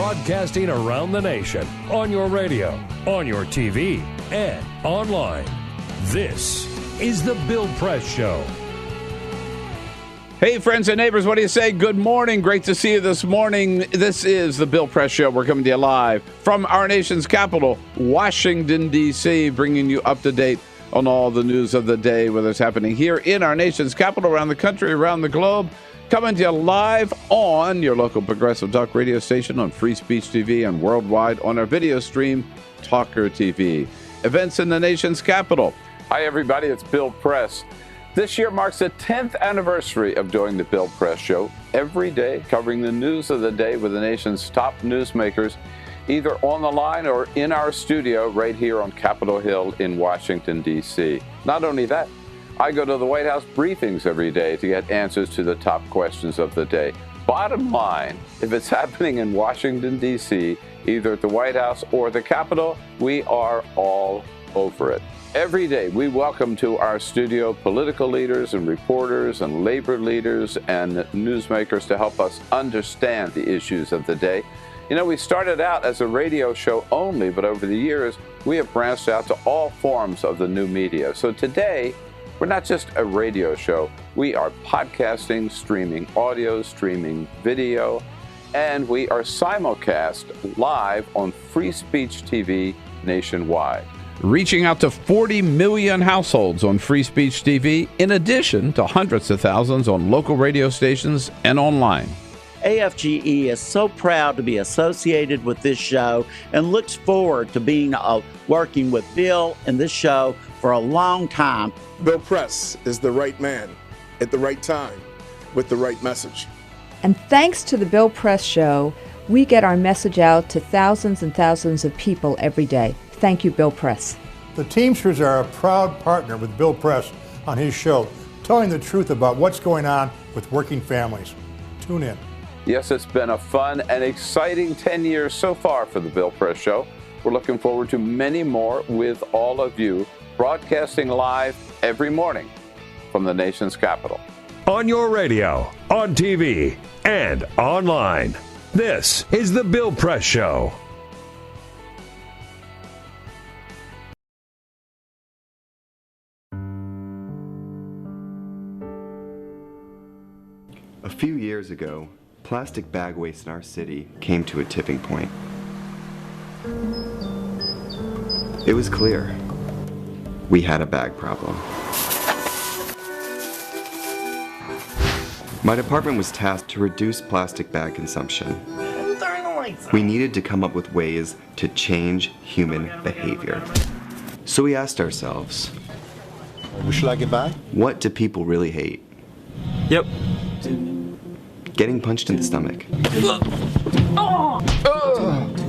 broadcasting around the nation, on your radio, on your TV, and online. This is The Bill Press Show. Hey, friends and neighbors, what do you say? Good morning. Great to see you this morning. This is The Bill Press Show. We're coming to you live from our nation's capital, Washington, D.C., bringing you up to date on all the news of the day, whether it's happening here in our nation's capital, around the country, around the globe. Coming to you live on your local progressive talk radio station, on Free Speech TV, and worldwide on our video stream, TawkrTV. Events in the nation's capital. Hi, everybody. It's Bill Press. This year marks the 10th anniversary of doing the Bill Press Show, every day covering the news of the day with the nation's top newsmakers, either on the line or in our studio right here on Capitol Hill in Washington, D.C. Not only that, I go to the White House briefings every day to get answers to the top questions of the day. Bottom line, if it's happening in Washington, D.C., either at the White House or the Capitol, we are all over it. Every day, we welcome to our studio political leaders and reporters and labor leaders and newsmakers to help us understand the issues of the day. You know, we started out as a radio show only, but over the years, we have branched out to all forms of the new media. So today, we're not just a radio show. We are podcasting, streaming audio, streaming video, and we are simulcast live on Free Speech TV nationwide, reaching out to 40 million households on Free Speech TV, in addition to hundreds of thousands on local radio stations and online. AFGE is so proud to be associated with this show and looks forward to being working with Bill and this show for a long time. Bill Press is the right man at the right time with the right message. And thanks to the Bill Press Show, we get our message out to thousands and thousands of people every day. Thank you, Bill Press. The Teamsters are a proud partner with Bill Press on his show, telling the truth about what's going on with working families. Tune in. Yes, it's been a fun and exciting 10 years so far for the Bill Press Show. We're looking forward to many more with all of you, broadcasting live every morning from the nation's capital. On your radio, on TV, and online. This is The Bill Press Show. A few years ago, plastic bag waste in our city came to a tipping point. It was clear we had a bag problem. My department was tasked to reduce plastic bag consumption. We needed to come up with ways to change human behavior. So we asked ourselves, would you like a bag? What do people really hate? Yep. Getting punched in the stomach.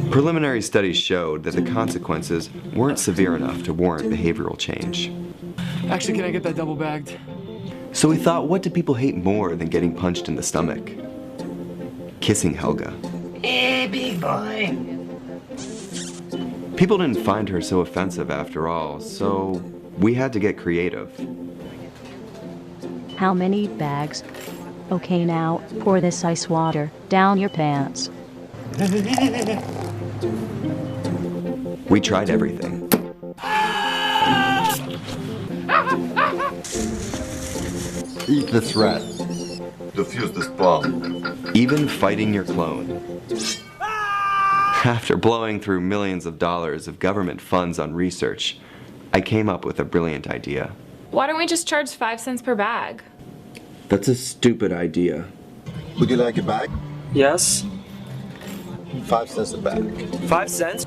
Preliminary studies showed that the consequences weren't severe enough to warrant behavioral change. Actually, can I get that double bagged? So we thought, what do people hate more than getting punched in the stomach? Kissing Helga. Hey, big boy. People didn't find her so offensive after all, so we had to get creative. How many bags? Okay, now, pour this ice water down your pants. We tried everything. Eat this rat. Defuse this bomb. Even fighting your clone. After blowing through millions of dollars of government funds on research, I came up with a brilliant idea. Why don't we just charge 5 cents per bag? That's a stupid idea. Would you like a bag? Yes. 5 cents a bag. 5 cents?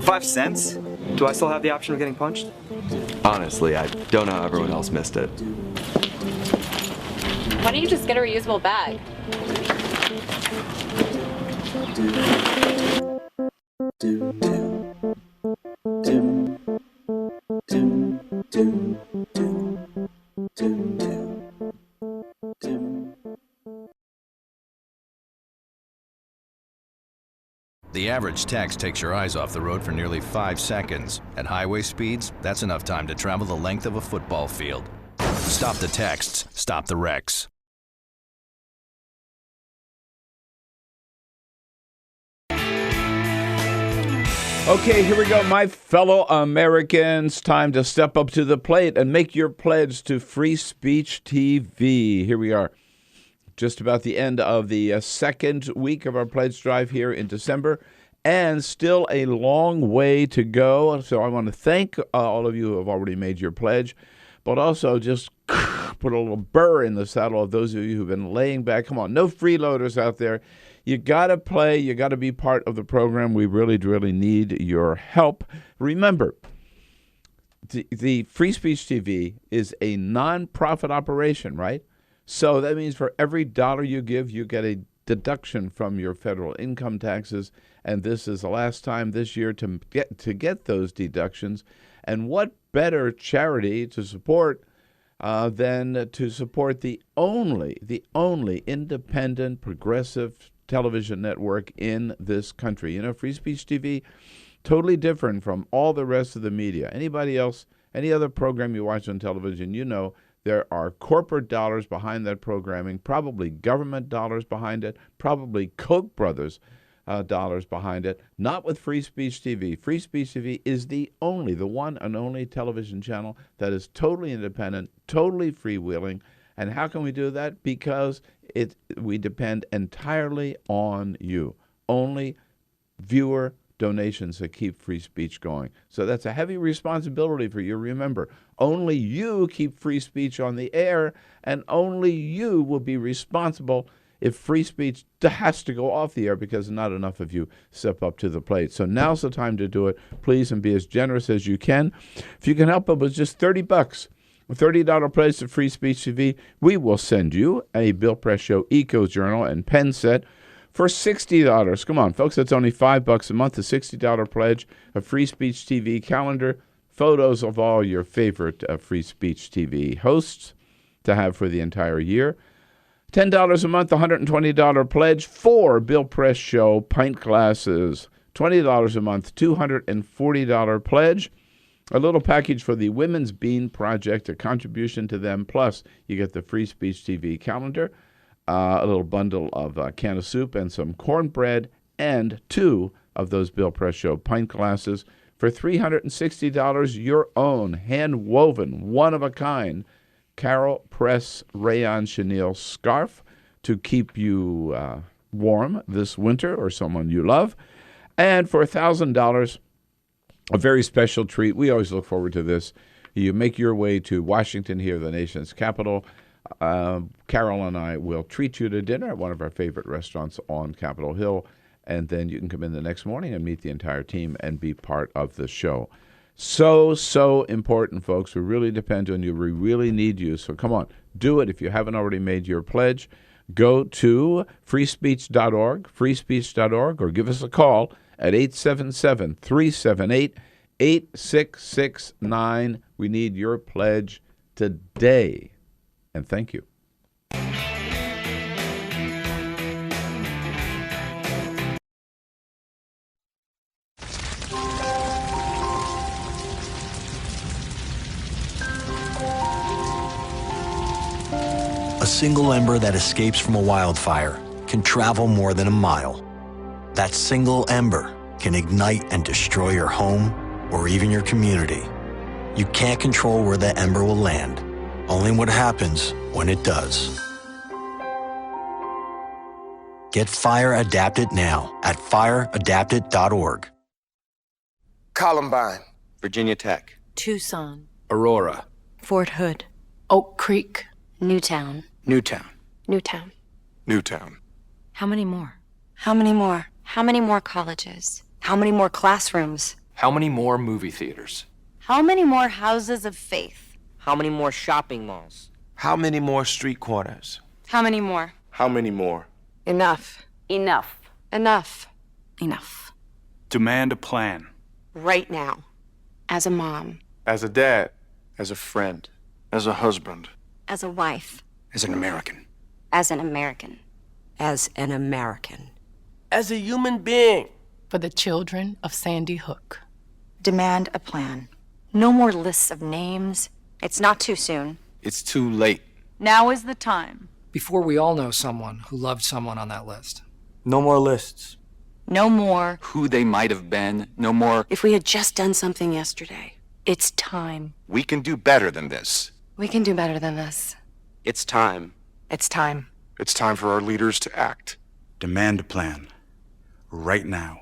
5 cents? Do I still have the option of getting punched? Honestly, I don't know how everyone else missed it. Why don't you just get a reusable bag? The average text takes your eyes off the road for nearly 5 seconds. At highway speeds, that's enough time to travel the length of a football field. Stop the texts, stop the wrecks. Okay, here we go, my fellow Americans. Time to step up to the plate and make your pledge to Free Speech TV. Here we are, just about the end of the second week of our pledge drive here in December, and still a long way to go. So I want to thank all of you who have already made your pledge, but also just put a little burr in the saddle of those of you who've been laying back. Come on, no freeloaders out there. You got to play. You got to be part of the program. We really, really need your help. Remember, the Free Speech TV is a nonprofit operation, right? So that means for every dollar you give, you get a deduction from your federal income taxes. And this is the last time this year to get those deductions. And what better charity to support than to support the only independent, progressive television network in this country. You know, Free Speech TV, totally different from all the rest of the media. Anybody else, any other program you watch on television, you know there are corporate dollars behind that programming, probably government dollars behind it, probably Koch brothers dollars behind it. Not with Free Speech TV. Free Speech TV is the one and only television channel that is totally independent, totally freewheeling. And how can we do that? Because we depend entirely on you. Only viewer donations that keep free speech going. So that's a heavy responsibility for you. Remember, only you keep free speech on the air, and only you will be responsible if free speech has to go off the air because not enough of you step up to the plate. So now's the time to do it. Please, and be as generous as you can. If you can help it with just $30, a $30 pledge to Free Speech TV, we will send you a Bill Press Show Eco Journal and pen set for $60. Come on, folks, that's only $5 a month, a $60 pledge, a Free Speech TV calendar, photos of all your favorite Free Speech TV hosts to have for the entire year. $10 a month, $120 pledge, 4 Bill Press Show pint glasses. $20 a month, $240 pledge. A little package for the Women's Bean Project, a contribution to them, plus you get the Free Speech TV calendar, a little bundle of a can of soup and some cornbread, and 2 of those Bill Press Show pint glasses for $360, your own hand-woven, one-of-a-kind Carol Press rayon chenille scarf to keep you warm this winter, or someone you love. And for $1,000, a very special treat. We always look forward to this. You make your way to Washington, here, the nation's capital. Carol and I will treat you to dinner at one of our favorite restaurants on Capitol Hill, and then you can come in the next morning and meet the entire team and be part of the show. So important, folks. We really depend on you. We really need you. So come on, do it. If you haven't already made your pledge, go to freespeech.org, or give us a call at 877-378-8669. We need your pledge today. And thank you. A single ember that escapes from a wildfire can travel more than a mile. That single ember can ignite and destroy your home or even your community. You can't control where that ember will land, only what happens when it does. Get Fire Adapted now at fireadapted.org. Columbine. Virginia Tech. Tucson. Aurora. Fort Hood. Oak Creek. Newtown. Newtown. Newtown. Newtown. How many more? How many more? How many more colleges? How many more classrooms? How many more movie theaters? How many more houses of faith? How many more shopping malls? How many more street corners? How many more? How many more? Enough. Enough. Enough. Enough. Demand a plan. Right now. As a mom. As a dad. As a friend. As a husband. As a wife. As an American. As an American. As an American. As a human being. For the children of Sandy Hook. Demand a plan. No more lists of names. It's not too soon. It's too late. Now is the time. Before we all know someone who loved someone on that list. No more lists. No more. who they might have been. No more. If we had just done something yesterday. It's time. We can do better than this. We can do better than this. It's time. It's time. It's time for our leaders to act. Demand a plan. Right now.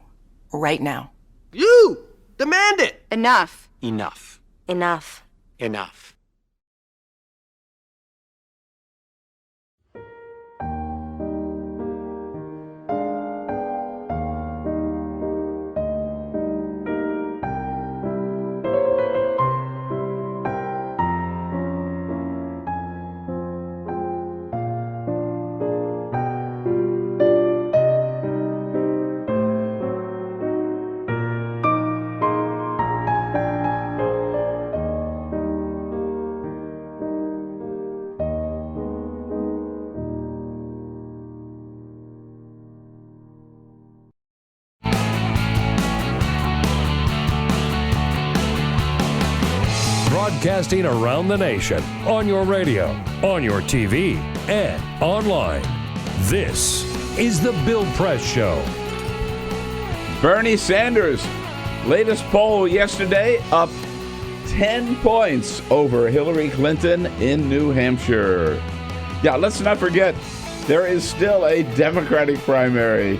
Right now. You! Demand it! Enough. Enough. Enough. Enough. Broadcasting around the nation, on your radio, on your TV, and online. This is the Bill Press Show. Bernie Sanders, latest poll yesterday, up 10 points over Hillary Clinton in New Hampshire. Yeah, let's not forget, there is still a Democratic primary,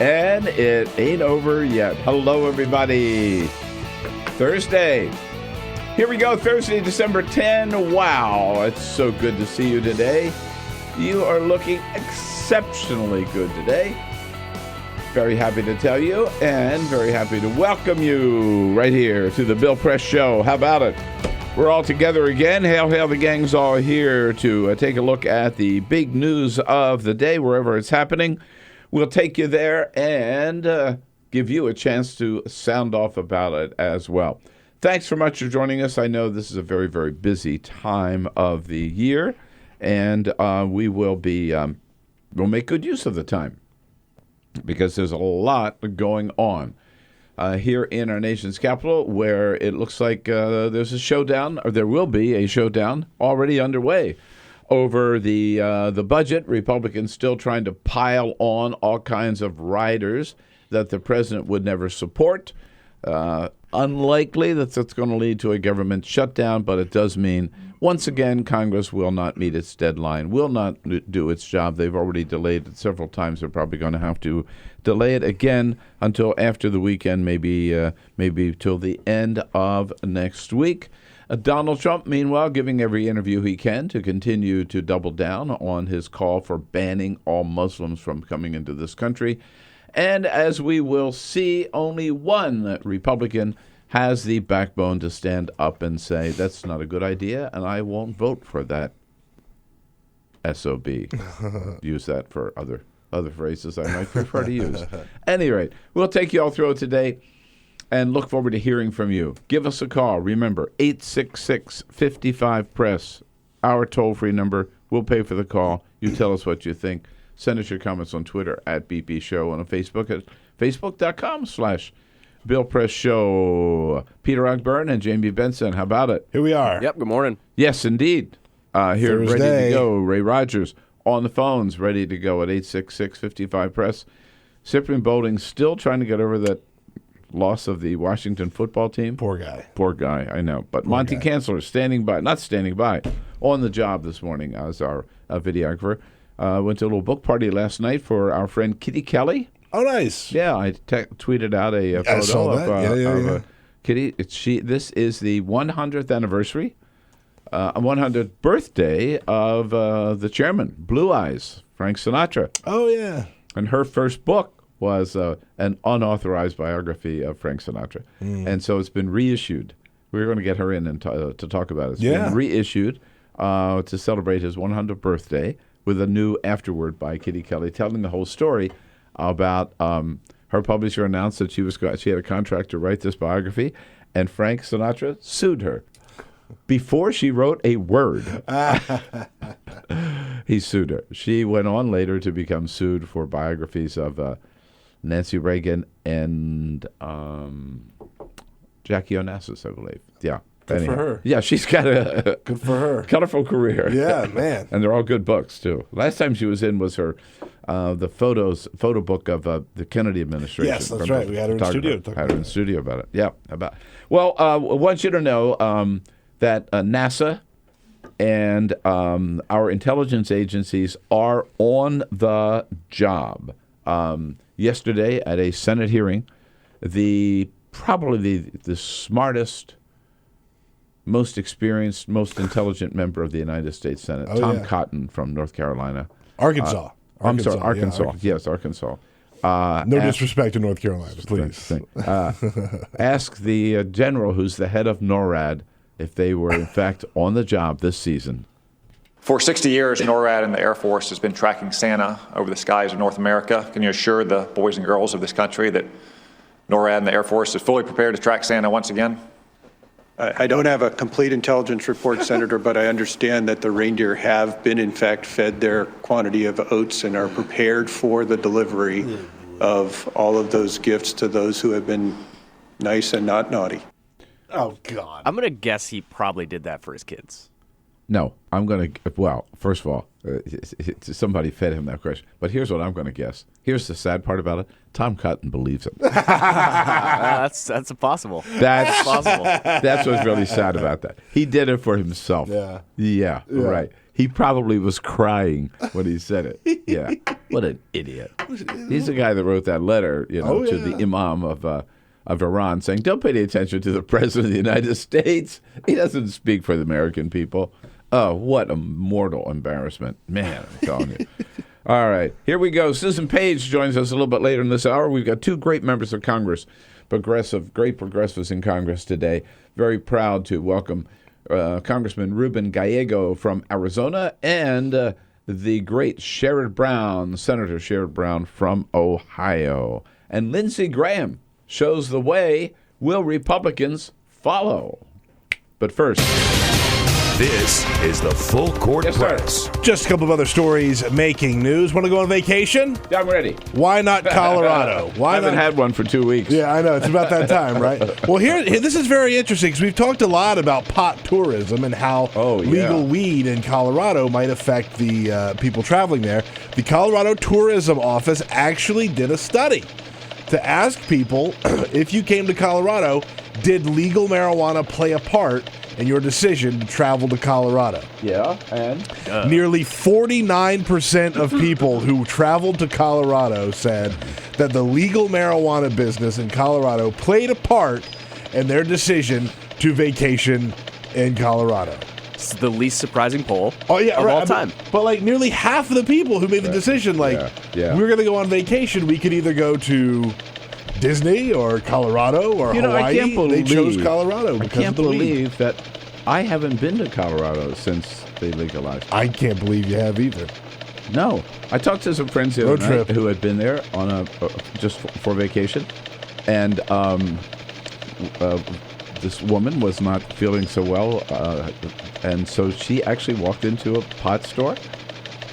and it ain't over yet. Hello, everybody. Thursday. Here we go, Thursday, December 10. Wow, it's so good to see you today. You are looking exceptionally good today. Very happy to tell you and very happy to welcome you right here to the Bill Press Show. How about it? We're all together again. Hail, hail, the gang's all here to take a look at the big news of the day, wherever it's happening. We'll take you there and give you a chance to sound off about it as well. Thanks so much for joining us. I know this is a very, very busy time of the year, and we will be we'll make good use of the time because there's a lot going on here in our nation's capital, where it looks like there's a showdown, or there will be a showdown already underway over the budget. Republicans still trying to pile on all kinds of riders that the president would never support. Unlikely that that's going to lead to a government shutdown, but it does mean, once again, Congress will not meet its deadline, will not do its job. They've already delayed it several times. They're probably going to have to delay it again until after the weekend, maybe till the end of next week. Donald Trump, meanwhile, giving every interview he can to continue to double down on his call for banning all Muslims from coming into this country. And as we will see, only one Republican has the backbone to stand up and say, that's not a good idea, and I won't vote for that SOB. Use that for other phrases I might prefer to use. At any rate, we'll take you all through it today and look forward to hearing from you. Give us a call. Remember, 866-55-PRESS, our toll-free number. We'll pay for the call. You tell us what you think. Send us your comments on Twitter at BP Show and on Facebook at facebook.com/Bill Press Show. Peter Ogburn and Jamie Benson. How about it? Here we are. Yep, good morning. Yes, indeed. Here, Thursday. ready to go. Ray Rogers on the phones, ready to go at 866-55-PRESS. Cyprian Bolding still trying to get over that loss of the Washington football team. Poor guy. Poor guy, I know. But Monty Kansler not standing by, on the job this morning as our videographer. Went to a little book party last night for our friend Kitty Kelly. Oh, nice. Yeah, I tweeted out a photo of Kitty. This is the 100th anniversary, 100th birthday of the chairman, Blue Eyes, Frank Sinatra. Oh, yeah. And her first book was an unauthorized biography of Frank Sinatra. And so it's been reissued. We're going to get her in and to talk about it. It's been reissued to celebrate his 100th birthday, with a new afterword by Kitty Kelly telling the whole story about her publisher announced that she had a contract to write this biography, and Frank Sinatra sued her. Before she wrote a word, he sued her. She went on later to become sued for biographies of Nancy Reagan and Jackie Onassis, I believe. Yeah. Good for her. Yeah, she's got a good for her colorful career. Yeah, man. And they're all good books too. Last time she was in was her the photo book of the Kennedy administration. Yes, that's right. We had her in studio. Had her in studio about it. Yeah. Well, I want you to know that NASA and our intelligence agencies are on the job. Yesterday at a Senate hearing, probably the smartest, most experienced, most intelligent member of the United States Senate, Tom Cotton from North Carolina. Arkansas. I'm sorry, Arkansas. Yeah, Arkansas. Yes, Arkansas. No disrespect to North Carolina, please. Ask the general who's the head of NORAD if they were, in fact, on the job this season. For 60 years, NORAD and the Air Force has been tracking Santa over the skies of North America. Can you assure the boys and girls of this country that NORAD and the Air Force is fully prepared to track Santa once again? I don't have a complete intelligence report, Senator, but I understand that the reindeer have been, in fact, fed their quantity of oats and are prepared for the delivery of all of those gifts to those who have been nice and not naughty. Oh, God. I'm going to guess he probably did that for his kids. No, I'm going to, well, first of all, somebody fed him that question. But here's what I'm going to guess. Here's the sad part about it. Tom Cotton believes it. That's possible. That's possible. That's what's really sad about that. He did it for himself. Yeah, right. He probably was crying when he said it. Yeah. What an idiot. He's the guy that wrote that letter, to the imam of Iran saying, don't pay any attention to the president of the United States. He doesn't speak for the American people. Oh, what a mortal embarrassment. Man, I'm telling you. All right, here we go. Susan Paige joins us a little bit later in this hour. We've got two great members of Congress, great progressives in Congress today. Very proud to welcome Congressman Ruben Gallego from Arizona and the great Sherrod Brown, Senator Sherrod Brown from Ohio. And Lindsey Graham shows the way. Will Republicans follow? But first, this is the Full Court Press. Just a couple of other stories making news. Want to go on vacation? I'm ready. Why not Colorado? I haven't had one for 2 weeks. Yeah, I know. It's about that time, right? Well, this is very interesting because we've talked a lot about pot tourism and how legal weed in Colorado might affect the people traveling there. The Colorado Tourism Office actually did a study to ask people, if you came to Colorado, did legal marijuana play a part in your decision to travel to Colorado? Yeah, and? Nearly 49% of people who traveled to Colorado said that the legal marijuana business in Colorado played a part in their decision to vacation in Colorado. It's the least surprising poll of all time. But nearly half of the people who made the decision, we're going to go on vacation, we could either go to Disney or Colorado or Hawaii. I can't believe, they chose Colorado because I can't of the believe weed. that I haven't been to Colorado since they legalized. I can't believe you have either. No. I talked to some friends the other night who had been there on just for vacation, and this woman was not feeling so well, and so she actually walked into a pot store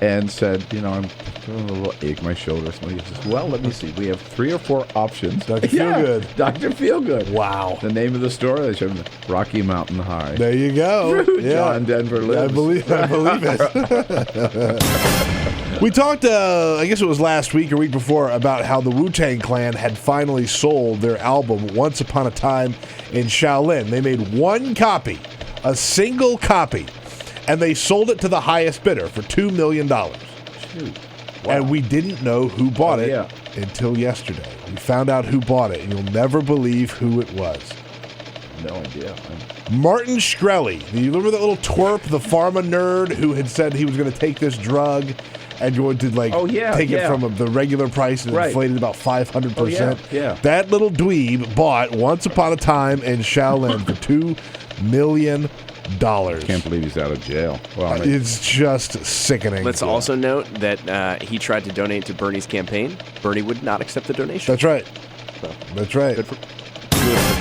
and said, I'm feeling a little ache, my shoulder. Somebody says, well, let me see. We have 3 or 4 options. Dr. Feelgood. Dr. Feelgood. Wow. The name of the store, they showed me Rocky Mountain High. There you go. John Denver lives. I believe it. We talked, I guess it was last week or week before, about how the Wu-Tang Clan had finally sold their album Once Upon a Time in Shaolin. They made one copy, a single copy, and they sold it to the highest bidder for $2 million. Shoot. Wow. And we didn't know who bought it until yesterday. We found out who bought it, and you'll never believe who it was. No idea. Martin Shkreli. Do you remember that little twerp, the pharma nerd who had said he was going to take this drug and going to take it from the regular price and inflate it about 500%? Yeah. That little dweeb bought Once Upon a Time in Shaolin for $2 million. Can't believe he's out of jail. Well, it's just sickening. Let's also note that he tried to donate to Bernie's campaign. Bernie would not accept the donation. That's right. That's right. Good for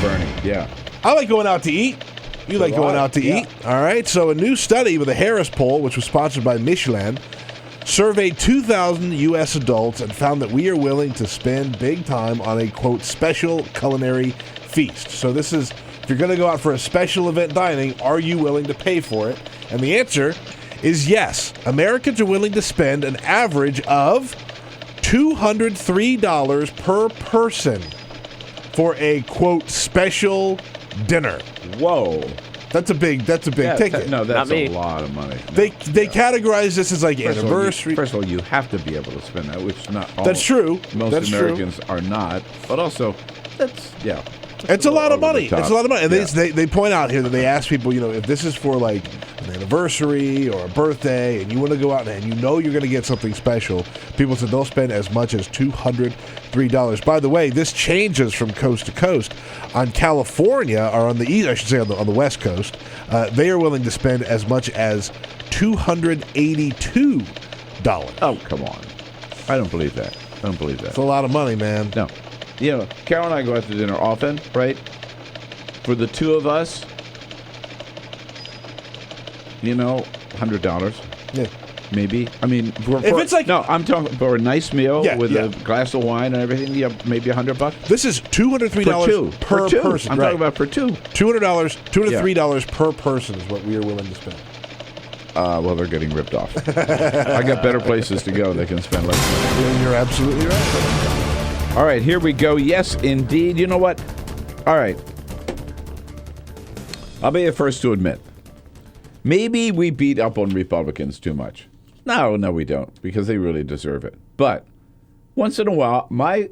Bernie. Yeah. I like going out to eat. You like going out to eat. All right. So a new study with a Harris poll, which was sponsored by Michelin, surveyed 2,000 U.S. adults and found that we are willing to spend big time on a, quote, special culinary feast. So this is, if you're going to go out for a special event dining, are you willing to pay for it? And the answer is yes. Americans are willing to spend an average of $203 per person for a, quote, special dinner. Whoa. That's a big ticket. No, that's a lot of money. They categorize this as like anniversary. First of all, you have to be able to spend that, which not all. That's true. Most Americans are not. But also, it's a lot of money. It's a lot of money. And Yeah. they point out here that they ask people, if this is for like an anniversary or a birthday and you want to go out and you know you're going to get something special, people said they'll spend as much as $203. By the way, this changes from coast to coast. On California, or on the east, I should say on the West Coast, they are willing to spend as much as $282. Oh, come on. I don't believe that. It's a lot of money, man. No. Carol and I go out to dinner often, right? For the two of us, $100. Yeah. Maybe. I mean, if it's like... No, I'm talking for a nice meal with a glass of wine and everything, maybe $100. This is $203 per person. I'm talking about for two. $203 per person is what we are willing to spend. Well, they're getting ripped off. I got better places to go. They can spend less money. You're absolutely right. All right, here we go. Yes, indeed. You know what? All right. I'll be the first to admit. Maybe we beat up on Republicans too much. No, we don't, because they really deserve it. But once in a while, my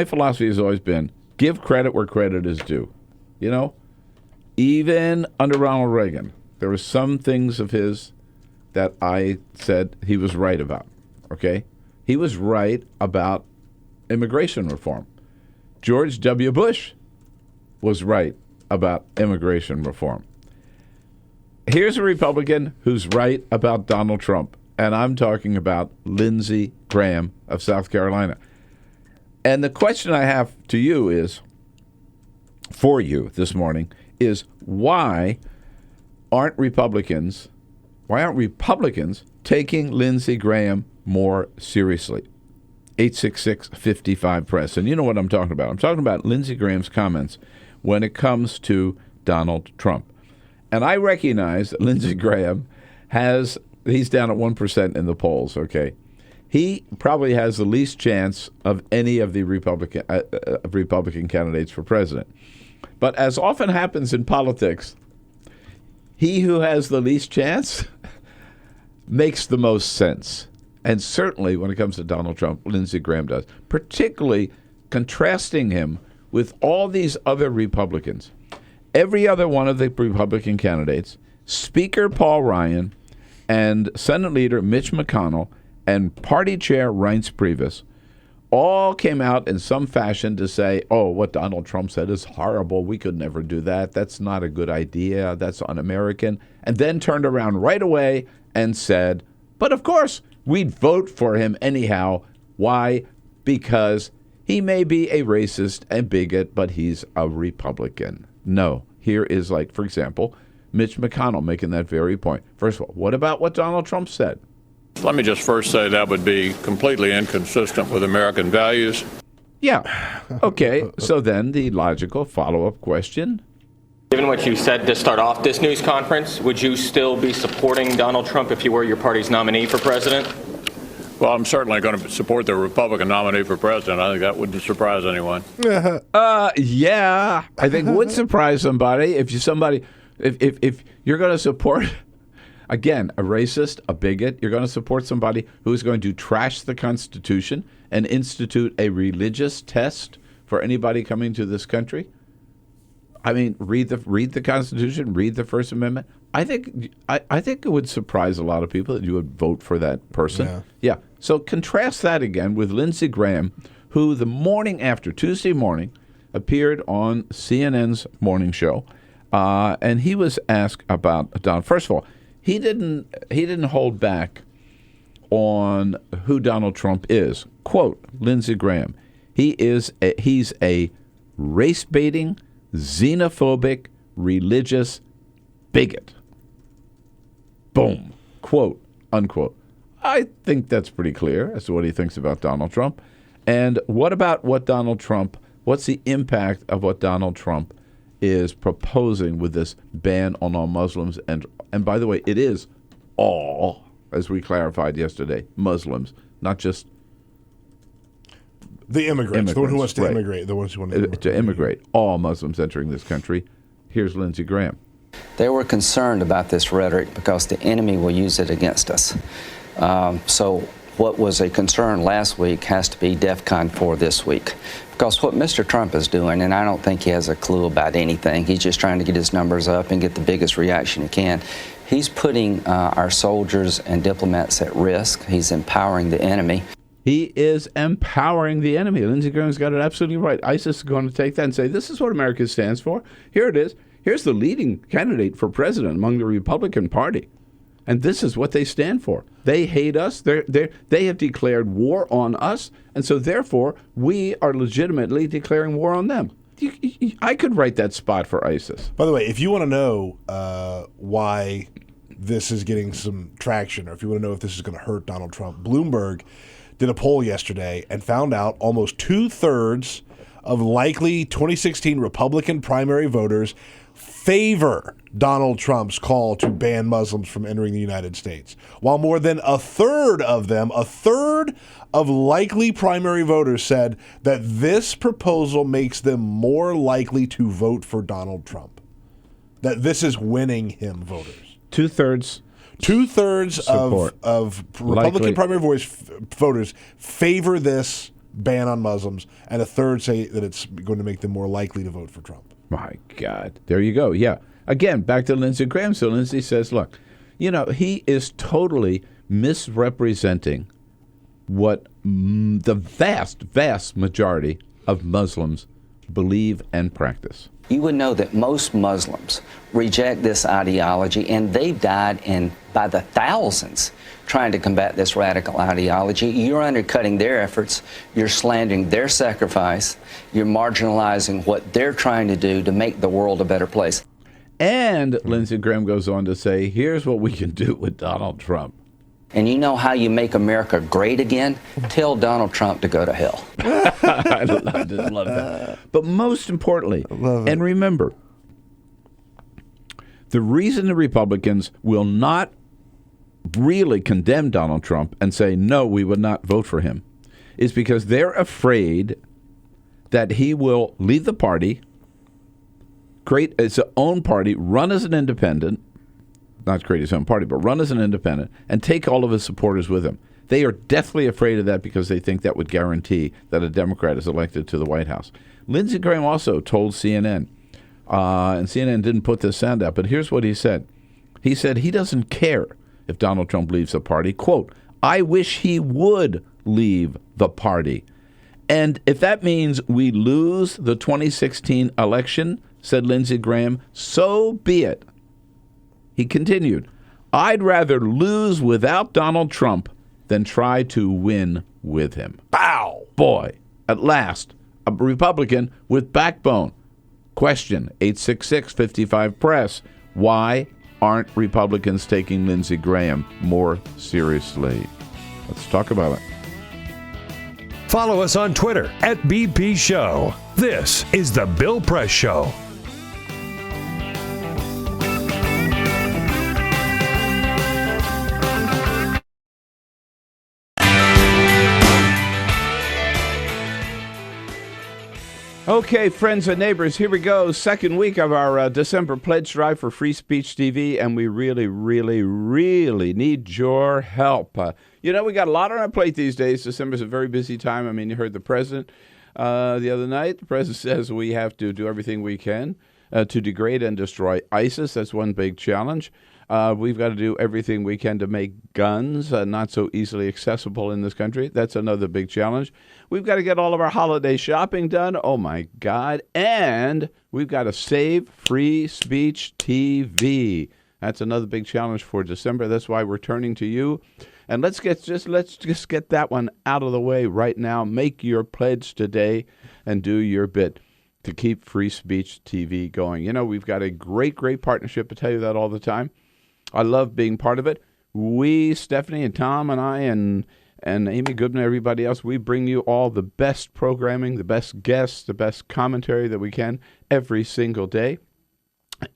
philosophy has always been give credit where credit is due. Even under Ronald Reagan, there were some things of his that I said he was right about. Okay? He was right about immigration reform. George W. Bush was right about immigration reform. Here's a Republican who's right about Donald Trump, and I'm talking about Lindsey Graham of South Carolina. And the question I have to you is, for you this morning, is why aren't Republicans taking Lindsey Graham more seriously? 866-55-PRESS. And you know what I'm talking about. I'm talking about Lindsey Graham's comments when it comes to Donald Trump. And I recognize that Lindsey Graham he's down at 1% in the polls, okay? He probably has the least chance of any of the Republican candidates for president. But as often happens in politics, he who has the least chance makes the most sense. And certainly when it comes to Donald Trump, Lindsey Graham does, particularly contrasting him with all these other Republicans. Every other one of the Republican candidates, Speaker Paul Ryan and Senate Leader Mitch McConnell and Party Chair Reince Priebus, all came out in some fashion to say, what Donald Trump said is horrible. We could never do that. That's not a good idea. That's un-American. And then turned around right away and said, but of course, we'd vote for him anyhow. Why? Because he may be a racist and bigot, but he's a Republican. No. Here is, like, for example, Mitch McConnell making that very point. First of all, what about what Donald Trump said? Let me just first say that would be completely inconsistent with American values. Yeah. Okay. So then the logical follow-up question. Given what you said to start off this news conference, would you still be supporting Donald Trump if you were your party's nominee for president? Well, I'm certainly going to support the Republican nominee for president. I think that wouldn't surprise anyone. Yeah. I think it would surprise somebody if you're going to support, again, a racist, a bigot. You're going to support somebody who is going to trash the Constitution and institute a religious test for anybody coming to this country. I mean, read the Constitution, read the First Amendment. I think it would surprise a lot of people that you would vote for that person. Yeah. So contrast that again with Lindsey Graham, who the morning after, Tuesday morning, appeared on CNN's morning show, and he was asked about Donald. First of all, he didn't hold back on who Donald Trump is. Quote, Lindsey Graham, he's a race-baiting, xenophobic, religious bigot. Boom. Quote, unquote. I think that's pretty clear as to what he thinks about Donald Trump. And what about what's the impact of what Donald Trump is proposing with this ban on all Muslims? And by the way, it is all, as we clarified yesterday, Muslims, not just The immigrants. The one who wants to immigrate. The ones who want to immigrate. All Muslims entering this country. Here's Lindsey Graham. They were concerned about this rhetoric because the enemy will use it against us. So what was a concern last week has to be DEFCON 4 this week. Because what Mr. Trump is doing, and I don't think he has a clue about anything, he's just trying to get his numbers up and get the biggest reaction he can. He's putting our soldiers and diplomats at risk. He's empowering the enemy. He is empowering the enemy. Lindsey Graham's got it absolutely right. ISIS is going to take that and say, this is what America stands for. Here it is. Here's the leading candidate for president among the Republican Party. And this is what they stand for. They hate us. They have declared war on us. And so, therefore, we are legitimately declaring war on them. I could write that spot for ISIS. By the way, if you want to know why this is getting some traction, or if you want to know if this is going to hurt Donald Trump, Bloomberg did a poll yesterday and found out almost 2/3 of likely 2016 Republican primary voters favor Donald Trump's call to ban Muslims from entering the United States, while more than a third of likely primary voters said that this proposal makes them more likely to vote for Donald Trump, that this is winning him voters. Two-thirds of Republican primary voters favor this ban on Muslims, and a third say that it's going to make them more likely to vote for Trump. My God. There you go. Yeah. Again, back to Lindsey Graham. So Lindsey says, look, he is totally misrepresenting what the vast, vast majority of Muslims believe and practice. You would know that most Muslims reject this ideology, and they've died by the thousands trying to combat this radical ideology. You're undercutting their efforts. You're slandering their sacrifice. You're marginalizing what they're trying to do to make the world a better place. And Lindsey Graham goes on to say, here's what we can do with Donald Trump. And you know how you make America great again? Tell Donald Trump to go to hell. I just love that. But most importantly, and remember, the reason the Republicans will not really condemn Donald Trump and say, no, we would not vote for him, is because they're afraid that he will leave the party, create his own party, run as an independent, not create his own party, but run as an independent, and take all of his supporters with him. They are deathly afraid of that because they think that would guarantee that a Democrat is elected to the White House. Lindsey Graham also told CNN, and CNN didn't put this sound out, but here's what he said. He said he doesn't care if Donald Trump leaves the party. Quote, I wish he would leave the party. And if that means we lose the 2016 election, said Lindsey Graham, so be it. He continued, I'd rather lose without Donald Trump than try to win with him. Bow! Boy, at last, a Republican with backbone. Question, 866-55-PRESS. Why aren't Republicans taking Lindsey Graham more seriously? Let's talk about it. Follow us on Twitter @BP Show. This is The Bill Press Show. Okay, friends and neighbors, here we go. Second week of our December pledge drive for Free Speech TV, and we really, really, really need your help. We got a lot on our plate these days. December's a very busy time. I mean, you heard the president the other night. The president says we have to do everything we can to degrade and destroy ISIS. That's one big challenge. We've got to do everything we can to make guns not so easily accessible in this country. That's another big challenge. We've got to get all of our holiday shopping done. Oh, my God. And we've got to save Free Speech TV. That's another big challenge for December. That's why we're turning to you. And let's just get that one out of the way right now. Make your pledge today and do your bit to keep Free Speech TV going. We've got a great, great partnership. I tell you that all the time. I love being part of it. We, Stephanie and Tom and I and Amy Goodman and everybody else, we bring you all the best programming, the best guests, the best commentary that we can every single day.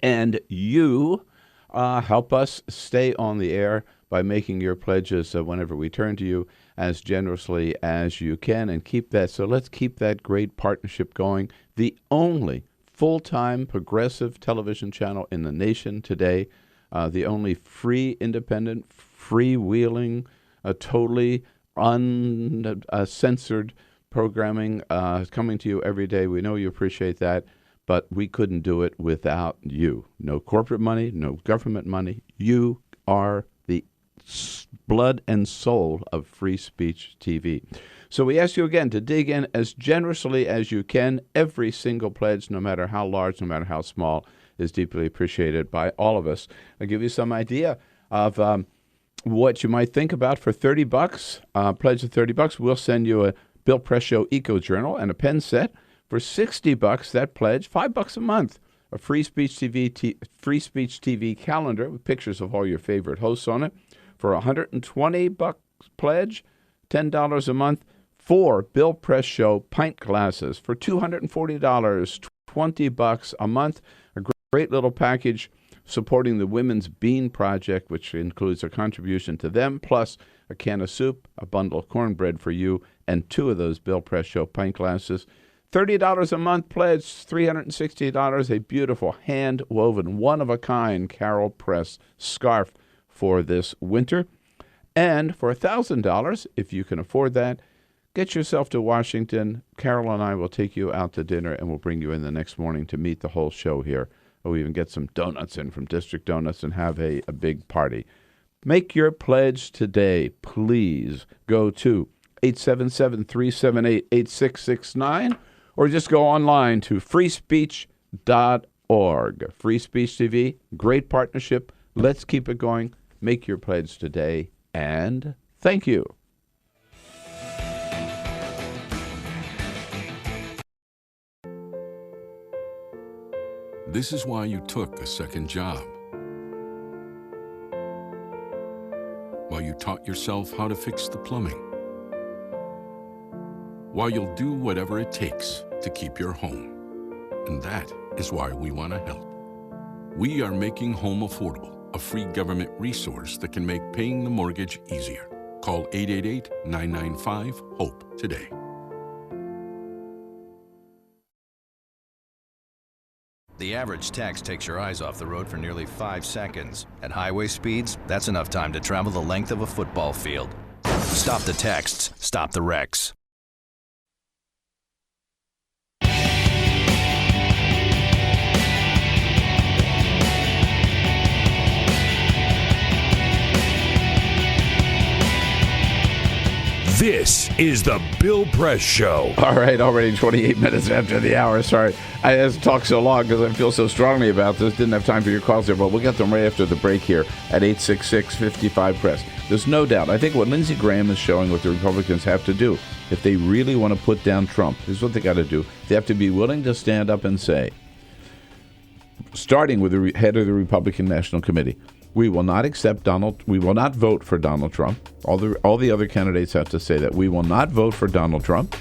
And you help us stay on the air by making your pledges whenever we turn to you. as generously as you can and keep that. So let's keep that great partnership going. The only full-time progressive television channel in the nation today, the only free, independent, freewheeling, totally uncensored programming coming to you every day. We know you appreciate that, but we couldn't do it without you. No corporate money, no government money. You are the blood and soul of Free Speech TV. So we ask you again to dig in as generously as you can. Every single pledge, no matter how large, no matter how small, is deeply appreciated by all of us. I'll give you some idea of what you might think about for $30. Pledge of $30, we'll send you a Bill Press Show Eco Journal and a pen set. For $60, that pledge, $5 a month, a Free Speech TV calendar with pictures of all your favorite hosts on it. For $120 pledge, $10 a month, 4 Bill Press Show pint glasses. For $240, $20 a month, a great little package supporting the Women's Bean Project, which includes a contribution to them, plus a can of soup, a bundle of cornbread for you, and 2 of those Bill Press Show pint glasses. $30 a month pledge, $360, a beautiful hand-woven, one-of-a-kind Carol Press scarf for this winter. And for $1,000, if you can afford that, get yourself to Washington. Carol and I will take you out to dinner, and we'll bring you in the next morning to meet the whole show here. We'll even get some donuts in from District Donuts and have a big party. Make your pledge today. Please go to 877-378-8669 or just go online to freespeech.org. Free Speech TV, great partnership. Let's keep it going. Make your pledge today, and thank you. This is why you took a second job. While you taught yourself how to fix the plumbing. While you'll do whatever it takes to keep your home. And that is why we want to help. We are making home affordable, a free government resource that can make paying the mortgage easier. Call 888-995-HOPE today. The average text takes your eyes off the road for nearly 5 seconds. At highway speeds, that's enough time to travel the length of a football field. Stop the texts, stop the wrecks. This is the Bill Press Show. All right, already 28 minutes after the hour. Sorry, I had to talk so long because I feel so strongly about this. Didn't have time for your calls there, but we'll get them right after the break here at 866-55-PRESS. There's no doubt. I think what Lindsey Graham is showing what the Republicans have to do, if they really want to put down Trump, is what they got to do. They have to be willing to stand up and say, starting with the head of the Republican National Committee, we will not we will not vote for Donald Trump. All the other candidates have to say that. We will not vote for Donald Trump.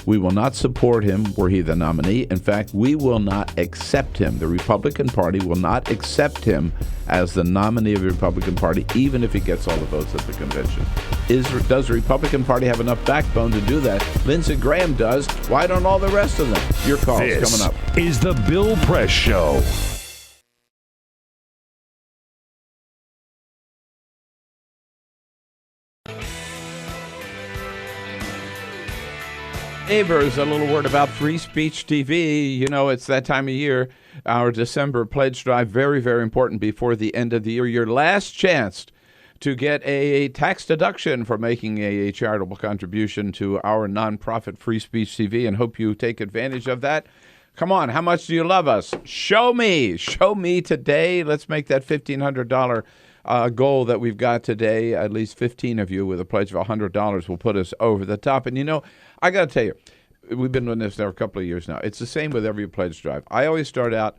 We will not support him were he the nominee. In fact, we will not accept him. The Republican Party will not accept him as the nominee of the Republican Party, even if he gets all the votes at the convention. Does the Republican Party have enough backbone to do that? Lindsey Graham does. Why don't all the rest of them? Your call is coming up. Is the Bill Press Show. Neighbors, a little word about Free Speech TV. You know, it's that time of year, our December pledge drive, very, very important before the end of the year. Your last chance to get a tax deduction for making a charitable contribution to our nonprofit Free Speech TV, and hope you take advantage of that. Come on, how much do you love us? Show me today. Let's make that $1,500 goal that we've got today. At least 15 of you with a pledge of $100 will put us over the top. And you know, I got to tell you, we've been doing this now for a couple of years now. It's the same with every pledge drive. I always start out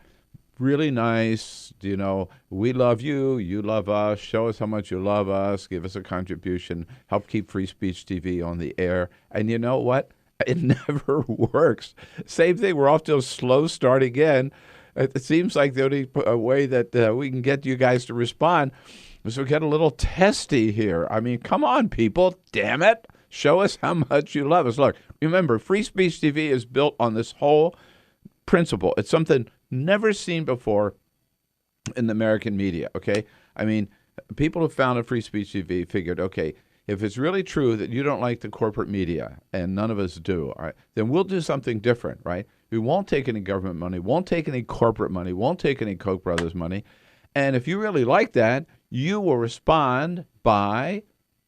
really nice, you know, we love you, you love us, show us how much you love us, give us a contribution, help keep Free Speech TV on the air. And you know what? It never works. Same thing, we're off to a slow start again. It seems like the only way that we can get you guys to respond is we get a little testy here. I mean, come on, people, damn it. Show us how much you love us. Look, remember, Free Speech TV is built on this whole principle. It's something never seen before in the American media, okay? I mean, people who founded Free Speech TV figured, okay, if it's really true that you don't like the corporate media, and none of us do, all right, then we'll do something different, right? We won't take any government money, won't take any corporate money, won't take any Koch brothers money. And if you really like that, you will respond by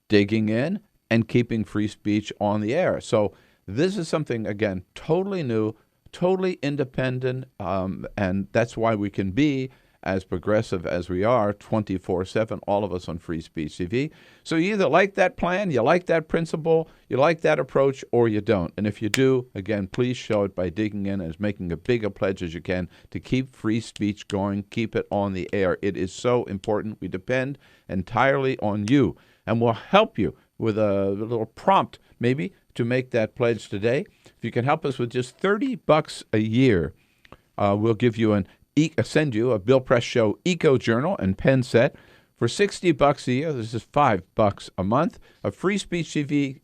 digging in and keeping free speech on the air. So this is something, again, totally new, totally independent, and that's why we can be as progressive as we are 24/7, all of us on Free Speech TV. So you either like that plan, you like that principle, you like that approach, or you don't. And if you do, again, please show it by digging in and making as big a pledge as you can to keep free speech going, keep it on the air. It is so important. We depend entirely on you, and we'll help you with a little prompt maybe to make that pledge today. If you can help us with just $30 a year, we'll give you send you a Bill Press Show Eco Journal and pen set. For $60 a year, this is $5 a month. A Free Speech TV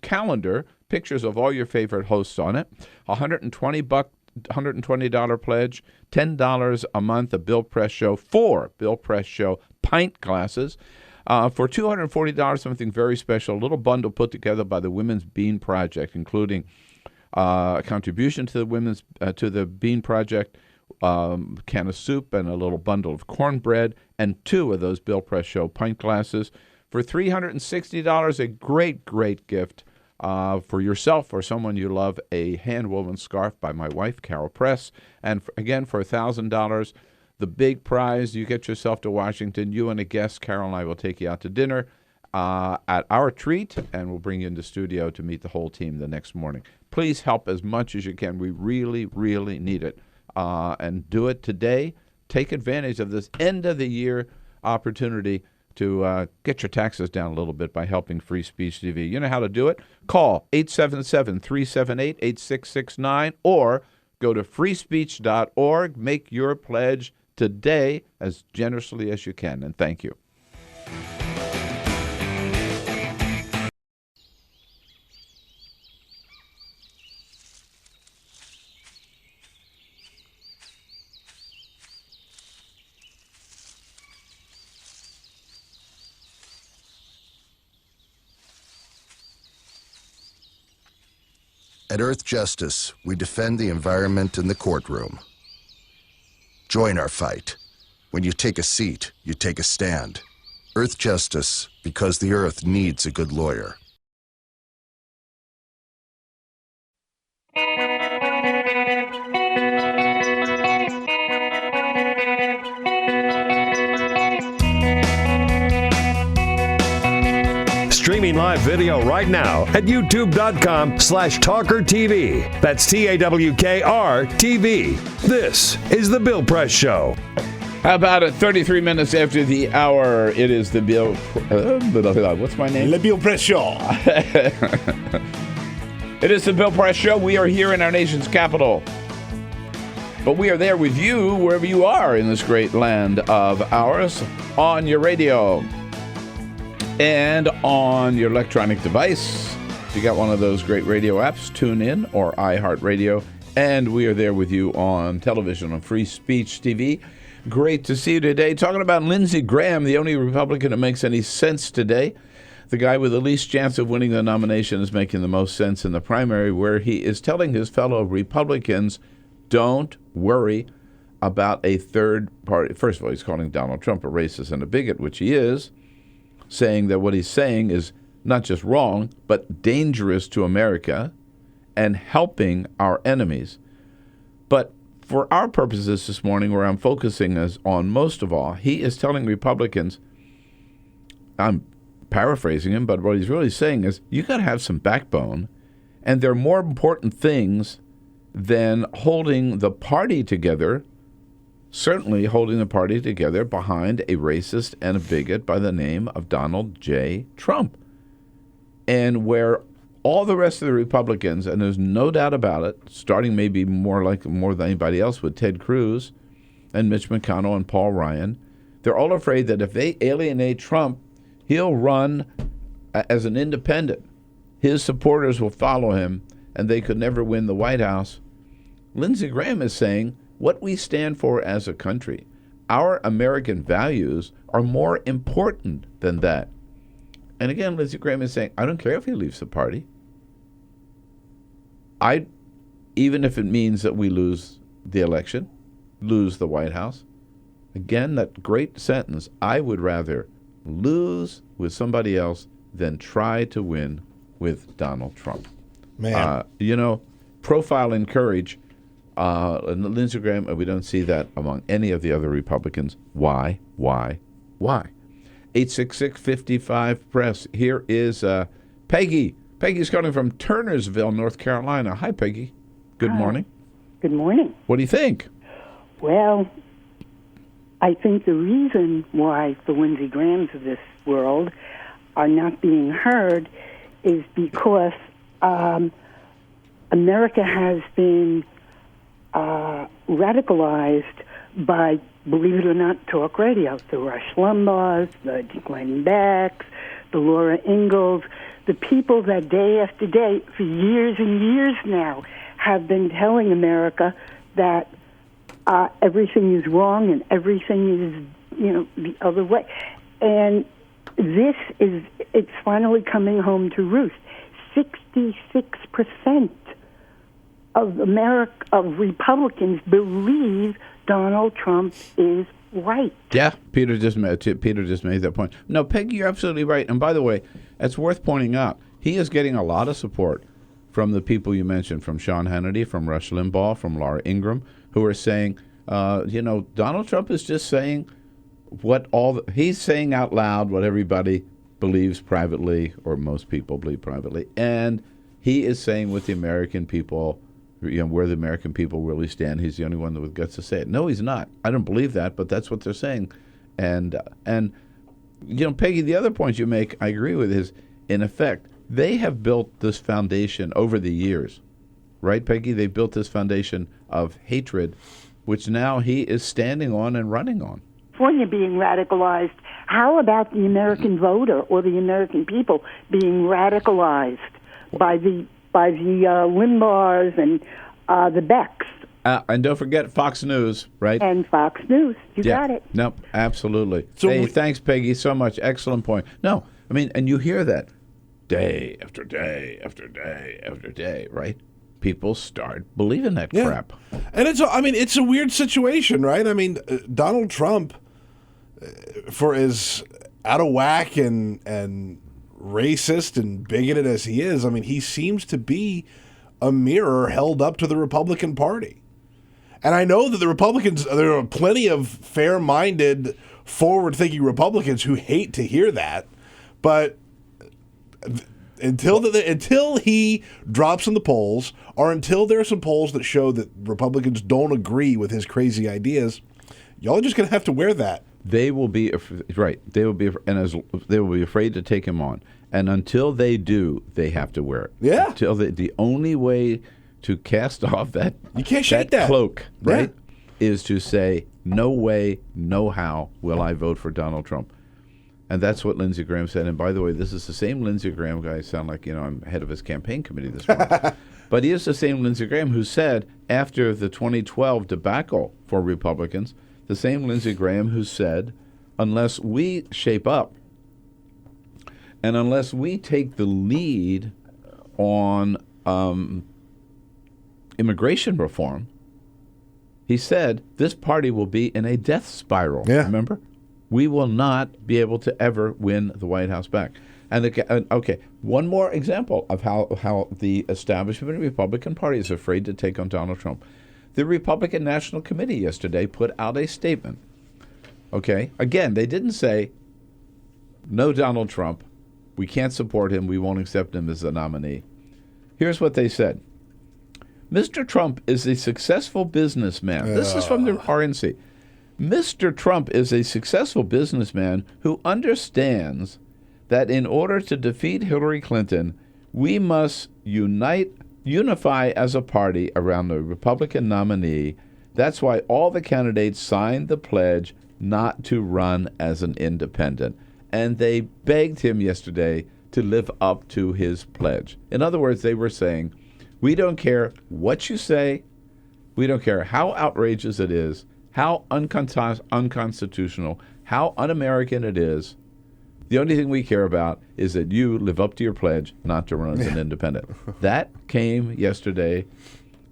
calendar, pictures of all your favorite hosts on it. $120 pledge, $10 a month. A Bill Press Show, 4 Bill Press Show pint glasses. For $240, something very special, a little bundle put together by the Women's Bean Project, including a contribution to the Bean Project, can of soup and a little bundle of cornbread, and 2 of those Bill Press Show pint glasses. For $360, a great, great gift for yourself or someone you love, a hand-woven scarf by my wife, Carol Press. And again, for $1,000, the big prize, you get yourself to Washington, you and a guest, Carol and I will take you out to dinner at our treat, and we'll bring you into studio to meet the whole team the next morning. Please help as much as you can. We really, really need it. And do it today. Take advantage of this end-of-the-year opportunity to get your taxes down a little bit by helping Free Speech TV. You know how to do it? Call 877-378-8669 or go to freespeech.org. Make your pledge today as generously as you can, and thank you. At Earth Justice, we defend the environment in the courtroom. Join our fight. When you take a seat, you take a stand. Earth Justice, because the Earth needs a good lawyer. Streaming live video right now at youtube.com/TawkrTV. That's TAWKR-TV. This is The Bill Press Show. How about it? 33 minutes after the hour, it is the Bill... what's my name? Le Bill Press Show. It is the Bill Press Show. We are here in our nation's capital. But we are there with you wherever you are in this great land of ours, on your radio and on your electronic device. If you got one of those great radio apps, tune in or iHeartRadio. And we are there with you on television on Free Speech TV. Great to see you today. Talking about Lindsey Graham, the only Republican that makes any sense today. The guy with the least chance of winning the nomination is making the most sense in the primary, where he is telling his fellow Republicans, don't worry about a third party. First of all, he's calling Donald Trump a racist and a bigot, which he is, saying that what he's saying is not just wrong, but dangerous to America and helping our enemies. But for our purposes this morning, where I'm focusing on most of all, he is telling Republicans, I'm paraphrasing him, but what he's really saying is you got to have some backbone, and there are more important things than holding the party together, certainly holding the party together behind a racist and a bigot by the name of Donald J. Trump. And where all the rest of the Republicans, and there's no doubt about it, starting maybe more than anybody else with Ted Cruz and Mitch McConnell and Paul Ryan, they're all afraid that if they alienate Trump, he'll run as an independent. his supporters will follow him, and they could never win the White House. Lindsey Graham is saying what we stand for as a country, our American values, are more important than that. And again, Lindsey Graham is saying, I don't care if he leaves the party. Even if it means that we lose the election, lose the White House. Again, that great sentence, I would rather lose with somebody else than try to win with Donald Trump. Man. Profile and courage. Lindsey Graham, we don't see that among any of the other Republicans. Why? 866-55-PRESS. Here is Peggy. Peggy's calling from Turnersville, North Carolina. Hi, Peggy. Good morning. Good morning. What do you think? Well, I think the reason why the Lindsey Grahams of this world are not being heard is because America has been radicalized by, believe it or not, talk radio. The Rush Limbaughs, the Glenn Becks, the Laura Ingalls, the people that day after day, for years and years now, have been telling America that everything is wrong and everything is, the other way. And it's finally coming home to roost. 66% of Republicans believe Donald Trump is right. Yeah, Peter just made that point. No, Peggy, you're absolutely right. And by the way, it's worth pointing out, he is getting a lot of support from the people you mentioned, from Sean Hannity, from Rush Limbaugh, from Laura Ingraham, who are saying, Donald Trump is just saying he's saying out loud what everybody believes privately, or most people believe privately, and he is saying what the American people, where the American people really stand. He's the only one that gets to say it. No, he's not. I don't believe that, but that's what they're saying. And Peggy, the other point you make, I agree with, is, in effect, they have built this foundation over the years. Right, Peggy? They built this foundation of hatred, which now he is standing on and running on. California being radicalized, how about the American voter or the American people being radicalized by the Limbaughs and the Becks? And don't forget Fox News, right? And Fox News. You got it. No, absolutely. So thanks, Peggy, so much. Excellent point. No, I mean, and you hear that day after day after day after day, right? People start believing that crap. And it's a weird situation, right? I mean, Donald Trump, for as out of whack and racist and bigoted as he is, I mean, he seems to be a mirror held up to the Republican Party. And I know that the Republicans, there are plenty of fair-minded, forward-thinking Republicans who hate to hear that, but until he drops in the polls, or until there are some polls that show that Republicans don't agree with his crazy ideas, y'all are just going to have to wear that. They will be right. They will be, they will be afraid to take him on, and until they do, they have to wear it. Yeah. Until the only way to cast off that you can't shake that cloak, right, is to say, no way, no how will I vote for Donald Trump. And that's what Lindsey Graham said. And by the way, this is the same Lindsey Graham guy. I sound like, I'm head of his campaign committee this morning. But he is the same Lindsey Graham who said, after the 2012 debacle for Republicans, the same Lindsey Graham who said, unless we shape up and unless we take the lead on immigration reform, he said, this party will be in a death spiral. Yeah. Remember? We will not be able to ever win the White House back. And one more example of how the establishment of the Republican Party is afraid to take on Donald Trump. The Republican National Committee yesterday put out a statement. Okay? Again, they didn't say, no Donald Trump, we can't support him, we won't accept him as the nominee. Here's what they said. Mr. Trump is a successful businessman. This is from the RNC. Mr. Trump is a successful businessman who understands that in order to defeat Hillary Clinton, we must unify as a party around the Republican nominee. That's why all the candidates signed the pledge not to run as an independent. And they begged him yesterday to live up to his pledge. In other words, they were saying, we don't care what you say, we don't care how outrageous it is, how unconstitutional, how un-American it is. The only thing we care about is that you live up to your pledge not to run as an independent. That came yesterday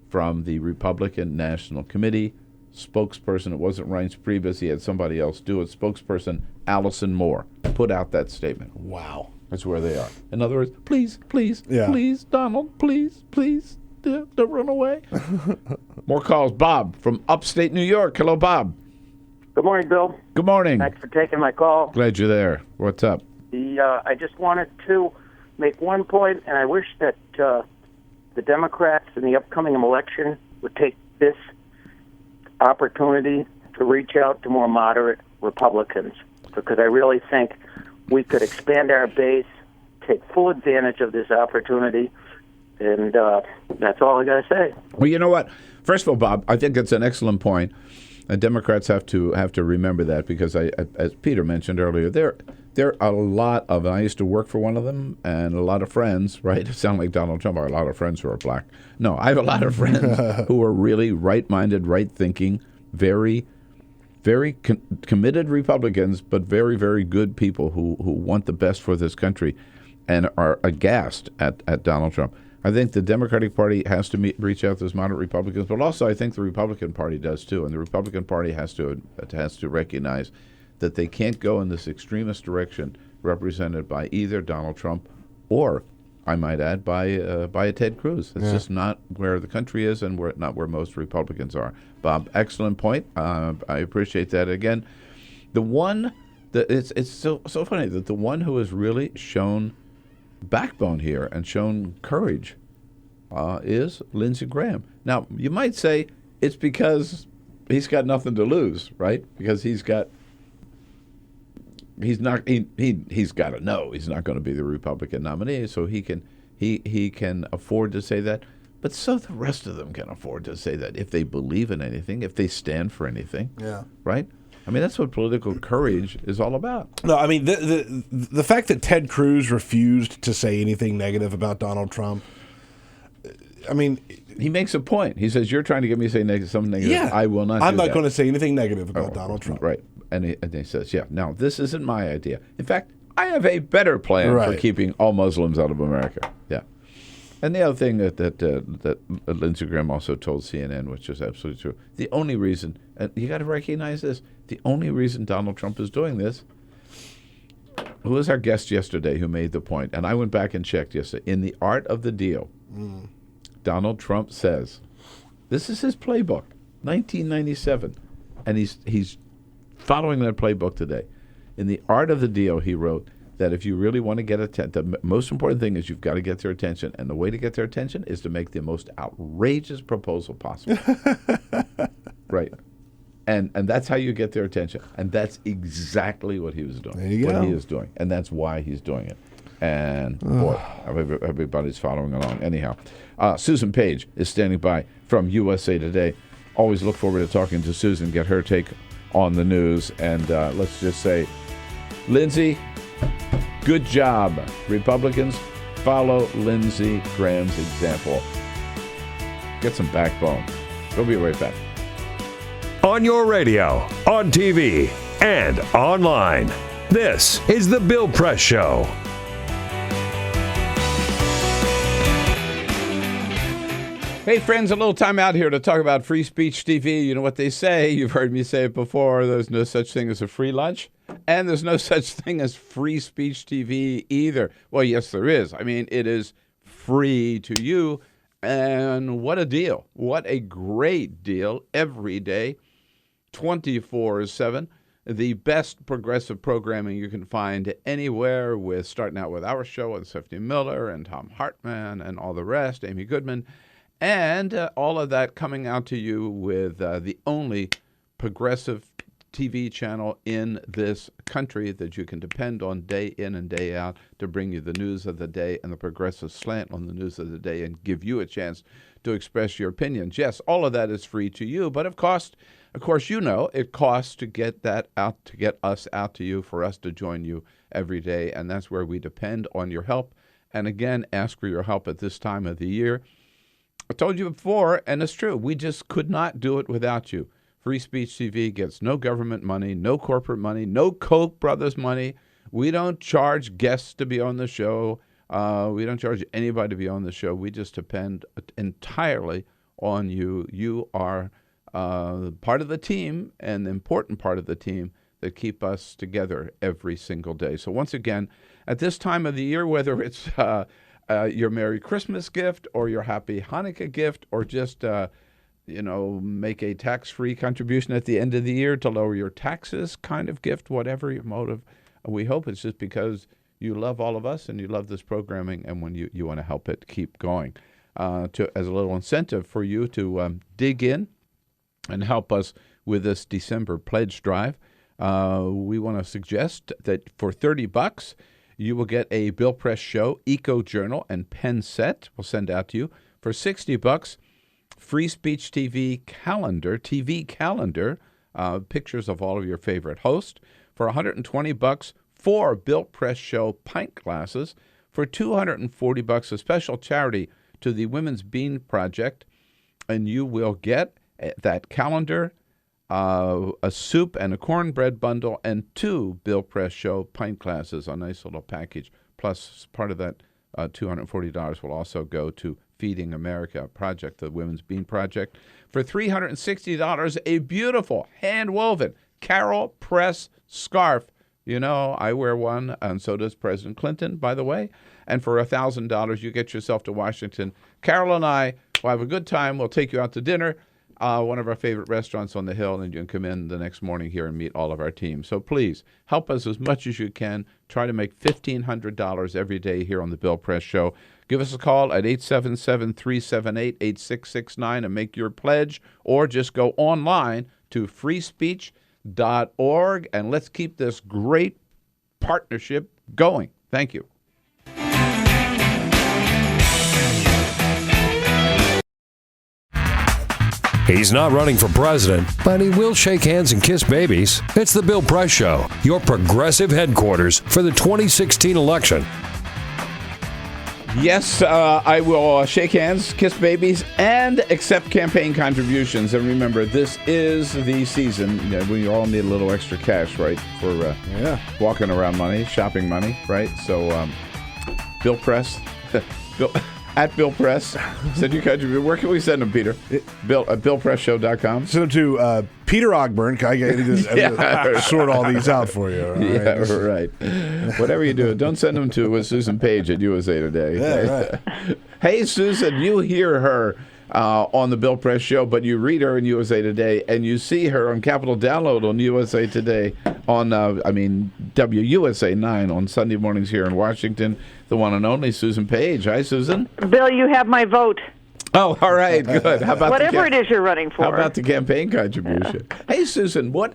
from the Republican National Committee spokesperson. It wasn't Reince Priebus. He had somebody else do it. Spokesperson Allison Moore put out that statement. Wow. That's where they are. In other words, please, Yeah. please, Donald, please, don't run away. More calls. Bob from upstate New York. Hello, Bob. Good morning, Bill. Good morning. Thanks for taking my call. Glad you're there. What's up? I just wanted to make one point, and I wish that the Democrats in the upcoming election would take this opportunity to reach out to more moderate Republicans, because I really think we could expand our base, take full advantage of this opportunity, and that's all I got to say. Well, you know what? First of all, Bob, I think it's an excellent point. And Democrats have to remember that, because as Peter mentioned earlier, there are a lot of. I used to work for one of them, and a lot of friends. Right? It sounds like Donald Trump. I have a lot of friends who are black. No, I have a lot of friends who are really right-minded, right-thinking, very, very committed Republicans, but very, very good people who want the best for this country, and are aghast at Donald Trump. I think the Democratic Party has to reach out to those moderate Republicans, but also I think the Republican Party does too. And the Republican Party has to recognize that they can't go in this extremist direction represented by either Donald Trump or, I might add, by a Ted Cruz. It's just not where the country is, and not where most Republicans are. Bob, excellent point. I appreciate that. Again, it's so funny that the one who has really shown backbone here and shown courage is Lindsey Graham. Now, you might say it's because he's got nothing to lose, right? Because he's got to know he's not going to be the Republican nominee, so he can afford to say that. But so the rest of them can afford to say that if they believe in anything, if they stand for anything, right? I mean, that's what political courage is all about. No, I mean, the fact that Ted Cruz refused to say anything negative about Donald Trump, I mean... He makes a point. He says, you're trying to get me to say something negative. Yeah. I will not I'm do not that. going to say anything negative about Donald Trump. Right. And he says, now, this isn't my idea. In fact, I have a better plan for keeping all Muslims out of America. Yeah. And the other thing that Lindsey Graham also told CNN, which is absolutely true, the only reason, and you got to recognize this, the only reason Donald Trump is doing this, who was our guest yesterday who made the point, and I went back and checked yesterday, in The Art of the Deal, Donald Trump says, this is his playbook, 1997, and he's following that playbook today. In The Art of the Deal, he wrote that if you really want to get attention, the most important thing is you've got to get their attention, and the way to get their attention is to make the most outrageous proposal possible. Right. And that's how you get their attention. And that's exactly what he was doing. There you go. What he is doing. And that's why he's doing it. And, boy, everybody's following along. Anyhow, Susan Paige is standing by from USA Today. Always look forward to talking to Susan, get her take on the news. And let's just say, Lindsey, good job. Republicans, follow Lindsey Graham's example. Get some backbone. We'll be right back. On your radio, on TV, and online. This is The Bill Press Show. Hey, friends, a little time out here to talk about Free Speech TV. You know what they say. You've heard me say it before. There's no such thing as a free lunch, and there's no such thing as Free Speech TV either. Well, yes, there is. I mean, it is free to you, and what a deal. What a great deal every day, 24/7. The best progressive programming you can find anywhere, with starting out with our show with Stephanie Miller and Tom Hartman and all the rest, Amy Goodman. And all of that coming out to you with the only progressive TV channel in this country that you can depend on day in and day out to bring you the news of the day and the progressive slant on the news of the day and give you a chance to express your opinions. Yes, all of that is free to you, but of course, you know, it costs to get that out, to get us out to you, for us to join you every day, and that's where we depend on your help. And again, ask for your help at this time of the year. I told you before, and it's true, we just could not do it without you. Free Speech TV gets no government money, no corporate money, no Koch brothers money. We don't charge guests to be on the show. We don't charge anybody to be on the show. We just depend entirely on you. You are part of the team, and the important part of the team that keep us together every single day. So once again, at this time of the year, whether it's your Merry Christmas gift or your Happy Hanukkah gift, or just make a tax-free contribution at the end of the year to lower your taxes kind of gift, whatever your motive, we hope it's just because you love all of us and you love this programming, and when you want to help it keep going. As a little incentive for you to dig in and help us with this December pledge drive, we want to suggest that for $30, you will get a Bill Press Show Eco Journal and pen set. We'll send out to you. For $60, Free Speech TV calendar, pictures of all of your favorite hosts. For $120, 4 Bill Press Show pint glasses. For $240, a special charity to the Women's Bean Project, and you will get that calendar, a soup and a cornbread bundle, and 2 Bill Press Show pint glasses, a nice little package. Plus, part of that $240 will also go to Feeding America Project, the Women's Bean Project. For $360, a beautiful hand-woven Carol Press scarf. You know, I wear one, and so does President Clinton, by the way. And for $1,000, you get yourself to Washington. Carol and I will have a good time. We'll take you out to dinner, one of our favorite restaurants on the Hill, and you can come in the next morning here and meet all of our team. So please, help us as much as you can. Try to make $1,500 every day here on the Bill Press Show. Give us a call at 877-378-8669 and make your pledge, or just go online to freespeech.org, and let's keep this great partnership going. Thank you. He's not running for president, but he will shake hands and kiss babies. It's the Bill Press Show, your progressive headquarters for the 2016 election. Yes, I will shake hands, kiss babies, and accept campaign contributions. And remember, this is the season when you all need a little extra cash, right, for walking around money, shopping money, right? So Bill Press, at Bill Press, send your contribution. Where can we send them, Peter? Bill at BillPressShow.com. Send them to Peter Ogburn. I got sort all these out for you. Right? Yeah, right. Whatever you do, don't send them to Susan Paige at USA Today. Yeah, right. Hey, Susan, you hear her on the Bill Press Show, but you read her in USA Today, and you see her on Capital Download on USA Today, on WUSA 9 on Sunday mornings here in Washington. The one and only Susan Paige. Hi, Susan. Bill, you have my vote. Oh, all right, good. How about whatever it is you're running for? How about the campaign contribution? Yeah. Hey, Susan, what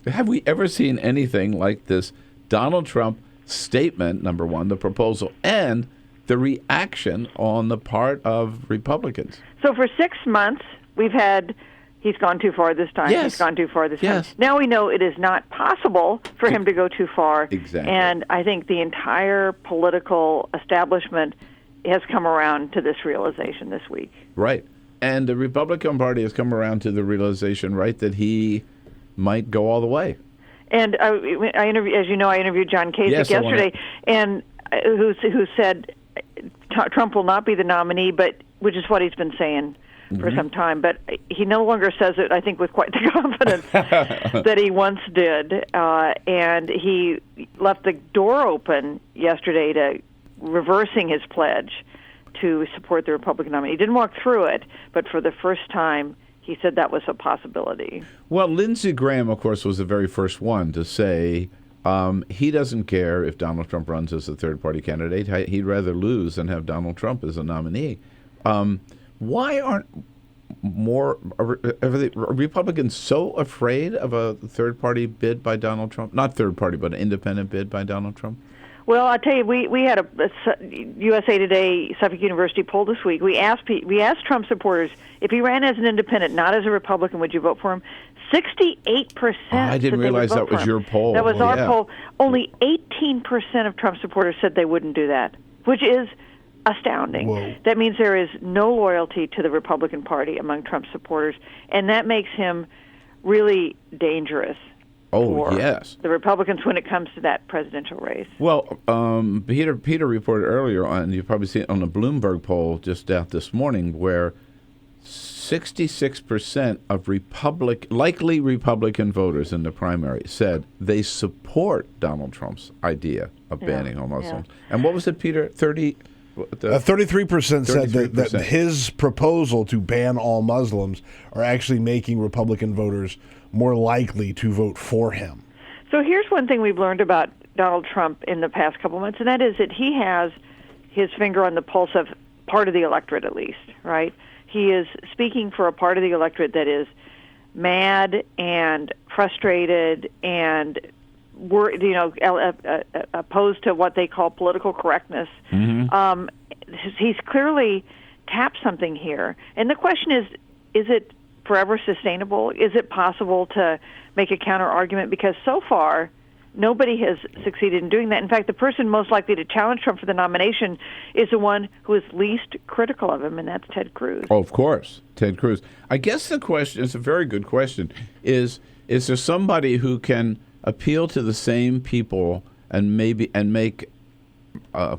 have we ever seen anything like this Donald Trump statement? Number one, the proposal, and the reaction on the part of Republicans. So for 6 months, we've had, he's gone too far this time, he's gone too far this time. Now we know it is not possible for him to go too far. Exactly. And I think the entire political establishment has come around to this realization this week. Right. And the Republican Party has come around to the realization, right, that he might go all the way. And I interviewed, as you know, I interviewed John Kasich yesterday, and who said Trump will not be the nominee, but which is what he's been saying for some time. But he no longer says it, I think, with quite the confidence that he once did. And he left the door open yesterday to reversing his pledge to support the Republican nominee. He didn't walk through it, but for the first time, he said that was a possibility. Well, Lindsey Graham, of course, was the very first one to say he doesn't care if Donald Trump runs as a third-party candidate. He'd rather lose than have Donald Trump as a nominee. Why aren't more? Are Republicans so afraid of a third-party bid by Donald Trump? Not third-party, but an independent bid by Donald Trump? Well, I'll tell you, we had a USA Today Suffolk University poll this week. We asked Trump supporters, if he ran as an independent, not as a Republican, would you vote for him? 68%. I didn't realize that was your poll. That was our poll. Only 18% of Trump supporters said they wouldn't do that, which is astounding. Whoa. That means there is no loyalty to the Republican Party among Trump supporters, and that makes him really dangerous. Oh, yes. The Republicans when it comes to that presidential race. Well, Peter reported earlier on, you've probably seen it on a Bloomberg poll just out this morning, where 66% of likely Republican voters in the primary said they support Donald Trump's idea of banning all Muslims. And what was it, Peter? 33% said that his proposal to ban all Muslims are actually making Republican voters more likely to vote for him. So here's one thing we've learned about Donald Trump in the past couple months, and that is that he has his finger on the pulse of part of the electorate, at least, right? He is speaking for a part of the electorate that is mad and frustrated and opposed to what they call political correctness. Mm-hmm. He's clearly tapped something here. And the question is it forever sustainable? Is it possible to make a counter-argument? Because so far, nobody has succeeded in doing that. In fact, the person most likely to challenge Trump for the nomination is the one who is least critical of him, and that's Ted Cruz. Oh, of course, Ted Cruz. I guess the question is a very good question. Is there somebody who can appeal to the same people and make a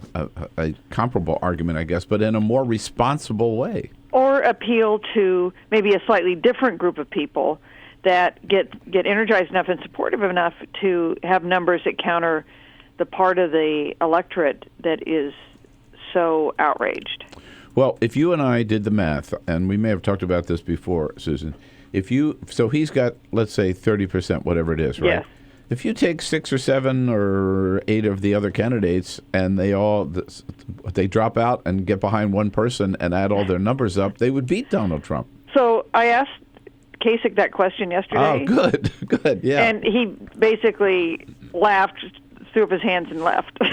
comparable argument, I guess, but in a more responsible way? Or appeal to maybe a slightly different group of people that get energized enough and supportive enough to have numbers that counter the part of the electorate that is so outraged. Well, if you and I did the math, and we may have talked about this before, Susan, so he's got, let's say, 30%, whatever it is, right? Yes. If you take 6 or 7 or 8 of the other candidates and they drop out and get behind one person and add all their numbers up, they would beat Donald Trump. So I asked Kasich that question yesterday. Oh, good, yeah. And he basically laughed, threw up his hands, and left. So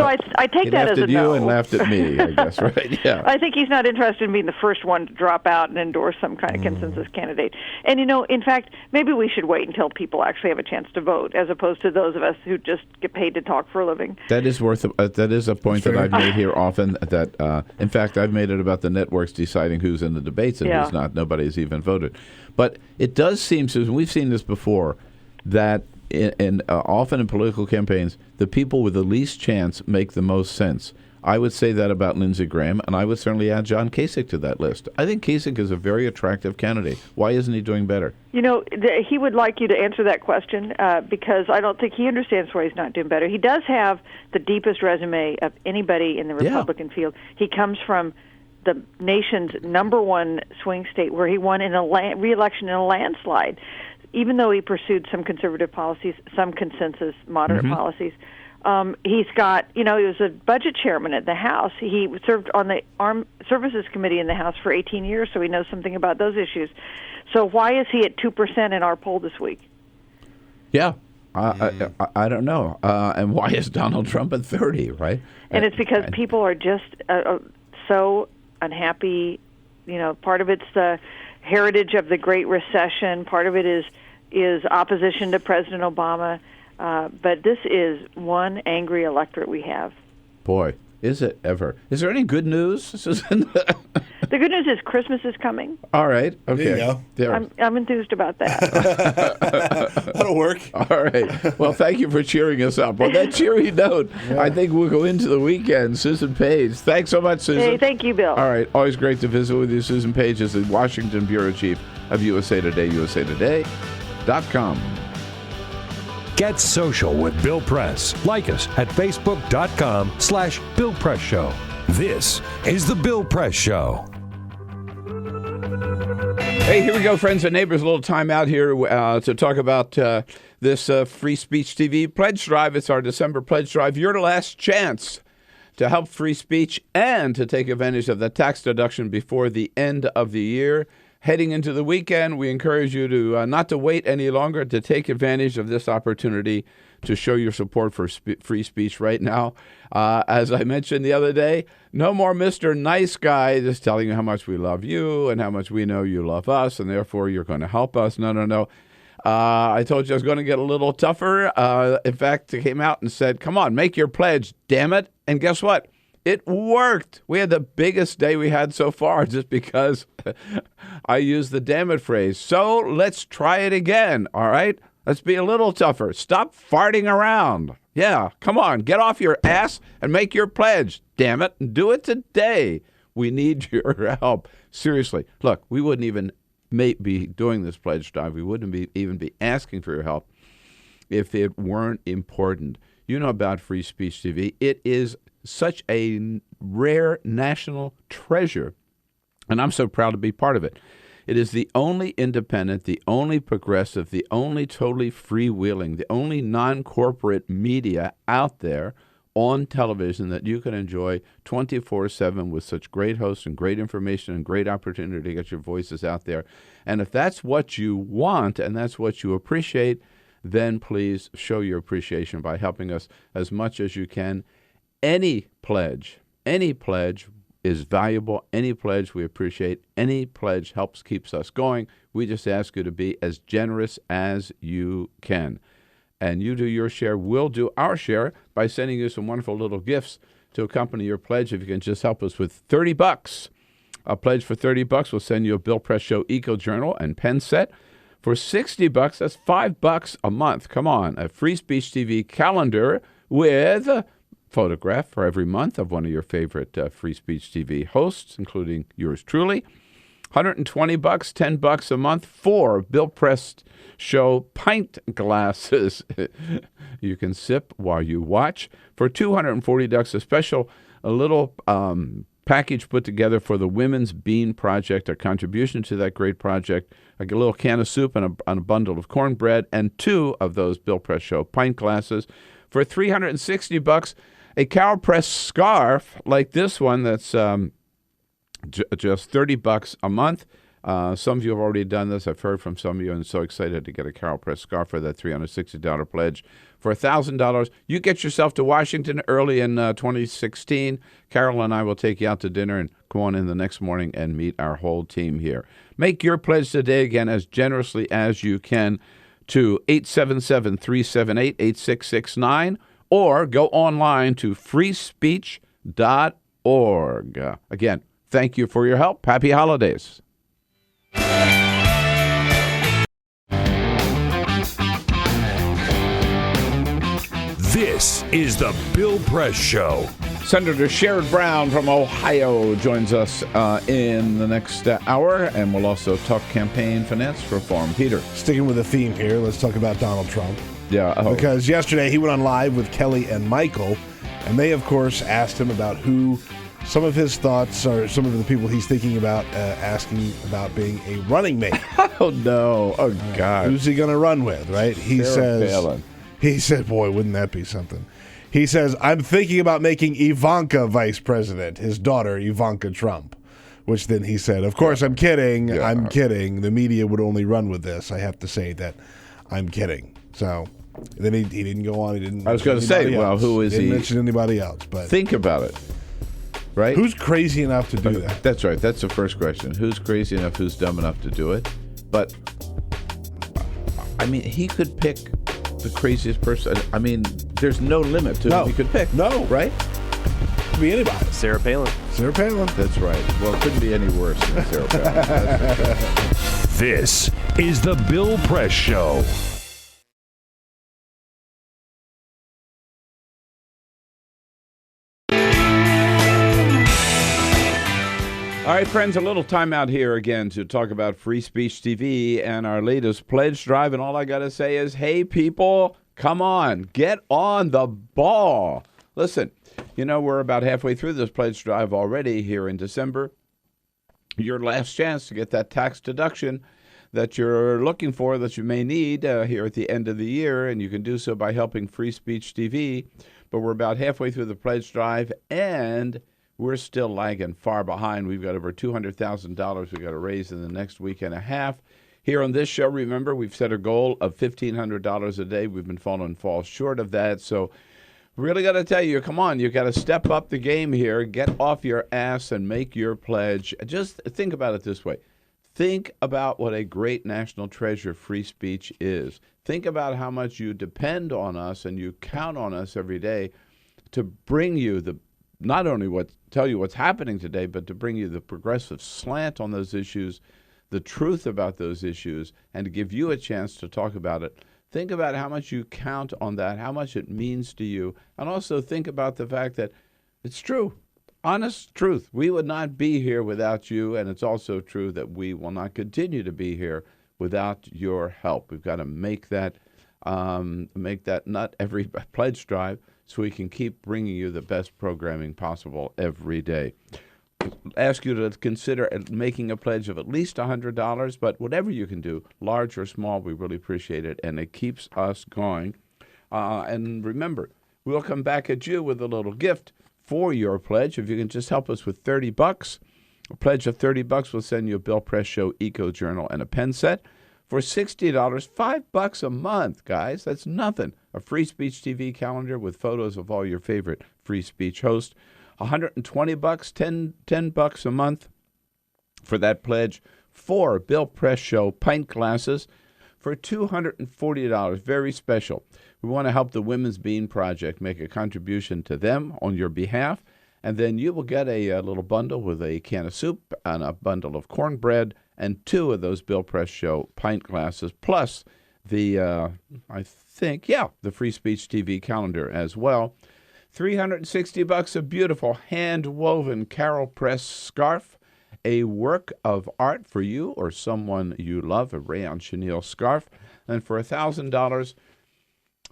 I take that as a no. He laughed at you and laughed at me, I guess, right? Yeah. I think he's not interested in being the first one to drop out and endorse some kind of consensus candidate. And, in fact, maybe we should wait until people actually have a chance to vote, as opposed to those of us who just get paid to talk for a living. That is that is a point that I've made here often. That in fact, I've made it about the networks deciding who's in the debates and who's not. Nobody's even voted. But it does seem, Susan, we've seen this before, that often in political campaigns, the people with the least chance make the most sense. I would say that about Lindsey Graham, and I would certainly add John Kasich to that list. I think Kasich is a very attractive candidate. Why isn't he doing better? He would like you to answer that question because I don't think he understands why he's not doing better. He does have the deepest resume of anybody in the Republican field. He comes from the nation's #1 swing state where he won in a re-election in a landslide. Even though he pursued some conservative policies, some consensus moderate policies, he's got, he was a budget chairman at the House. He served on the Armed Services Committee in the House for 18 years, so he knows something about those issues. So why is he at 2% in our poll this week? Yeah, I don't know. And why is Donald Trump at 30, right? And it's because people are just so unhappy. Part of it's the heritage of the Great Recession. Part of it is opposition to President Obama. But this is one angry electorate we have. Boy, is it ever. Is there any good news, Susan? The good news is Christmas is coming. All right. Okay. There you go. I'm enthused about that. That'll work. All right. Well, thank you for cheering us up. On that cheery note, I think we'll go into the weekend. Susan Paige. Thanks so much, Susan. Hey, thank you, Bill. All right. Always great to visit with you. Susan Paige is the Washington Bureau Chief of USA Today, usatoday.com. Get social with Bill Press. Like us at facebook.com/Bill Press Show. This is the Bill Press Show. Hey, here we go, friends and neighbors. A little time out here to talk about this Free Speech TV pledge drive. It's our December pledge drive. Your last chance to help free speech and to take advantage of the tax deduction before the end of the year. Heading into the weekend, we encourage you to not to wait any longer, to take advantage of this opportunity to show your support for free speech right now. As I mentioned the other day, no more Mr. Nice Guy just telling you how much we love you and how much we know you love us, and therefore you're going to help us. No. I told you I was going to get a little tougher. In fact, it came out and said, come on, make your pledge, damn it. And guess what? It worked. We had the biggest day we had so far just because I used the damn it phrase. So let's try it again, all right? Let's be a little tougher. Stop farting around. Yeah, come on, get off your ass and make your pledge, damn it, and do it today. We need your help. Seriously, look, we wouldn't even be doing this pledge drive. We wouldn't even be asking for your help if it weren't important. You know about Free Speech TV. It is such a rare national treasure, and I'm so proud to be part of it. It is the only independent, the only progressive, the only totally freewheeling, the only non-corporate media out there on television that you can enjoy 24/7 with such great hosts and great information and great opportunity to get your voices out there. And if that's what you want and that's what you appreciate, then please show your appreciation by helping us as much as you can. Any pledge is valuable. Any pledge we appreciate. Any pledge keeps us going. We just ask you to be as generous as you can. And you do your share. We'll do our share by sending you some wonderful little gifts to accompany your pledge. If you can just help us with $30, a pledge for $30, we'll send you a Bill Press Show Eco Journal and pen set. For $60, that's $5 a month. Come on, a Free Speech TV calendar with a photograph for every month of one of your favorite Free Speech TV hosts, including yours truly. $120, $10 a month for Bill Press Show pint glasses. You can sip while you watch. For $240, a little package put together for the Women's Bean Project, a contribution to that great project, like a little can of soup and a bundle of cornbread, and 2 of those Bill Press Show pint glasses. For $360, a Carol Press scarf like this one that's just $30 a month. Some of you have already done this. I've heard from some of you, and so excited to get a Carol Press scarf for that $360 pledge. For $1,000, you get yourself to Washington early in 2016. Carol and I will take you out to dinner and come on in the next morning and meet our whole team here. Make your pledge today, again, as generously as you can to 877-378-8669 or go online to freespeech.org. Again, thank you for your help. Happy holidays. This is the Bill Press Show. Senator Sherrod Brown from Ohio joins us in the next hour, and we'll also talk campaign finance reform. Peter. Sticking with the theme here, let's talk about Donald Trump. Yeah. Because yesterday he went on live with Kelly and Michael, and they, of course, asked him about who some of his thoughts are, some of the people he's thinking about asking about being a running mate. Oh, no. Oh, God. Who's he going to run with, right? He Palin. He said, boy, wouldn't that be something? He says, I'm thinking about making Ivanka vice president, his daughter, Ivanka Trump. Which then he said, of course, I'm kidding. Yeah. I'm kidding. The media would only run with this. I have to say that I'm kidding. So then he didn't go on. He didn't. I was going to say, well, who is he? Didn't mention anybody else. But think about it, right? Who's crazy enough to do that? That's right. That's the first question. Who's crazy enough? Who's dumb enough to do it? But I mean, he could pick the craziest person. I mean, there's no limit to who he could pick. No. Right? Could be anybody. Sarah Palin. Sarah Palin. That's right. Well, it couldn't be any worse than Sarah Palin. This is the Bill Press Show. All right, friends, a little time out here again to talk about Free Speech TV and our latest pledge drive. And all I got to say is, hey, people, come on, get on the ball. Listen, you know, we're about halfway through this pledge drive already here in December. Your last chance to get that tax deduction that you're looking for, that you may need here at the end of the year, and you can do so by helping Free Speech TV. But we're about halfway through the pledge drive, and we're still lagging far behind. We've got over $200,000 we've got to raise in the next week and a half. Here on this show, remember, we've set a goal of $1,500 a day. We've been fall short of that. So really got to tell you, come on, you got to step up the game here. Get off your ass and make your pledge. Just think about it this way. Think about what a great national treasure free speech is. Think about how much you depend on us and you count on us every day to bring you not only tell you what's happening today, but to bring you the progressive slant on those issues, the truth about those issues, and to give you a chance to talk about it. Think about how much you count on that, how much it means to you, and also think about the fact that it's true. Honest truth. We would not be here without you, and it's also true that we will not continue to be here without your help. We've got to make that not every pledge drive so we can keep bringing you the best programming possible every day. Ask you to consider making a pledge of at least $100, but whatever you can do, large or small, we really appreciate it, and it keeps us going. And remember, we'll come back at you with a little gift for your pledge. If you can just help us with $30, a pledge of $30, we'll send you a Bill Press Show Eco Journal and a pen set. For $60, $5 a month, guys. That's nothing. A Free Speech TV calendar with photos of all your favorite free speech hosts. $120, $10 a month for that pledge. 4 Bill Press Show pint glasses for $240. Very special. We want to help the Women's Bean Project make a contribution to them on your behalf. And then you will get a little bundle with a can of soup and a bundle of cornbread and 2 of those Bill Press Show pint glasses, plus the, the Free Speech TV calendar as well. $360, a beautiful hand-woven Carol Press scarf, a work of art for you or someone you love, a rayon chenille scarf. And for $1,000,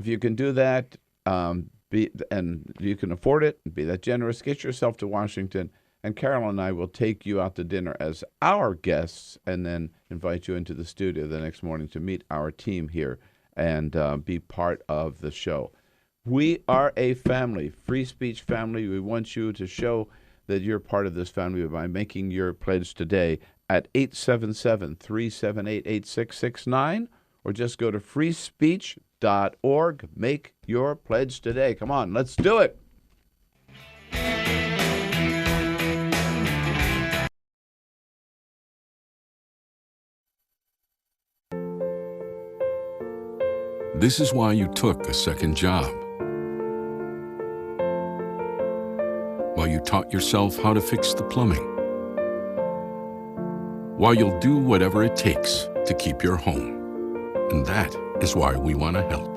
if you can do that, and you can afford it, be that generous, get yourself to Washington, and Carol and I will take you out to dinner as our guests and then invite you into the studio the next morning to meet our team here and be part of the show. We are a family, free speech family. We want you to show that you're part of this family by making your pledge today at 877-378-8669 or just go to freespeech.org. Make your pledge today. Come on, let's do it. This is why you took a second job. While you taught yourself how to fix the plumbing. While you'll do whatever it takes to keep your home. And that is why we want to help.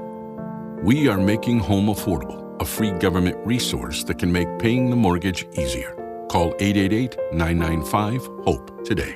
We are making home affordable, a free government resource that can make paying the mortgage easier. Call 888-995-HOPE today.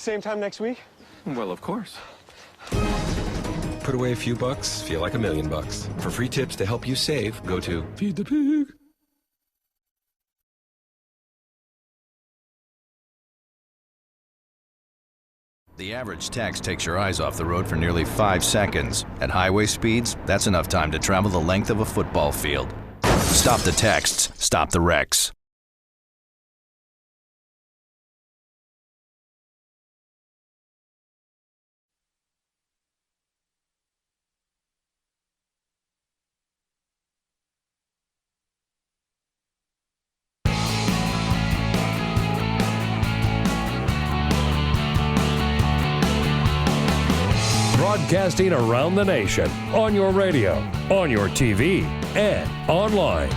Same time next week? Well, of course. Put away a few bucks, feel like $1 million. For free tips to help you save, go to Feed the Pig. The average text takes your eyes off the road for nearly 5 seconds. At highway speeds, that's enough time to travel the length of a football field. Stop the texts, stop the wrecks. Broadcasting around the nation, on your radio, on your TV, and online.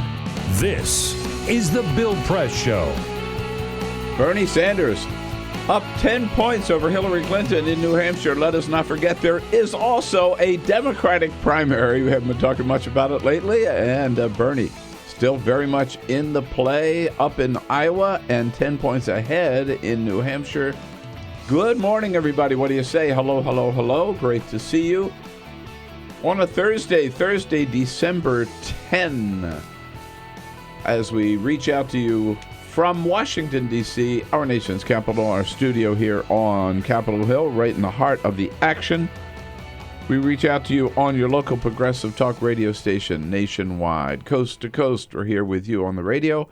This is the Bill Press Show. Bernie Sanders up 10 points over Hillary Clinton in New Hampshire. Let us not forget there is also a Democratic primary. We haven't been talking much about it lately. And Bernie still very much in the play up in Iowa and 10 points ahead in New Hampshire. Good morning, everybody. What do you say? Hello, hello, hello. Great to see you. On a Thursday, December 10, as we reach out to you from Washington, D.C., our nation's capital, our studio here on Capitol Hill, right in the heart of the action. We reach out to you on your local progressive talk radio station nationwide, coast to coast. We're here with you on the radio.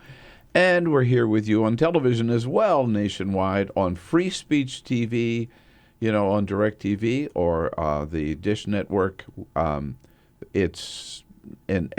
And we're here with you on television as well, nationwide, on Free Speech TV, on DirecTV or the Dish Network. It's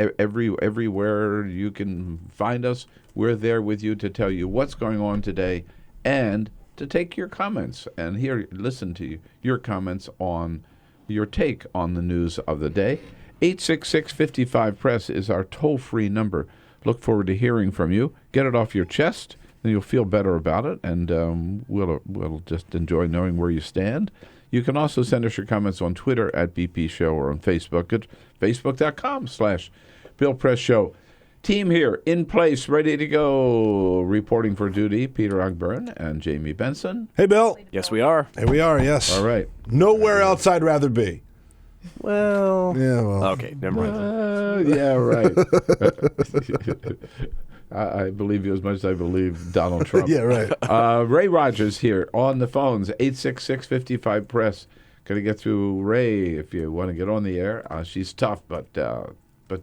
everywhere you can find us. We're there with you to tell you what's going on today and to take your comments and listen to your comments on your take on the news of the day. 866-55-PRESS is our toll-free number. Look forward to hearing from you. Get it off your chest, then you'll feel better about it, and we'll just enjoy knowing where you stand. You can also send us your comments on Twitter at BP Show or on Facebook at facebook.com/Bill Press Show. Team here in place, ready to go. Reporting for duty, Peter Ogburn and Jamie Benson. Hey, Bill. Yes, we are. Here we are, yes. All right. Nowhere else I'd rather be. Well. Yeah, well. Okay, never mind. Yeah, right. I believe you as much as I believe Donald Trump. Yeah, right. Ray Rogers here on the phones, 866-55-PRESS. Going to get through Ray if you want to get on the air. She's tough, but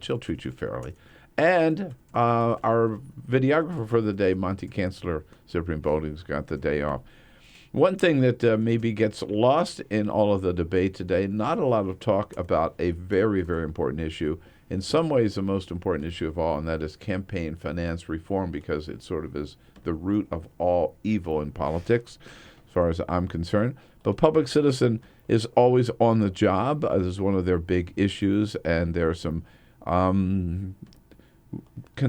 she'll treat you fairly. And our videographer for the day, Monty Chancellor, Cyprian Bolding's got the day off. One thing that maybe gets lost in all of the debate today, not a lot of talk about a very, very important issue, in some ways the most important issue of all, and that is campaign finance reform, because it sort of is the root of all evil in politics, as far as I'm concerned. But Public Citizen is always on the job. This is one of their big issues, and there are some a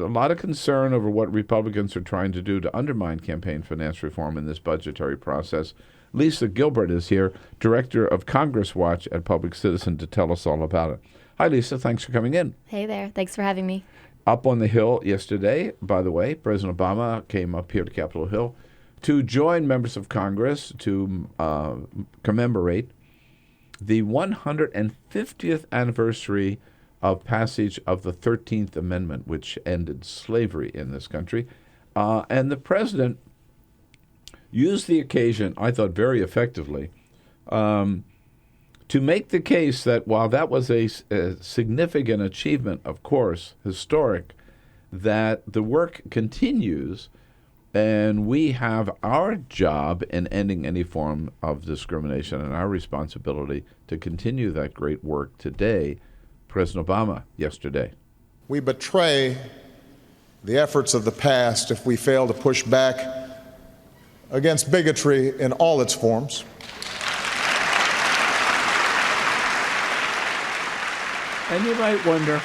lot of concern over what Republicans are trying to do to undermine campaign finance reform in this budgetary process. Lisa Gilbert is here, Director of Congress Watch at Public Citizen, to tell us all about it. Hi, Lisa. Thanks for coming in. Hey there. Thanks for having me. Up on the Hill yesterday, by the way, President Obama came up here to Capitol Hill to join members of Congress to commemorate the 150th anniversary of passage of the 13th Amendment, which ended slavery in this country. And the president used the occasion, I thought very effectively, to make the case that while that was a significant achievement, of course, historic, that the work continues and we have our job in ending any form of discrimination and our responsibility to continue that great work today. President Obama yesterday. We betray the efforts of the past if we fail to push back against bigotry in all its forms. And you might wonder,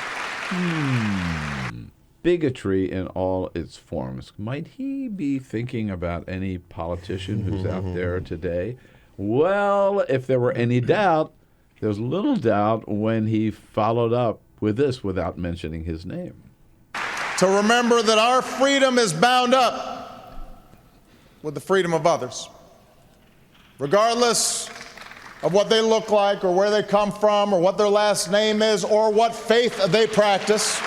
bigotry in all its forms. Might he be thinking about any politician who's out there today? Well, if there were any doubt, there's little doubt when he followed up with this without mentioning his name. To remember that our freedom is bound up with the freedom of others. regardless of what they look like or where they come from or what their last name is or what faith they practice.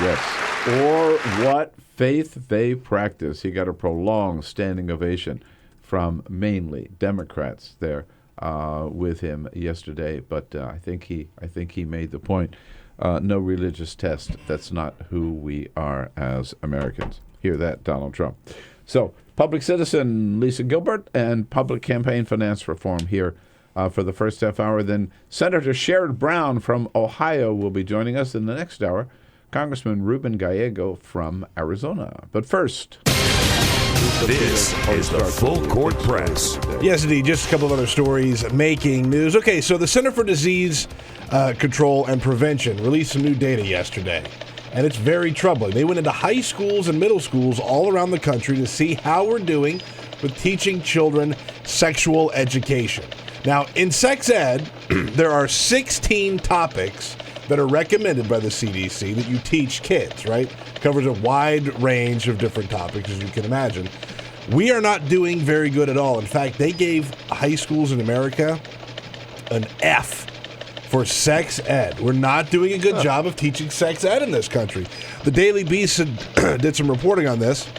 Yes. Or what faith they practice. He got a prolonged standing ovation from mainly Democrats there with him yesterday. But I think he made the point. No religious test. That's not who we are as Americans. Hear that, Donald Trump. So, public citizen Lisa Gilbert and public campaign finance reform here for the first half hour. Then Senator Sherrod Brown from Ohio will be joining us in the next hour. Congressman Ruben Gallego from Arizona. But first, this is the Full Court Press. Yes, indeed. Just a couple of other stories making news. Okay, so the Center for Disease Control and Prevention released some new data yesterday, and it's very troubling. They went into high schools and middle schools all around the country to see how we're doing with teaching children sexual education. Now, in sex ed, there are 16 topics that are recommended by the CDC that you teach kids, right? Covers a wide range of different topics, as you can imagine. We are not doing very good at all. In fact, they gave high schools in America an F for sex ed. We're not doing a good job of teaching sex ed in this country. The Daily Beast did some reporting on this,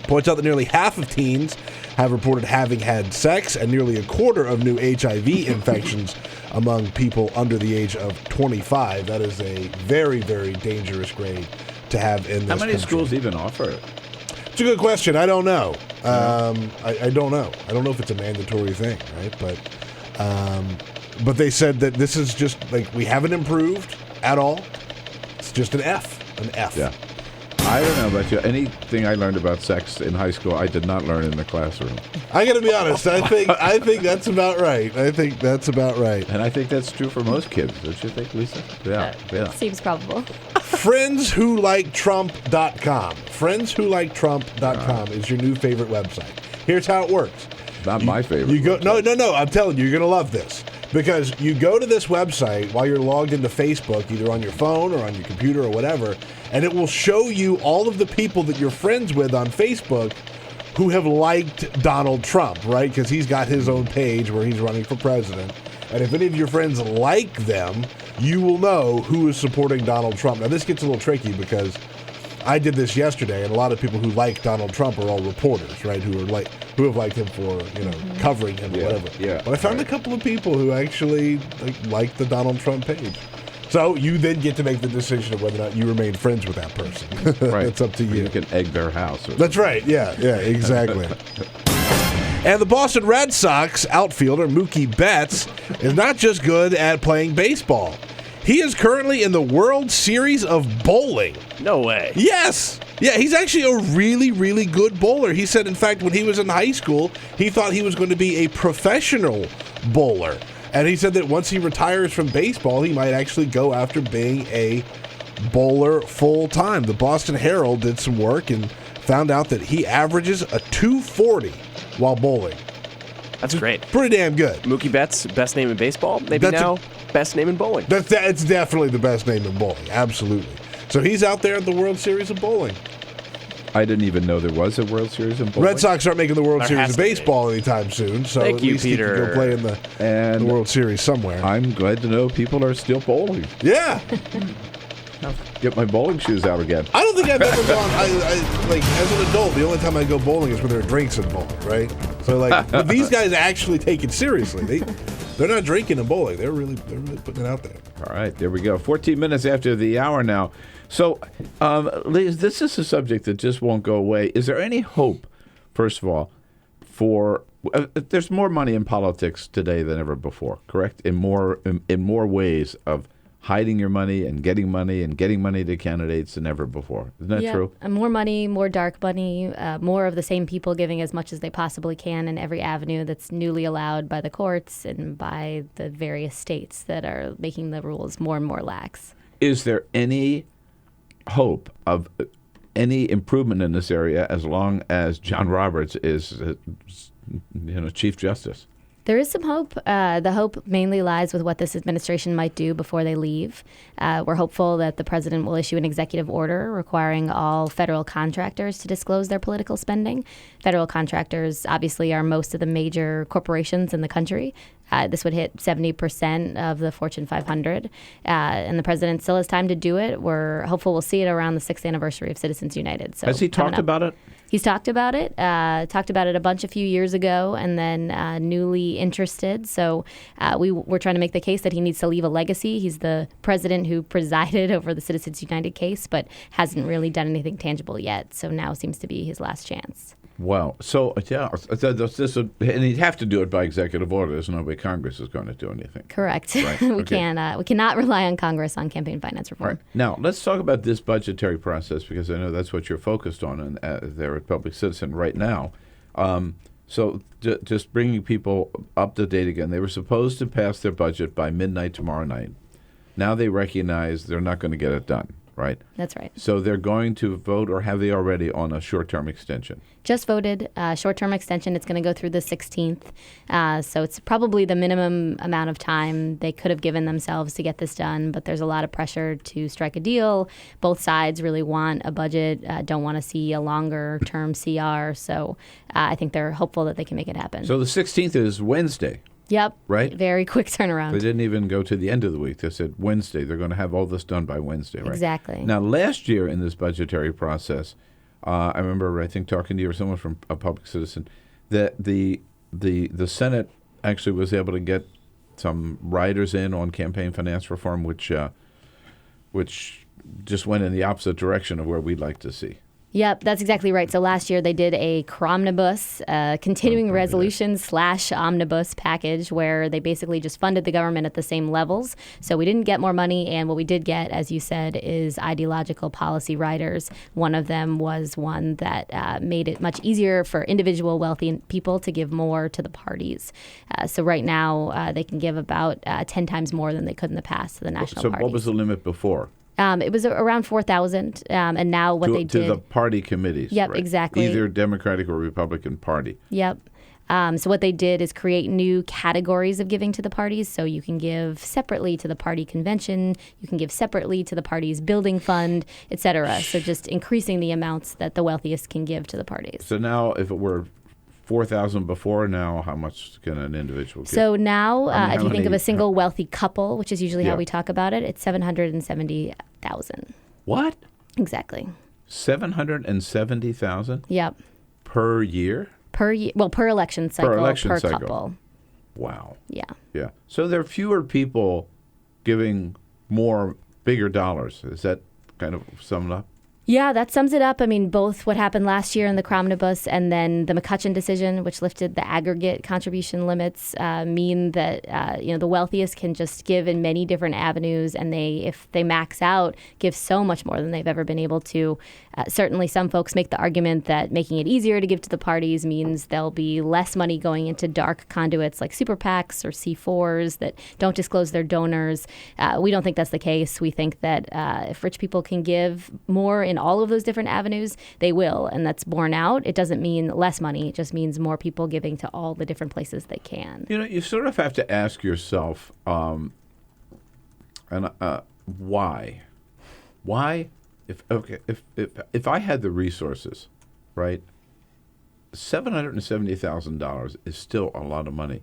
points out that nearly half of teens have reported having had sex, and nearly a quarter of new HIV infections among people under the age of 25. That is a very, very dangerous grade to have in this how many country. schools even offer it? It's a good question. I don't know. I don't know. I don't know if it's a mandatory thing, right? But they said that this is just like we haven't improved at all. It's just an F. An F. Yeah. I don't know about you. Anything I learned about sex in high school, I did not learn in the classroom. I got to be honest. I think that's about right. I think that's about right. And I think that's true for most kids. Don't you think, Lisa? Yeah. Seems probable. FriendsWhoLikeTrump.com. FriendsWhoLikeTrump.com is your new favorite website. Here's how it works. Not my favorite. You go. No. I'm telling you, you're going to love this. Because you go to this website while you're logged into Facebook, either on your phone or on your computer or whatever, and it will show you all of the people that you're friends with on Facebook who have liked Donald Trump, right? Because he's got his own page where he's running for president. And if any of your friends like them, you will know who is supporting Donald Trump. Now, this gets a little tricky because I did this yesterday, and a lot of people who like Donald Trump are all reporters, right? Who have liked him for covering him or whatever. Yeah. But I found a couple of people who actually like the Donald Trump page. So you then get to make the decision of whether or not you remain friends with that person. Right. It's up to you. You can egg their house. That's right. Yeah, exactly. And the Boston Red Sox outfielder Mookie Betts is not just good at playing baseball. He is currently in the World Series of Bowling. No way. Yes. Yeah, he's actually a really, really good bowler. He said, in fact, when he was in high school, he thought he was going to be a professional bowler. And he said that once he retires from baseball, he might actually go after being a bowler full time. The Boston Herald did some work and found out that he averages a 240 while bowling. That's great. Pretty damn good. Mookie Betts, best name in baseball. Maybe best name in bowling. It's definitely the best name in bowling. Absolutely. So he's out there at the World Series of Bowling. I didn't even know there was a World Series of bowling. Red Sox aren't making the World Series of baseball anytime soon, so Thank at you, least Peter. he can go play in the World Series somewhere. I'm glad to know people are still bowling. Yeah. Get my bowling shoes out again. I don't think I've ever gone. Like as an adult, the only time I go bowling is when there are drinks involved, right? So but these guys actually take it seriously. They're not drinking and bowling. They're really putting it out there. All right, there we go. 14 minutes after the hour now. So, Liz, this is a subject that just won't go away. Is there any hope, first of all, for there's more money in politics today than ever before, correct? In more ways of hiding your money and getting money to candidates than ever before. Isn't that true? And more money, more dark money, more of the same people giving as much as they possibly can in every avenue that's newly allowed by the courts and by the various states that are making the rules more and more lax. Is there any hope of any improvement in this area as long as John Roberts is Chief Justice? There is some hope. The hope mainly lies with what this administration might do before they leave. We're hopeful that the president will issue an executive order requiring all federal contractors to disclose their political spending. Federal contractors obviously are most of the major corporations in the country. This would hit 70% of the Fortune 500. And the president still has time to do it. We're hopeful we'll see it around the 6th anniversation of Citizens United. So has he talked about it? He's talked about it a few years ago, and then newly interested. So we're trying to make the case that he needs to leave a legacy. He's the president who presided over the Citizens United case, but hasn't really done anything tangible yet. So now seems to be his last chance. Wow. So, and he'd have to do it by executive order. There's no way Congress is going to do anything. Correct. Right. We cannot rely on Congress on campaign finance reform. Right. Now, let's talk about this budgetary process, because I know that's what you're focused on there at Public Citizen right now. So just bringing people up to date again, they were supposed to pass their budget by midnight tomorrow night. Now they recognize they're not going to get it done. Right? That's right. So they're going to vote, or have they already, on a short-term extension? Just voted short-term extension. It's going to go through the 16th. So it's probably the minimum amount of time they could have given themselves to get this done. But there's a lot of pressure to strike a deal. Both sides really want a budget, don't want to see a longer-term CR. So I think they're hopeful that they can make it happen. So the 16th is Wednesday. Yep. Right? Very quick turnaround. They didn't even go to the end of the week. They said Wednesday. They're going to have all this done by Wednesday, right? Exactly. Now, last year in this budgetary process, I remember, I think, talking to you or someone from a Public Citizen, that the Senate actually was able to get some riders in on campaign finance reform, which just went in the opposite direction of where we'd like to see. Yep, that's exactly right. So last year they did a Cromnibus, continuing resolution / omnibus package, where they basically just funded the government at the same levels. So we didn't get more money, and what we did get, as you said, is ideological policy riders. One of them was one that made it much easier for individual wealthy people to give more to the parties. So right now they can give about 10 times more than they could in the past to the national parties. So what was the limit before? It was around 4,000, and now what they did... To the party committees. Yep, right? exactly. Either Democratic or Republican Party. Yep. So what they did is create new categories of giving to the parties. So you can give separately to the party convention, you can give separately to the party's building fund, et cetera. So just increasing the amounts that the wealthiest can give to the parties. So now, if it were 4,000 before, now how much can an individual give? So now, if you think of a single wealthy couple, which is usually how we talk about it, it's $770,000. What? Exactly. $770,000? Yep. Per year? Per election cycle, per couple. Wow. Yeah. Yeah. So there are fewer people giving bigger dollars. Is that kind of summed up? Yeah, that sums it up. I mean, both what happened last year in the Cromnibus and then the McCutcheon decision, which lifted the aggregate contribution limits, mean that the wealthiest can just give in many different avenues, and if they max out, give so much more than they've ever been able to. Certainly, some folks make the argument that making it easier to give to the parties means there'll be less money going into dark conduits like super PACs or C4s that don't disclose their donors. We don't think that's the case. We think that if rich people can give more in all of those different avenues, they will, and that's borne out. It doesn't mean less money. It just means more people giving to all the different places they can. You sort of have to ask yourself, why? Why? If I had the resources, right, $770,000 is still a lot of money.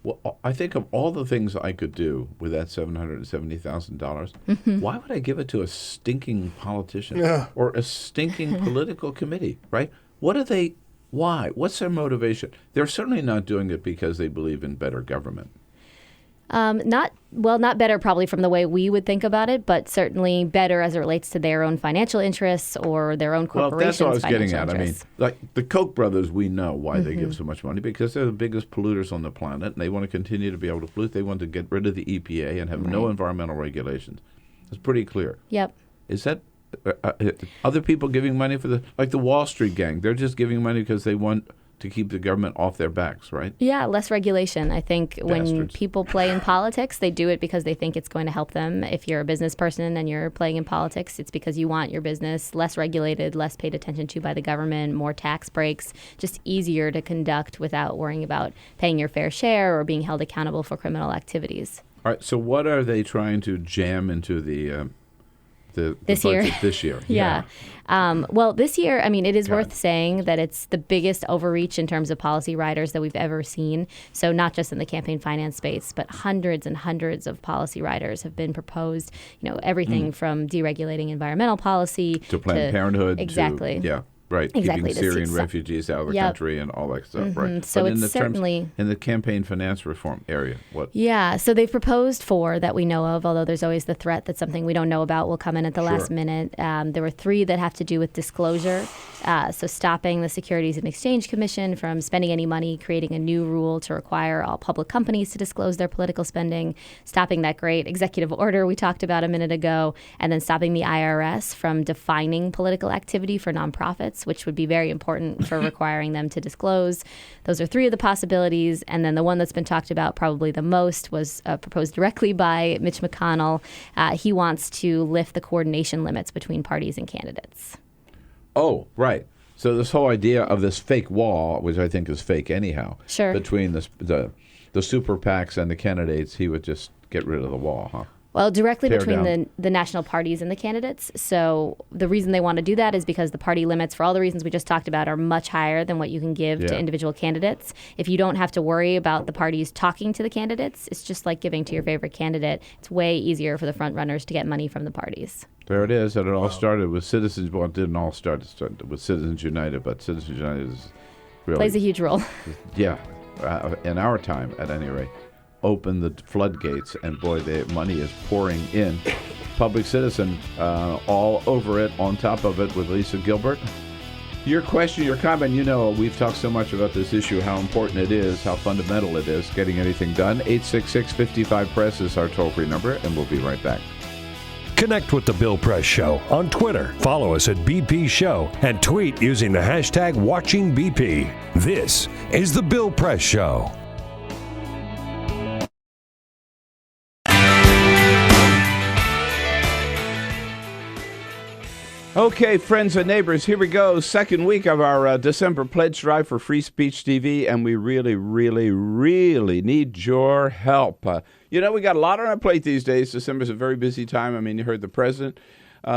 Well, I think of all the things I could do with that $770,000. Why would I give it to a stinking politician or a stinking political committee, right? Why? What's their motivation? They're certainly not doing it because they believe in better government. Not better probably from the way we would think about it, but certainly better as it relates to their own financial interests or their own corporation's financial interests. Well, that's what I was getting at. I mean, like the Koch brothers, we know why they give so much money, because they're the biggest polluters on the planet, and they want to continue to be able to pollute. They want to get rid of the EPA and have no environmental regulations. It's pretty clear. Yep. Is that other people giving money for the Wall Street gang? They're just giving money because they want to keep the government off their backs, right? Yeah, less regulation. I think when people play in politics, they do it because they think it's going to help them. If you're a business person and you're playing in politics, it's because you want your business less regulated, less paid attention to by the government, more tax breaks, just easier to conduct without worrying about paying your fair share or being held accountable for criminal activities. All right, so what are they trying to jam into the this budget year? This year? Yeah. Well, this year, I mean, it is worth saying that it's the biggest overreach in terms of policy riders that we've ever seen. So not just in the campaign finance space, but hundreds and hundreds of policy riders have been proposed. Everything from deregulating environmental policy to Planned Parenthood. Exactly. Right, exactly. Keeping Syrian refugees out of the country and all that stuff, right? So but it's certainly in the campaign finance reform area, what? Yeah, so they've proposed 4 that we know of, although there's always the threat that something we don't know about will come in at the last minute. There were 3 that have to do with disclosure, so stopping the Securities and Exchange Commission from spending any money, creating a new rule to require all public companies to disclose their political spending, stopping that great executive order we talked about a minute ago, and then stopping the IRS from defining political activity for nonprofits, which would be very important for requiring them to disclose. Those are 3 of the possibilities. And then the one that's been talked about probably the most was proposed directly by Mitch McConnell. He wants to lift the coordination limits between parties and candidates. Oh, right. So this whole idea of this fake wall, which I think is fake anyhow, between the super PACs and the candidates, he would just get rid of the wall, huh? Well, directly between the national parties and the candidates. So the reason they want to do that is because the party limits, for all the reasons we just talked about, are much higher than what you can give to individual candidates. If you don't have to worry about the parties talking to the candidates, it's just like giving to your favorite candidate. It's way easier for the front runners to get money from the parties. There it is. And it all started with Citizens. Well, it didn't all start with Citizens United, but Citizens United is really plays a huge role. Yeah, in our time, at any rate. Open the floodgates, and boy, the money is pouring in. Public Citizen, all over it, on top of it, with Lisa Gilbert. Your question, your comment, we've talked so much about this issue, how important it is, how fundamental it is, getting anything done. 866-55-PRESS is our toll-free number, and we'll be right back. Connect with The Bill Press Show on Twitter. Follow us at BP Show and tweet using the hashtag WatchingBP. This is The Bill Press Show. Okay, friends and neighbors, here we go. Second week of our December pledge drive for Free Speech TV, and we really, really, really need your help. We got a lot on our plate these days. December's a very busy time. I mean, you heard the president the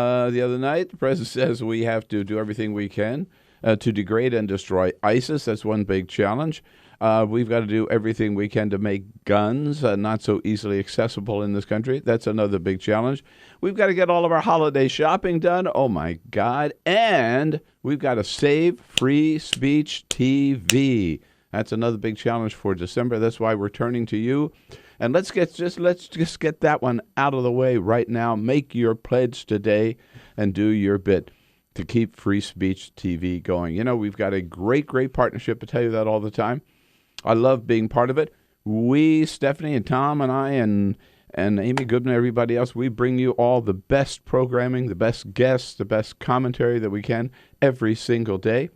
other night. The president says we have to do everything we can to degrade and destroy ISIS. That's one big challenge. We've got to do everything we can to make guns not so easily accessible in this country. That's another big challenge. We've got to get all of our holiday shopping done. Oh, my God. And we've got to save Free Speech TV. That's another big challenge for December. That's why we're turning to you. And let's just get that one out of the way right now. Make your pledge today and do your bit to keep Free Speech TV going. We've got a great, great partnership. I tell you that all the time. I love being part of it. We, Stephanie and Tom and I and Amy Goodman and everybody else, we bring you all the best programming, the best guests, the best commentary that we can every single day.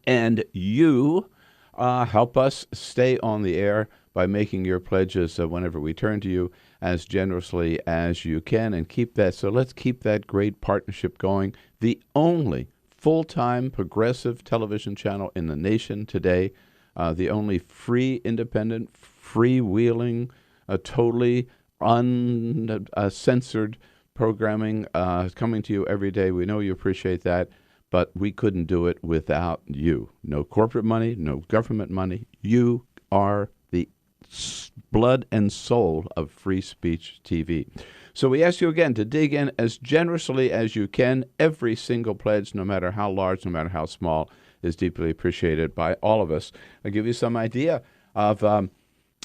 And you help us stay on the air by making your pledges whenever we turn to you as generously as you can and keep that. So let's keep that great partnership going. The only full-time progressive television channel in the nation today. The only free, independent, freewheeling, totally uncensored programming coming to you every day. We know you appreciate that, but we couldn't do it without you. No corporate money, no government money. You are the blood and soul of Free Speech TV. So we ask you again to dig in as generously as you can. Every single pledge, no matter how large, no matter how small, is deeply appreciated by all of us. I'll give you some idea of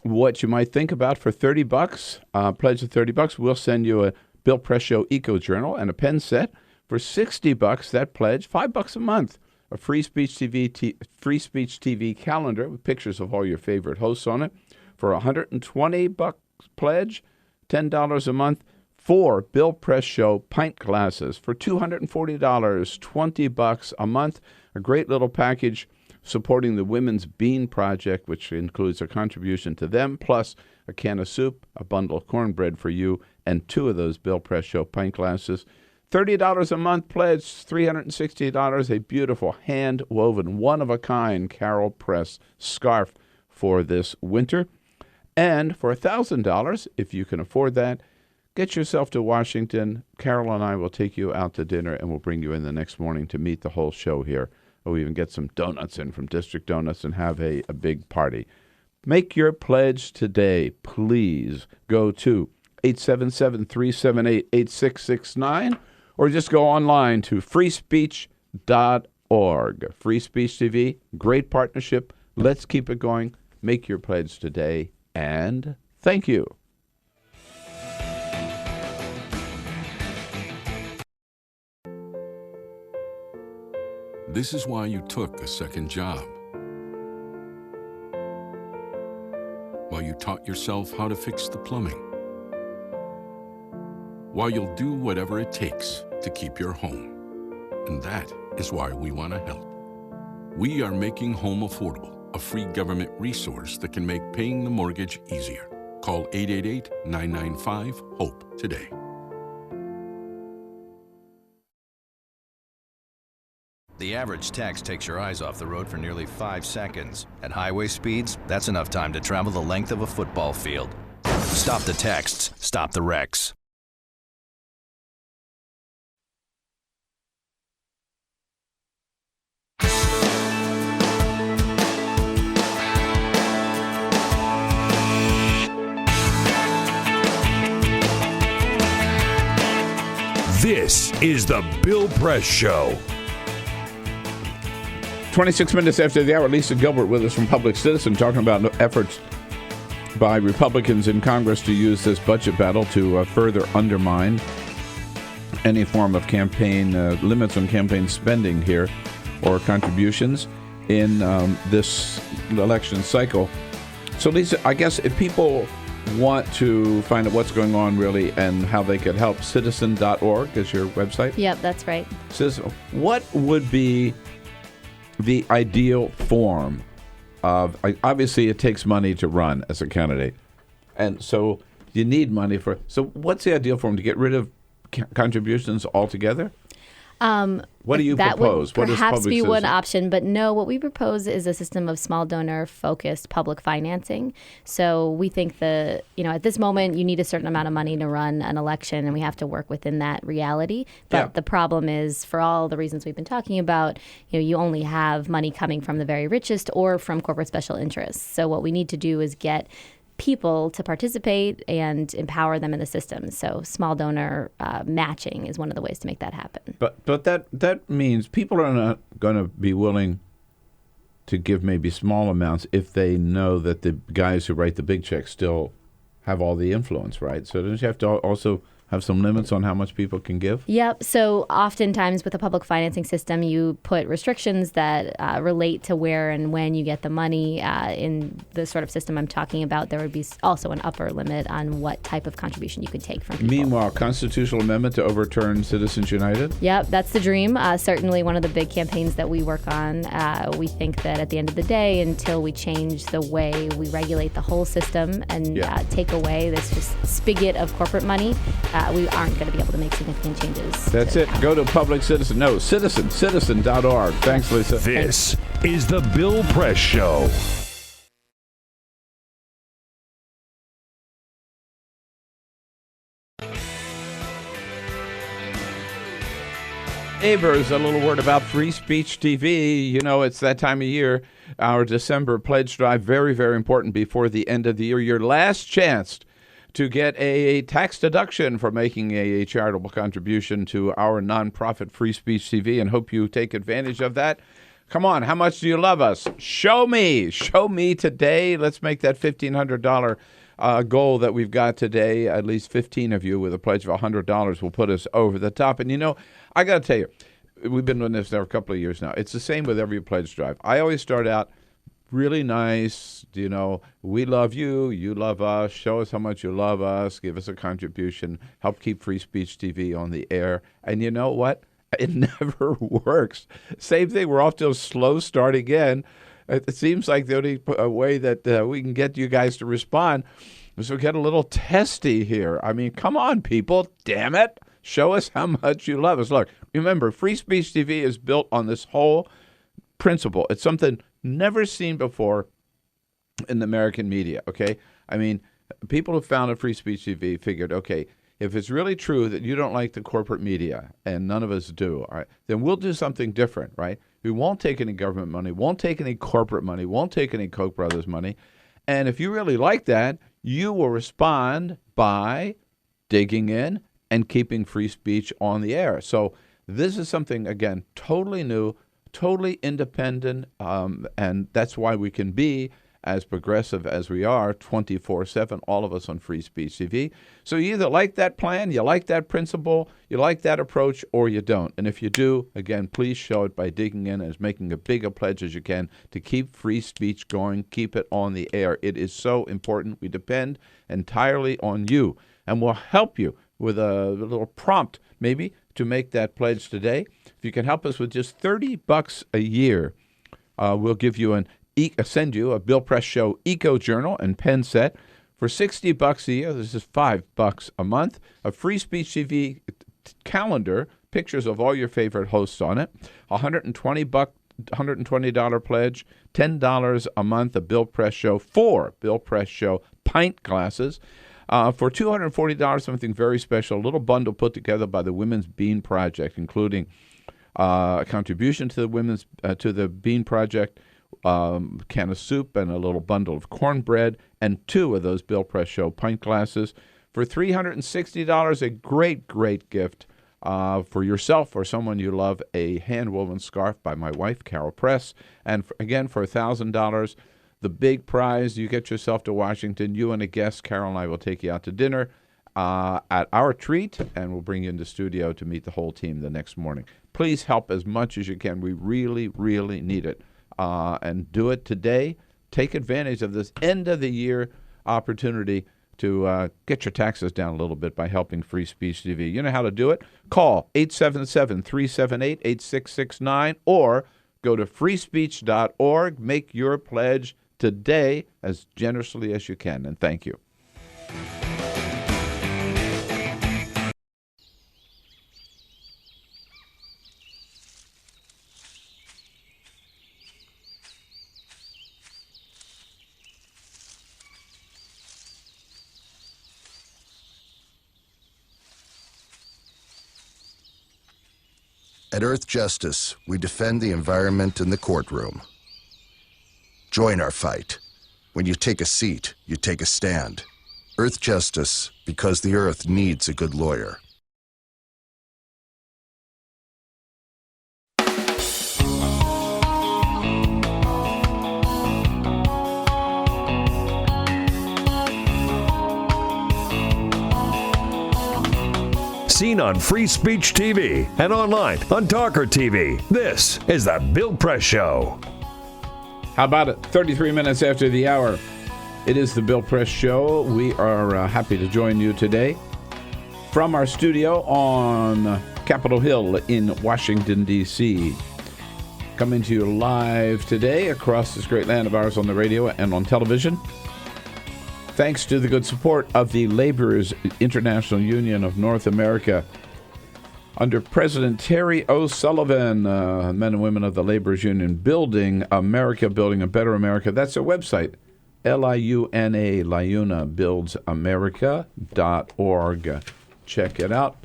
what you might think about for $30. Pledge of $30, we'll send you a Bill Press Show Eco Journal and a pen set. For $60, that pledge, $5 a month, a Free Speech TV calendar with pictures of all your favorite hosts on it. For $120 pledge, $10 a month, 4 Bill Press Show pint glasses. For $240, $20 a month, a great little package supporting the Women's Bean Project, which includes a contribution to them, plus a can of soup, a bundle of cornbread for you, and 2 of those Bill Press Show pint glasses. $30 a month pledge, $360, a beautiful hand-woven, one-of-a-kind Carol Press scarf for this winter. And for $1,000, if you can afford that, get yourself to Washington. Carol and I will take you out to dinner, and we'll bring you in the next morning to meet the whole show here. We'll even get some donuts in from District Donuts and have a big party. Make your pledge today. Please go to 877-378-8669 or just go online to freespeech.org. Free Speech TV, great partnership. Let's keep it going. Make your pledge today, and thank you. This is why you took a second job. While you taught yourself how to fix the plumbing. While you'll do whatever it takes to keep your home. And that is why we want to help. We are making home affordable, a free government resource that can make paying the mortgage easier. Call 888-995-HOPE today. The average text takes your eyes off the road for nearly 5 seconds. At highway speeds, that's enough time to travel the length of a football field. Stop the texts, stop the wrecks. This is the Bill Press Show. 26 minutes after the hour, Lisa Gilbert with us from Public Citizen, talking about efforts by Republicans in Congress to use this budget battle to further undermine any form of campaign limits on campaign spending here or contributions in this election cycle. So, Lisa, I guess if people want to find out what's going on really and how they could help, citizen.org is your website? Yep, that's right. Citizen, what would be the ideal form of, obviously it takes money to run as a candidate, and so you need money for, so what's the ideal form, to get rid of contributions altogether? What do you propose? That would perhaps be one option, but no, what we propose is a system of small donor-focused public financing. So we think at this moment, you need a certain amount of money to run an election, and we have to work within that reality. But the problem is, for all the reasons we've been talking about, you only have money coming from the very richest or from corporate special interests. So what we need to do is get people to participate and empower them in the system. So small donor matching is one of the ways to make that happen. But that means people are not going to be willing to give maybe small amounts if they know that the guys who write the big checks still have all the influence, right? So don't you have to also have some limits on how much people can give? Yep. So oftentimes with a public financing system, you put restrictions that relate to where and when you get the money. In the sort of system I'm talking about, there would be also an upper limit on what type of contribution you could take from people. Meanwhile, constitutional amendment to overturn Citizens United? Yep, that's the dream. Certainly one of the big campaigns that we work on. We think that at the end of the day, until we change the way we regulate the whole system and take away this just spigot of corporate money, we aren't going to be able to make significant changes. That's it. Go to citizen.org. Thanks, Lisa. This is the Bill Press Show. Neighbors, a little word about Free Speech TV. You know, it's that time of year. Our December pledge drive, very, very important before the end of the year. Your last chance to get a tax deduction for making a charitable contribution to our nonprofit Free Speech TV, and hope you take advantage of that. Come on, how much do you love us? Show me today. Let's make that $1,500 goal that we've got today. At least 15 of you with a pledge of $100 will put us over the top. And I got to tell you, we've been doing this now a couple of years now. It's the same with every pledge drive. I always start out really nice, we love you, you love us, show us how much you love us, give us a contribution, help keep Free Speech TV on the air. And you know what? It never works. Same thing. We're off to a slow start again. It seems like the only way that we can get you guys to respond is we get a little testy here. I mean, come on, people. Damn it. Show us how much you love us. Look, remember, Free Speech TV is built on this whole principle. It's something never seen before in the American media, okay? I mean, people who founded Free Speech TV figured, okay, if it's really true that you don't like the corporate media, and none of us do, all right, then we'll do something different, right? We won't take any government money, won't take any corporate money, won't take any Koch brothers money. And if you really like that, you will respond by digging in and keeping free speech on the air. So this is something, again, totally new, totally independent, and that's why we can be as progressive as we are 24/7, all of us on Free Speech TV. So you either like that plan, you like that principle, you like that approach, or you don't. And if you do, again, please show it by digging in and making as big a pledge as you can to keep free speech going, keep it on the air. It is so important. We depend entirely on you, and we'll help you with a little prompt maybe to make that pledge today. If you can help us with just $30 a year, we'll give you send you a Bill Press Show Eco Journal and pen set. For $60 a year, this is $5 a month. A Free Speech TV calendar, pictures of all your favorite hosts on it. $120 pledge, $10 a month. A Bill Press Show, 4 Bill Press Show pint glasses. For $240, something very special, a little bundle put together by the Women's Bean Project, including a contribution to the Bean Project, can of soup and a little bundle of cornbread, and 2 of those Bill Press Show pint glasses. For $360, a great gift for yourself or someone you love, a hand-woven scarf by my wife, Carol Press. And again, for $1,000, the big prize, you get yourself to Washington. You and a guest, Carol and I will take you out to dinner at our treat, and we'll bring you into studio to meet the whole team the next morning. Please help as much as you can. We really need it. And do it today. Take advantage of this end-of-the-year opportunity to get your taxes down a little bit by helping Free Speech TV. You know how to do it. Call 877-378-8669 or go to freespeech.org. Make your pledge today as generously as you can, and thank you. At Earth Justice, we defend the environment in the courtroom. Join our fight. When you take a seat, you take a stand. Earth Justice, because the Earth needs a good lawyer. Seen on Free Speech TV and online on TawkrTV. This is the Bill Press Show. How about it? 33 minutes after the hour. It is the Bill Press Show. We are happy to join you today from our studio on Capitol Hill in Washington, D.C. Coming to you live today across this great land of ours on the radio and on television. Thanks to the good support of the Laborers International Union of North America. Under President Terry O'Sullivan, men and women of the Laborers Union, building America, building a better America. That's their website, LIUNA, LiunaBuildsAmerica.org. Check it out.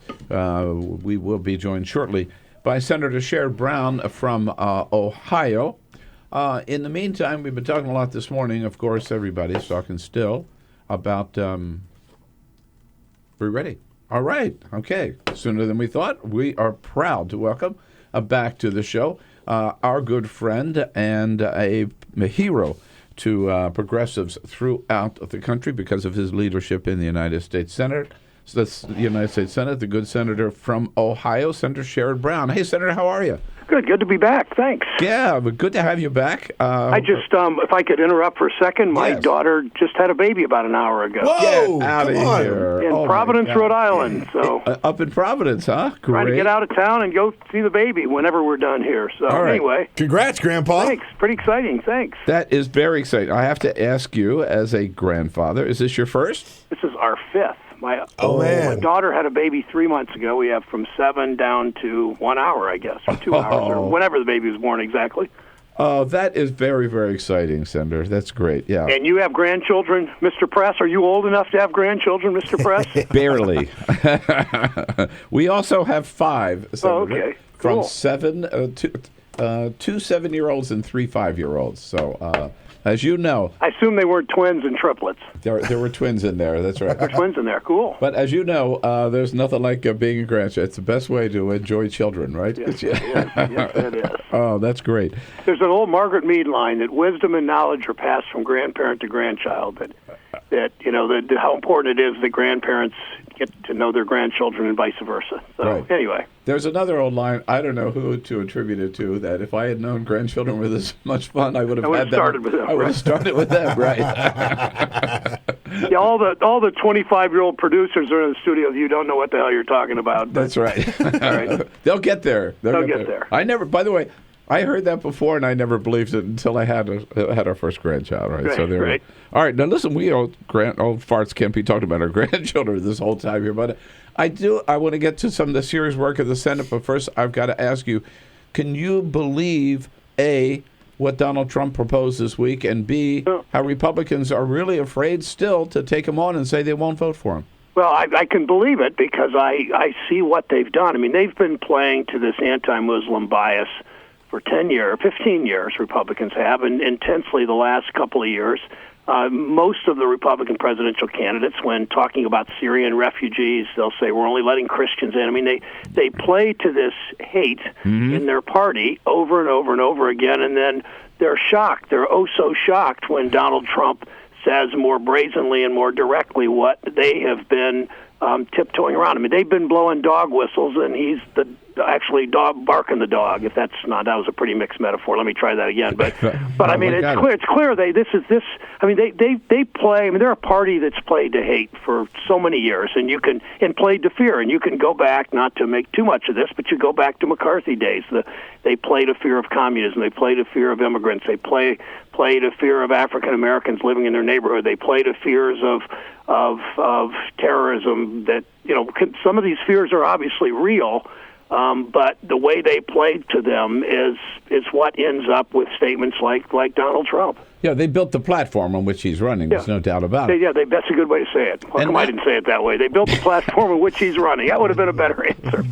We will be joined shortly by Senator Sherrod Brown from Ohio. In the meantime, we've been talking a lot this morning. Of course, everybody's talking still about, we're ready. All right. Okay. Sooner than we thought. We are proud to welcome back to the show our good friend and a hero to progressives throughout the country because of his leadership in the United States Senate. So that's the United States Senate, the good senator from Ohio, Senator Sherrod Brown. Hey, Senator, how are you? Good to be back. Thanks. Yeah, but good to have you back. I just, if I could interrupt for a second, my daughter just had a baby about an hour ago. Whoa! Get out of here. In Providence, Rhode Island. So up in Providence, huh? Great. Trying to get out of town and go see the baby whenever we're done here. So anyway. Congrats, Grandpa. Thanks. Pretty exciting. Thanks. That is very exciting. I have to ask you, as a grandfather, is this your first? This is our fifth. My man. daughter had a baby 3 months ago. We have from 7 down to 1 hour, I guess, or 2 hours, or whenever the baby was born exactly. Oh, that is very, very exciting, Senator. That's great, yeah. And you have grandchildren, Mr. Press. Are you old enough to have grandchildren, Mr. Press? Barely. We also have 5, Senator. Okay, cool. From 7 to 2 7-year-olds and 3 5-year-olds. So, as you know, I assume they weren't twins and triplets. There were twins in there. That's right. There were twins in there. Cool. But as you know, there's nothing like being a grandchild. It's the best way to enjoy children, right? Yes, it is. Yes, it is. Oh, that's great. There's an old Margaret Mead line that wisdom and knowledge are passed from grandparent to grandchild. That how important it is that grandparents get to know their grandchildren and vice versa. So anyway. There's another old line, I don't know who to attribute it to, that if I had known grandchildren were this much fun, I would have had them. I would have started with them, right? Yeah, all the 25-year-old producers are in the studio. You don't know what the hell you're talking about. That's right. All right. They'll get there. They'll get there. I never. By the way, I heard that before, and I never believed it until I had our first grandchild. Right. So there. All right. Now listen, we old farts can't be talking about our grandchildren this whole time here, but I want to get to some of the serious work of the Senate. But first, I've got to ask you: can you believe what Donald Trump proposed this week, and B, how Republicans are really afraid still to take him on and say they won't vote for him? Well, I can believe it because I see what they've done. I mean, they've been playing to this anti-Muslim bias for 15 years, Republicans have, and intensely the last couple of years. Most of the Republican presidential candidates, when talking about Syrian refugees, they'll say, we're only letting Christians in. I mean, they play to this hate in their party over and over and over again, and then they're shocked. They're oh so shocked when Donald Trump says more brazenly and more directly what they have been tiptoeing around. I mean, they've been blowing dog whistles, and he's actually dog barking the dog. If that was a pretty mixed metaphor. Let me try that again. But I mean, it's clear. It's clear I mean, they play. I mean, they're a party that's played to hate for so many years, and played to fear. And you can go back, not to make too much of this, but you go back to McCarthy days. They play to fear of communism. They play to fear of immigrants. They play to fear of African Americans living in their neighborhood. They play to fears of terrorism. That some of these fears are obviously real. But the way they played to them is what ends up with statements like Donald Trump. Yeah, they built the platform on which he's running. There's no doubt about it. Yeah, that's a good way to say it. How come I didn't say it that way? They built the platform on which he's running. That would have been a better answer.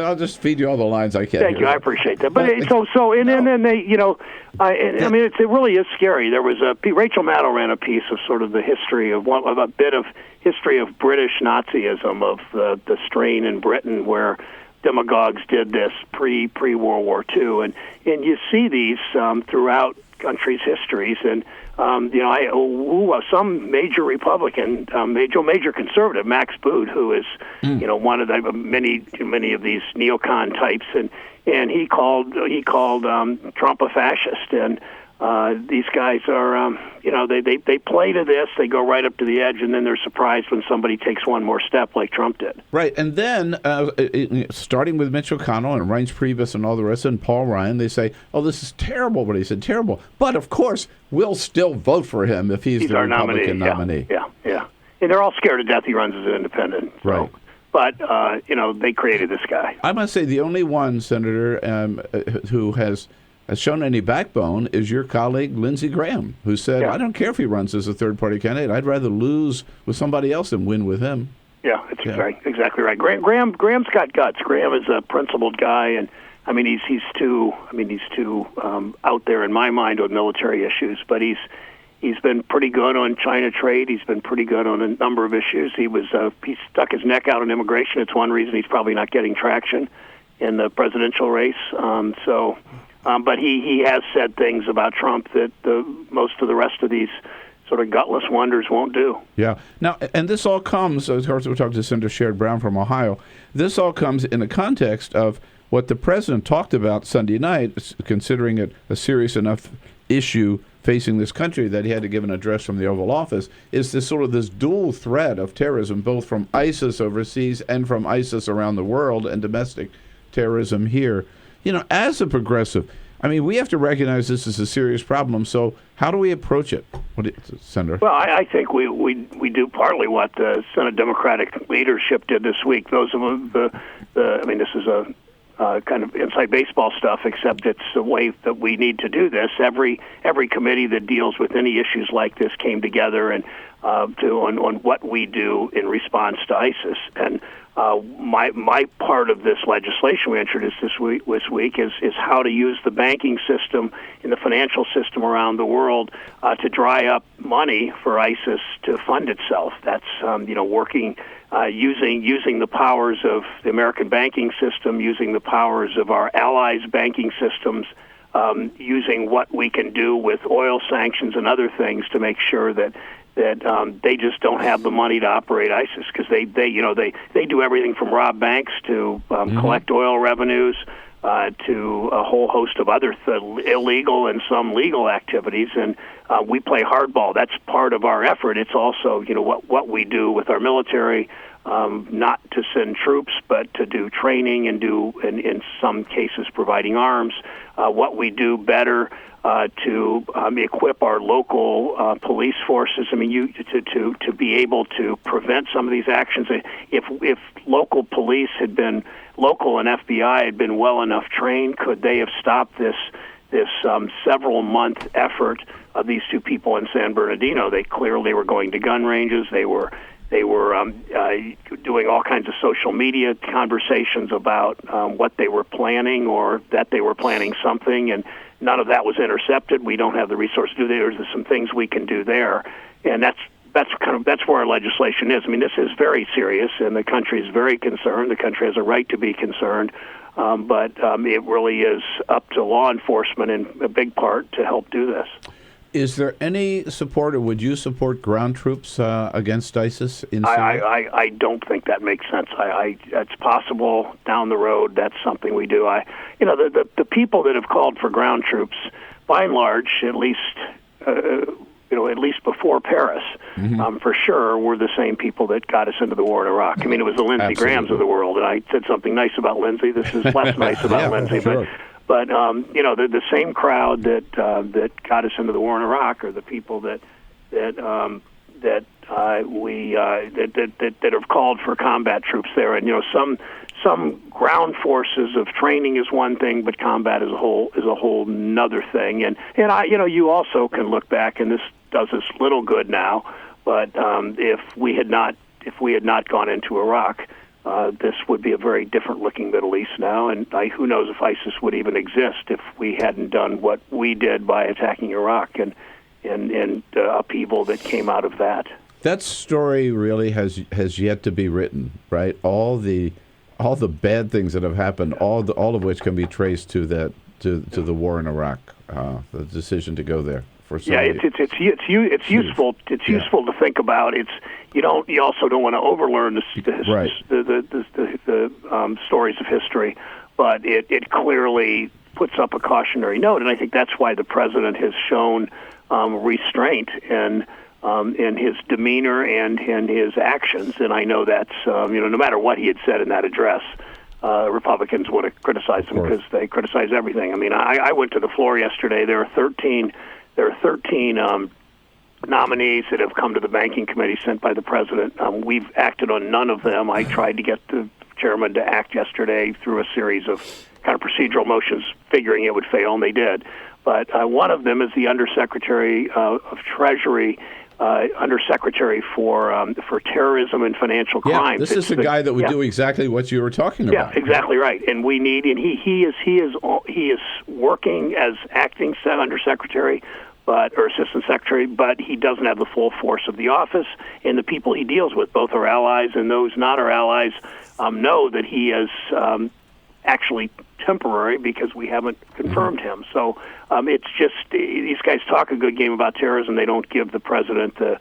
I'll just feed you all the lines I can. Thank you. I appreciate that. But then they, I mean, it really is scary. There was Rachel Maddow ran a piece of sort of the history of a bit of history of British Nazism, of the strain in Britain where demagogues did this pre-World War II, and you see these throughout countries' histories, and some major Republican, major conservative, Max Boot, who is one of the many of these neocon types, and he called Trump a fascist, and these guys are they play to this, they go right up to the edge, and then they're surprised when somebody takes one more step like Trump did. Right, and then starting with Mitch McConnell and Reince Priebus and all the rest, and Paul Ryan, they say, "Oh, this is terrible," but he said terrible. But of course, we'll still vote for him if he's the Republican nominee. Yeah, and they're all scared to death he runs as an independent. So. Right. But they created this guy. I must say, the only one, Senator, who has shown any backbone is your colleague Lindsey Graham, who said, I don't care if he runs as a third-party candidate. I'd rather lose with somebody else than win with him. Yeah, that's right, exactly right. Graham's got guts. Graham is a principled guy, and I mean he's too out there in my mind on military issues, but he's been pretty good on China trade. He's been pretty good on a number of issues. He stuck his neck out on immigration. It's one reason he's probably not getting traction in the presidential race. But he has said things about Trump that most of the rest of these sort of gutless wonders won't do. Yeah. Now, and this all comes, of course, we're talking to Senator Sherrod Brown from Ohio. This all comes in the context of what the president talked about Sunday night, considering it a serious enough issue facing this country that he had to give an address from the Oval Office, is this dual threat of terrorism, both from ISIS overseas and from ISIS around the world and domestic terrorism here. As a progressive, we have to recognize this is a serious problem. So how do we approach it, Senator? Well, I think we do partly what the Senate Democratic leadership did this week. Those of this is a kind of inside baseball stuff, except it's the way that we need to do this. Every committee that deals with any issues like this came together and on what we do in response to ISIS. And my part of this legislation we introduced this week is how to use the banking system and the financial system around the world to dry up money for ISIS to fund itself. That's working. Using the powers of the American banking system, using the powers of our allies' banking systems, using what we can do with oil sanctions and other things to make sure that they just don't have the money to operate ISIS, because they do everything from rob banks to collect oil revenues to a whole host of other illegal and some legal activities, and we play hardball. That's part of our effort. It's also what we do with our military, not to send troops, but to do training and do, in some cases, providing arms. What we do better to equip our local police forces. To be able to prevent some of these actions. If local police local and FBI had been well enough trained, could they have stopped this several month effort of these two people in San Bernardino? They clearly were going to gun ranges. They were doing all kinds of social media conversations about what they were planning, or that they were planning something, and none of that was intercepted. We don't have the resources to do that. There's some things we can do there, and that's where our legislation is. This is very serious, and the country is very concerned. The country has a right to be concerned, but it really is up to law enforcement in a big part to help do this. Is there any support, or would you support ground troops against ISIS in Syria? I don't think that makes sense. It's possible down the road. That's something we do. The people that have called for ground troops, by and large, at least before Paris, for sure, were the same people that got us into the war in Iraq. It was the Lindsey Grahams of the world, and I said something nice about Lindsey. This is less nice about Lindsey, sure. But the same crowd that got us into the war in Iraq are the people that have called for combat troops there. And some ground forces of training is one thing, but combat is a whole another thing. And you also can look back, and this does us little good now, but if we had not gone into Iraq, this would be a very different-looking Middle East now, and who knows if ISIS would even exist if we hadn't done what we did by attacking Iraq and upheaval that came out of that. That story really has yet to be written, right? All the bad things that have happened, all of which can be traced to the war in Iraq, the decision to go there. It's useful. It's useful to think about. You also don't want to overlearn the stories of history, but it clearly puts up a cautionary note, and I think that's why the president has shown restraint in his demeanor and his actions. And I know that's no matter what he had said in that address, Republicans would have criticized him because they criticize everything. I went to the floor yesterday. There are 13 nominees that have come to the banking committee sent by the president. We've acted on none of them. I tried to get the chairman to act yesterday through a series of kind of procedural motions, figuring it would fail, and they did. But one of them is the Undersecretary of Treasury, Undersecretary for Terrorism and Financial Crimes. This is the guy that would do exactly what you were talking about. Yeah, exactly right. And he is working as acting Undersecretary, or Assistant Secretary, but he doesn't have the full force of the office. And the people he deals with, both our allies and those not our allies, know that he is actually temporary because we haven't confirmed him. So it's just these guys talk a good game about terrorism. They don't give the president the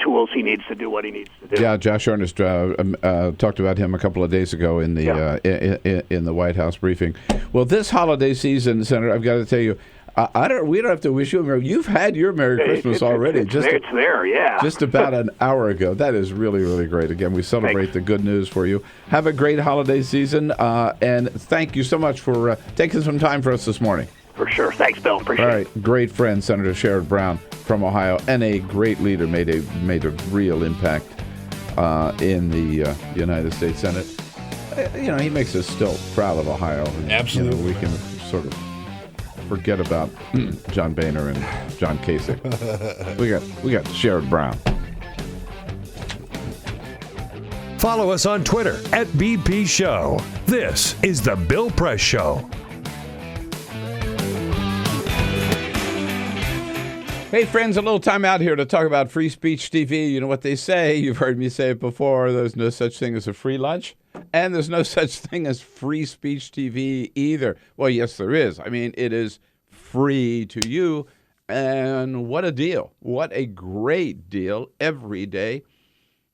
tools he needs to do what he needs to do. Yeah, Josh Earnest talked about him a couple of days ago in the in the White House briefing. Well, this holiday season, Senator, I've got to tell you, we don't have to wish you a Merry. You've had your Merry Christmas already. It's there, yeah. Just about an hour ago. That is really, really great. Again, we celebrate the good news for you. Have a great holiday season, and thank you so much for taking some time for us this morning. For sure. Thanks, Bill. Appreciate it. All right. Great friend, Senator Sherrod Brown from Ohio, and a great leader, made a real impact in the United States Senate. He makes us still proud of Ohio. Absolutely. We can sort of forget about John Boehner and John Kasich. we got Sherrod Brown. Follow us on Twitter @BP Show. This is the Bill Press Show. Hey, friends, a little time out here to talk about Free Speech TV. You know what they say. You've heard me say it before. There's no such thing as a free lunch, and there's no such thing as Free Speech TV either. Well, yes, there is. I mean, it is free to you, and what a deal. What a great deal every day,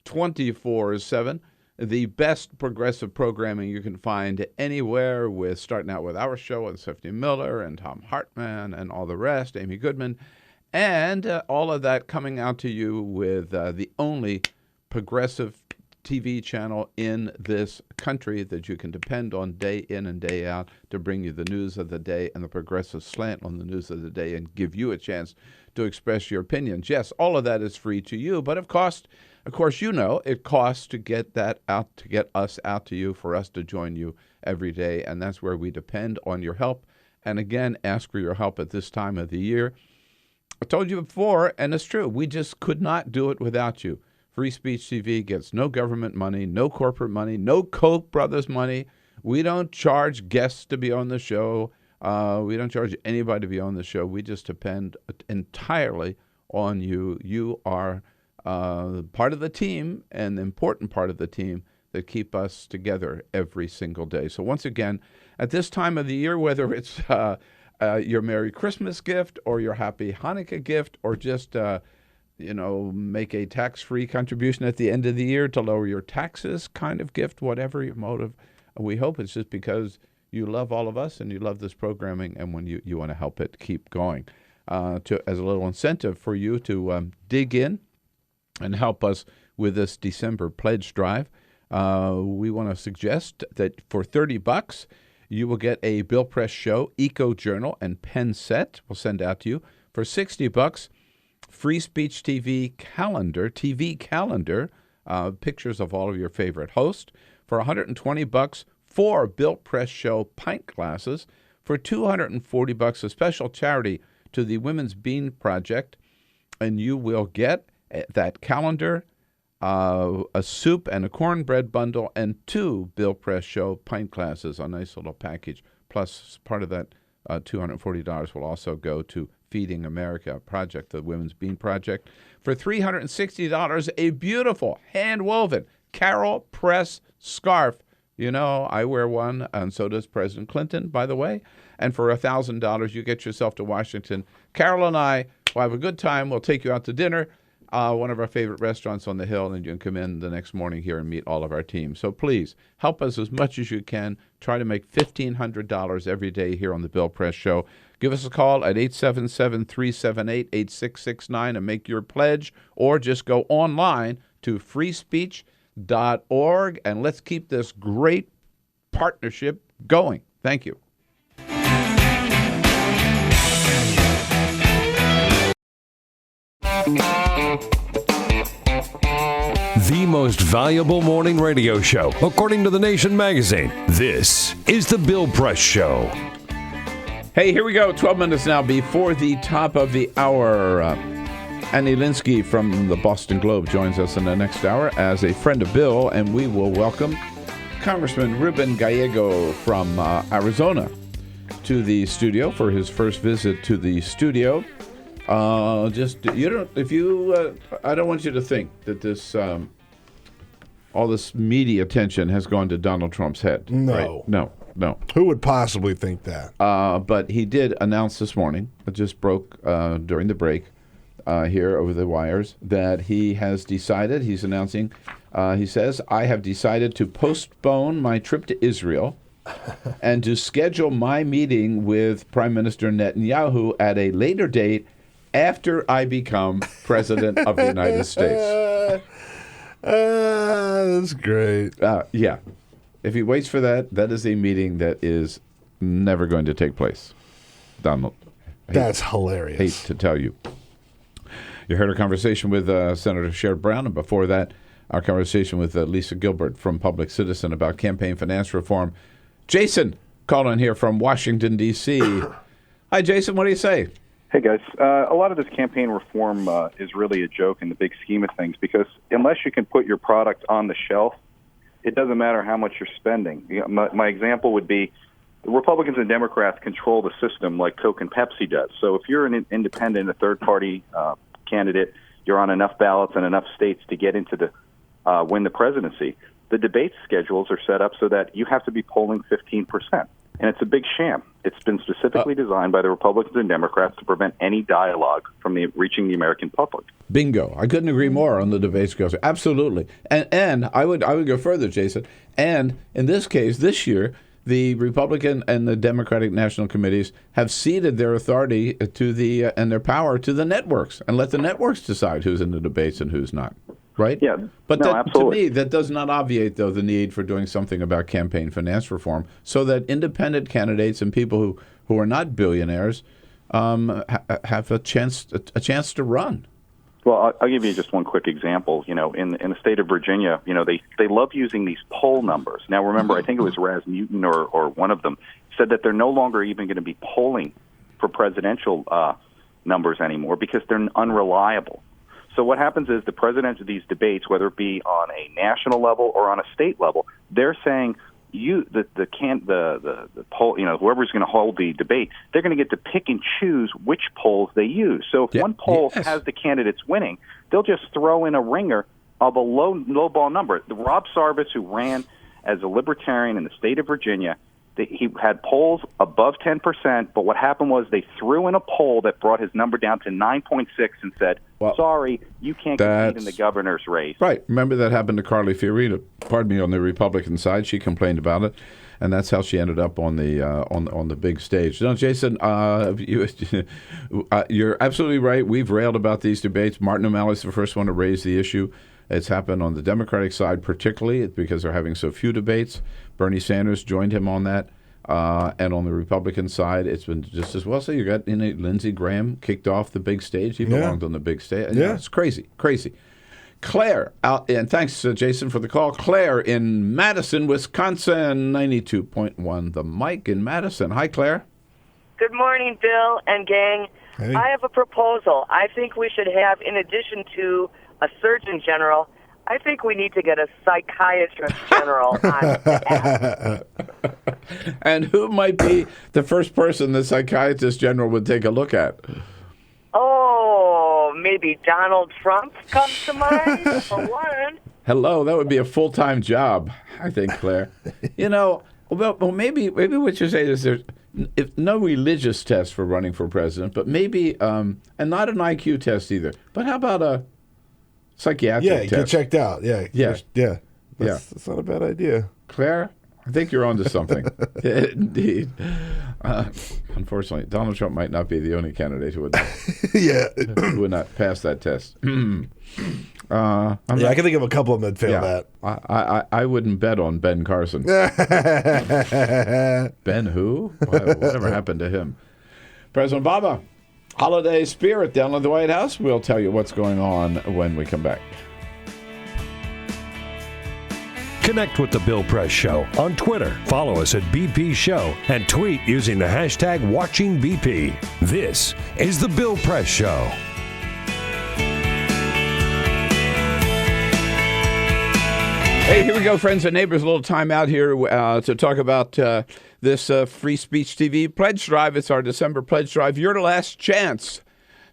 24/7. The best progressive programming you can find anywhere, starting out with our show with Stephanie Miller and Tom Hartman and all the rest, Amy Goodman. And all of that coming out to you with the only progressive TV channel in this country that you can depend on day in and day out to bring you the news of the day and the progressive slant on the news of the day and give you a chance to express your opinions. Yes, all of that is free to you, but of course, it costs to get that out, to get us out to you, for us to join you every day, and that's where we depend on your help. And again, ask for your help at this time of the year. I told you before, and it's true, we just could not do it without you. Free Speech TV gets no government money, no corporate money, no Koch brothers money. We don't charge guests to be on the show. We don't charge anybody to be on the show. We just depend entirely on you. You are part of the team, and the important part of the team that keep us together every single day. So once again, at this time of the year, whether it's your Merry Christmas gift or your Happy Hanukkah gift, or just, make a tax-free contribution at the end of the year to lower your taxes kind of gift, whatever your motive. We hope it's just because you love all of us and you love this programming, and when you want to help it keep going. As a little incentive for you to dig in and help us with this December pledge drive, we want to suggest that for $30, you will get a Bill Press Show Eco Journal and pen set. We'll send out to you. For $60, Free Speech TV calendar, pictures of all of your favorite hosts. For $120, 4 Bill Press Show pint glasses. For $240, a special charity to the Women's Bean Project, and you will get that calendar, a soup and a cornbread bundle, and 2 Bill Press Show pint glasses, a nice little package. Plus, part of that $240 will also go to Feeding America Project, the Women's Bean Project. For $360, a beautiful hand-woven Carol Press scarf. I wear one, and so does President Clinton, by the way. And for $1,000, you get yourself to Washington. Carol and I will have a good time. We'll take you out to dinner. One of our favorite restaurants on the Hill, and you can come in the next morning here and meet all of our team. So please, help us as much as you can. Try to make $1,500 every day here on the Bill Press Show. Give us a call at 877-378-8669 and make your pledge, or just go online to freespeech.org, and let's keep this great partnership going. Thank you. The most valuable morning radio show, according to The Nation magazine. This is the Bill Press Show. Hey, here we go. 12 minutes now before the top of the hour. Annie Lindsey from the Boston Globe joins us in the next hour as a friend of Bill, and we will welcome Congressman Ruben Gallego from Arizona to the studio for his first visit to the studio. I don't want you to think that this all this media attention has gone to Donald Trump's head. No. Right? No. No. Who would possibly think that? But he did announce this morning, it just broke during the break here over the wires, that he has decided, he's announcing, he says, I have decided to postpone my trip to Israel and to schedule my meeting with Prime Minister Netanyahu at a later date after I become President of the United States. That's great. Yeah. If he waits for that, that is a meeting that is never going to take place. Donald. That's hilarious. Hate to tell you. You heard our conversation with Senator Sherrod Brown, and before that, our conversation with Lisa Gilbert from Public Citizen about campaign finance reform. Jason calling here from Washington, D.C. Hi, Jason. What do you say? Hey, guys. A lot of this campaign reform is really a joke in the big scheme of things, because unless you can put your product on the shelf, it doesn't matter how much you're spending. My example would be the Republicans and Democrats control the system like Coke and Pepsi does. So if you're an independent, a third-party candidate, you're on enough ballots and enough states to get into the win the presidency. The debate schedules are set up so that you have to be polling 15%. And it's a big sham. It's been specifically designed by the Republicans and Democrats to prevent any dialogue from reaching the American public. Bingo. I couldn't agree more on the debate schedule. Absolutely. And I would go further, Jason. And in this case, this year, the Republican and the Democratic National Committees have ceded their authority to the and their power to the networks, and let the networks decide who's in the debates and who's not. Right? Yeah. But no, that, to me, that does not obviate, though, the need for doing something about campaign finance reform so that independent candidates and people who are not billionaires have a chance to run. Well, I'll give you just one quick example. In the state of Virginia, they love using these poll numbers. Now, remember, I think it was Rasmussen or one of them said that they're no longer even going to be polling for presidential numbers anymore because they're unreliable. So what happens is the presidents of these debates, whether it be on a national level or on a state level, they're saying the poll, whoever's going to hold the debate, they're going to get to pick and choose which polls they use. So if one poll has the candidates winning, they'll just throw in a ringer of a low ball number. The Rob Sarvis, who ran as a libertarian in the state of Virginia, he had polls above 10%, but what happened was they threw in a poll that brought his number down to 9.6 and said, sorry, you can't compete in the governor's race. Right. Remember that happened to Carly Fiorina, on the Republican side. She complained about it, and that's how she ended up on the on the big stage. Now, Jason, you're absolutely right. We've railed about these debates. Martin O'Malley's the first one to raise the issue. It's happened on the Democratic side, particularly because they're having so few debates. Bernie Sanders joined him on that. And on the Republican side, it's been just as well. So you got Lindsey Graham kicked off the big stage. He belonged on the big stage. Yeah. It's crazy. Claire, and thanks, Jason, for the call. Claire in Madison, Wisconsin, 92.1 The Mic in Madison. Hi, Claire. Good morning, Bill and gang. Hey. I have a proposal. I think we should have, in addition to a Surgeon General, I think we need to get a Psychiatrist General on staff. And who might be the first person the Psychiatrist General would take a look at? Oh, maybe Donald Trump comes to mind, for one. Hello, that would be a full-time job, I think, Claire. Well, maybe what you're saying is there's no religious test for running for president, but maybe, and not an IQ test either, but how about a psychiatric test? Get checked out. Yeah. That's not a bad idea. Claire, I think you're onto something. Indeed. Unfortunately, Donald Trump might not be the only candidate who would who would not pass that test. I can think of a couple of them that failed that. I wouldn't bet on Ben Carson. Ben who? Whatever happened to him? President Obama, holiday spirit down at the White House. We'll tell you what's going on when we come back. Connect with The Bill Press Show on Twitter. Follow us at BP Show and tweet using the hashtag WatchingBP. This is The Bill Press Show. Hey, here we go, friends and neighbors. A little time out here to talk about this Free Speech TV pledge drive. It's our December pledge drive. Your last chance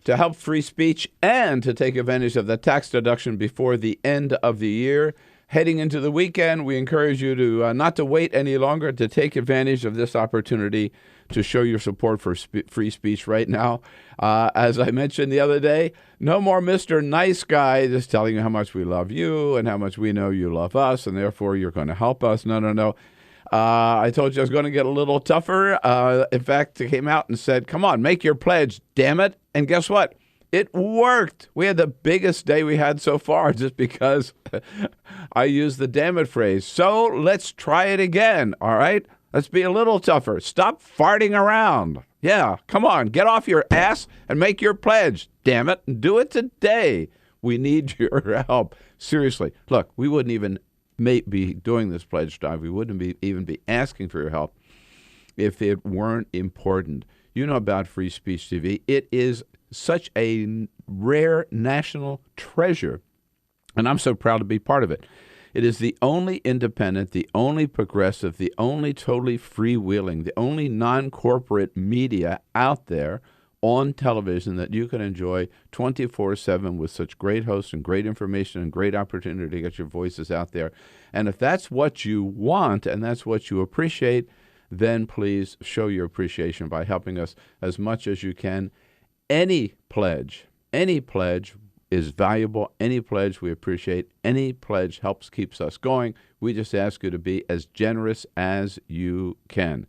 to help free speech and to take advantage of the tax deduction before the end of the year. heading into the weekend. We encourage you to not to wait any longer, to take advantage of this opportunity to show your support for free speech right now. As I mentioned the other day, no more Mr. Nice Guy just telling you how much we love you and how much we know you love us, and therefore you're going to help us. No. I told you I was going to get a little tougher. In fact, they came out and said, come on, make your pledge, damn it. And guess what? It worked. We had the biggest day we had so far just because I used the damn it phrase. So let's try it again, all right? Let's be a little tougher. Stop farting around. Yeah, come on, get off your ass and make your pledge, damn it, and do it today. We need your help. Seriously, look, we wouldn't even be doing this pledge drive. We wouldn't even be asking for your help if it weren't important. You know about Free Speech TV. It is such a rare national treasure, and I'm so proud to be part of it. It is the only independent, the only progressive, the only totally freewheeling, the only non-corporate media out there on television that you can enjoy 24/7 with such great hosts and great information and great opportunity to get your voices out there. And if that's what you want and that's what you appreciate, then please show your appreciation by helping us as much as you can. Any pledge is valuable. Any pledge we appreciate. Any pledge keeps us going. We just ask you to be as generous as you can.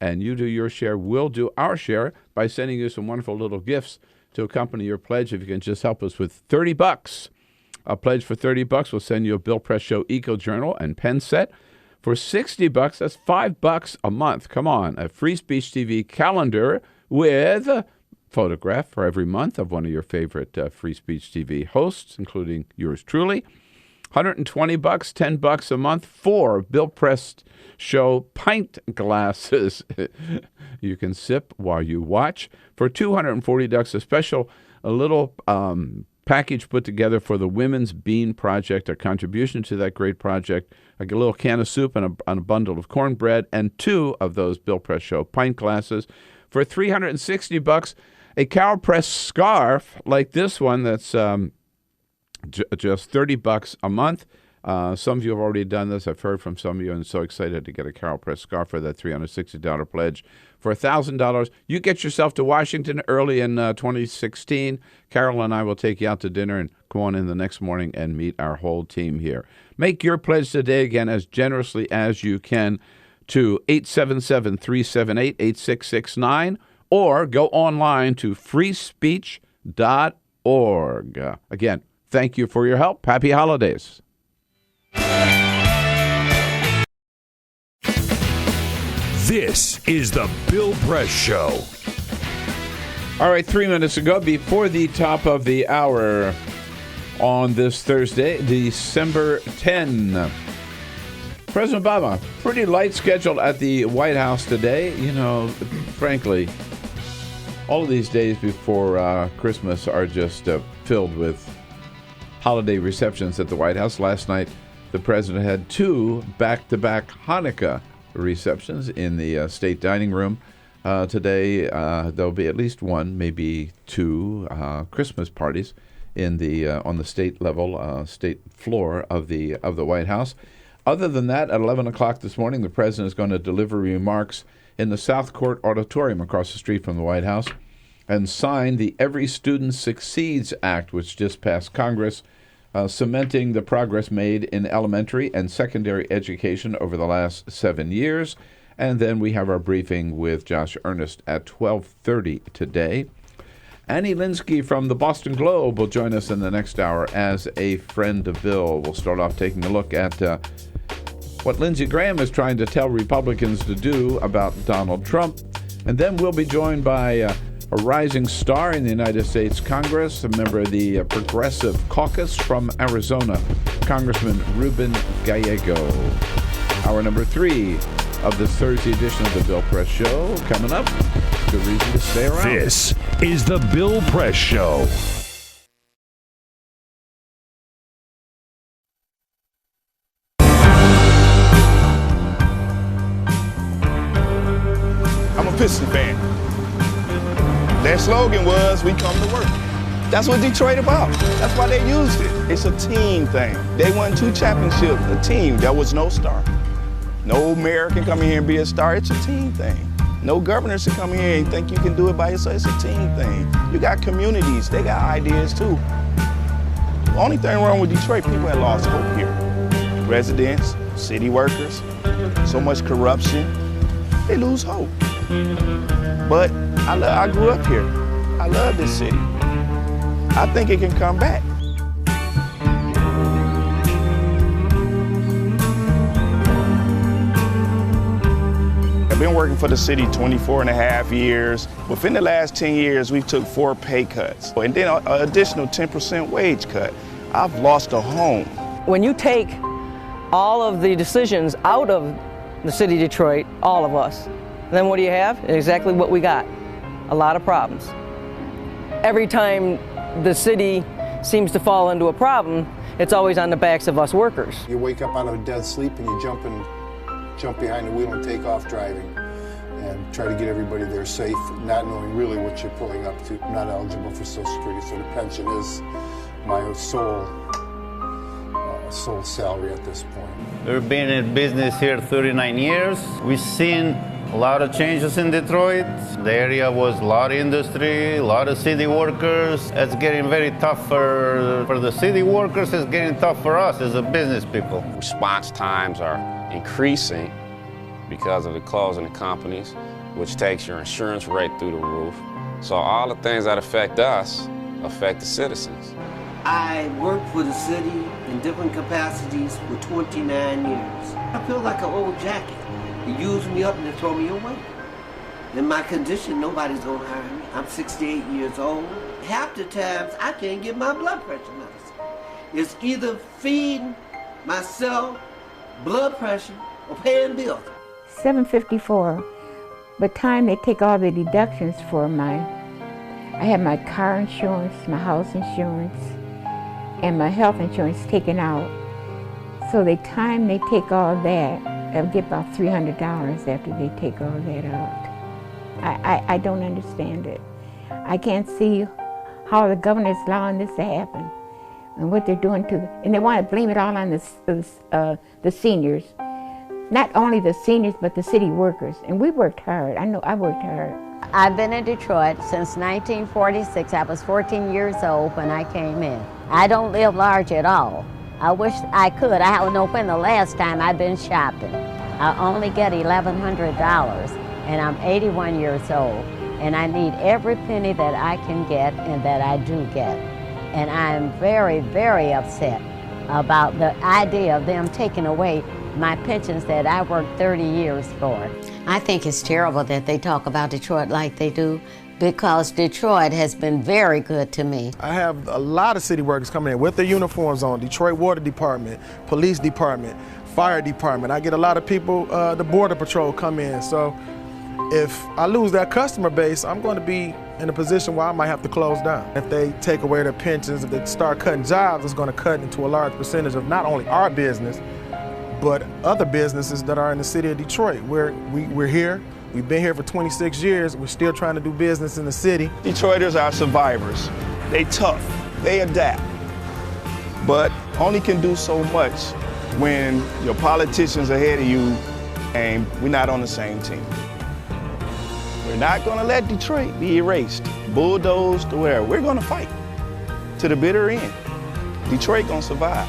And you do your share. We'll do our share by sending you some wonderful little gifts to accompany your pledge. If you can just help us with $30, a pledge for $30, we'll send you a Bill Press Show Eco Journal and pen set. For $60, that's $5 a month. Come on, a Free Speech TV calendar with a photograph for every month of one of your favorite Free Speech TV hosts, including yours truly. $120, $10 a month for Bill Press Show pint glasses. You can sip while you watch. For $240, a little package put together for the Women's Bean Project, a contribution to that great project, a little can of soup and a bundle of cornbread, and 2 of those Bill Press Show pint glasses. For $360, a Carol Press scarf like this one that's just $30 a month. Some of you have already done this. I've heard from some of you, and so excited to get a Carol Press scarf for that $360 pledge. For $1,000, you get yourself to Washington early in 2016. Carol and I will take you out to dinner and come on in the next morning and meet our whole team here. Make your pledge today, again, as generously as you can to 877-378-8669, or go online to freespeech.org. Again, thank you for your help. Happy holidays. This is the Bill Press Show. All right, 3 minutes ago, before the top of the hour on this Thursday, December 10, President Obama, pretty light schedule at the White House today. You know, frankly, all of these days before Christmas are just filled with holiday receptions at the White House. Last night, the president had 2 back-to-back Hanukkah receptions in the state dining room. Today, there'll be at least 1, maybe 2 Christmas parties in the on the state level, state floor of the White House. Other than that, at 11 o'clock this morning, the president is going to deliver remarks in the South Court Auditorium across the street from the White House and sign the Every Student Succeeds Act, which just passed Congress, cementing the progress made in elementary and secondary education over the last 7 years. And then we have our briefing with Josh Earnest at 12:30 today. Annie Lindsey from the Boston Globe will join us in the next hour as a friend of Bill. We'll start off taking a look at what Lindsey Graham is trying to tell Republicans to do about Donald Trump. And then we'll be joined by a rising star in the United States Congress, a member of the Progressive Caucus from Arizona, Congressman Ruben Gallego. Hour number 3 of this Thursday edition of the Bill Press Show coming up. Good reason to stay around. This is the Bill Press Show. I'm a Piston fan. Their slogan was, "We come to work." That's what Detroit about. That's why they used it. It's a team thing. They won 2 championships, a team. There was no star. No mayor can come in here and be a star. It's a team thing. No governor should come in here and think you can do it by yourself. It's a team thing. You got communities. They got ideas too. The only thing wrong with Detroit, people have lost hope here. Residents, city workers, so much corruption, they lose hope. But I grew up here. I love this city. I think it can come back. I've been working for the city 24 and a half years. Within the last 10 years, we've took 4 pay cuts and then an additional 10% wage cut. I've lost a home. When you take all of the decisions out of the city of Detroit, all of us, then what do you have? Exactly what we got, a lot of problems. Every time the city seems to fall into a problem, it's always on the backs of us workers. You wake up out of a dead sleep and you jump behind the wheel and take off driving and try to get everybody there safe, not knowing really what you're pulling up to. I'm not eligible for Social Security, so the pension is my sole salary at this point. We've been in business here 39 years. We've seen a lot of changes in Detroit. The area was a lot of industry, a lot of city workers. It's getting very tough for the city workers. It's getting tough for us as a business people. Response times are increasing because of the closing of companies, which takes your insurance rate through the roof. So all the things that affect us affect the citizens. I worked for the city in different capacities for 29 years. I feel like an old jacket. They use me up and they throw me away. In my condition, nobody's gonna hire me. I'm 68 years old. Half the times, I can't get my blood pressure medicine. It's either feeding myself blood pressure or paying bills. $754. By the time they take all the deductions for I have my car insurance, my house insurance, and my health insurance taken out. So the time they take all that, I'll get about $300 after they take all that out. I don't understand it. I can't see how the governor's allowing this to happen and what they're doing and they want to blame it all on the seniors. Not only the seniors, but the city workers. And we worked hard. I know I worked hard. I've been in Detroit since 1946. I was 14 years old when I came in. I don't live large at all. I wish I could. I don't know when the last time I've been shopping. I only get $1,100 and I'm 81 years old. And I need every penny that I can get and that I do get. And I'm very, very upset about the idea of them taking away my pensions that I worked 30 years for. I think it's terrible that they talk about Detroit like they do, because Detroit has been very good to me. I have a lot of city workers coming in with their uniforms on, Detroit Water Department, Police Department, Fire Department. I get a lot of people, the Border Patrol come in. So if I lose that customer base, I'm going to be in a position where I might have to close down. If they take away their pensions, if they start cutting jobs, it's going to cut into a large percentage of not only our business, but other businesses that are in the city of Detroit. We're here. We've been here for 26 years. We're still trying to do business in the city. Detroiters are survivors. They tough. They adapt. But only can do so much when your politicians are ahead of you and we're not on the same team. We're not going to let Detroit be erased, bulldozed to where. We're going to fight to the bitter end. Detroit going to survive.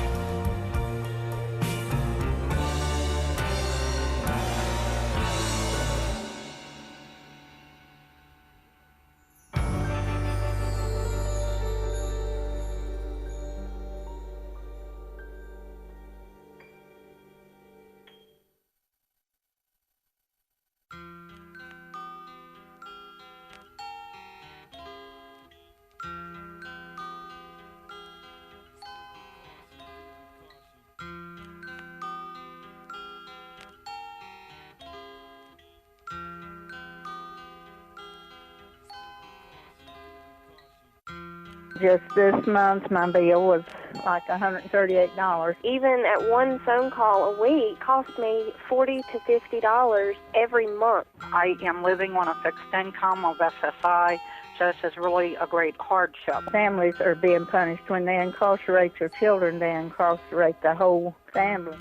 Just this month, my bill was like $138. Even at one phone call a week cost me $40 to $50 every month. I am living on a fixed income of SSI, justice is really a great hardship. Families are being punished. When they incarcerate your children, they incarcerate the whole family.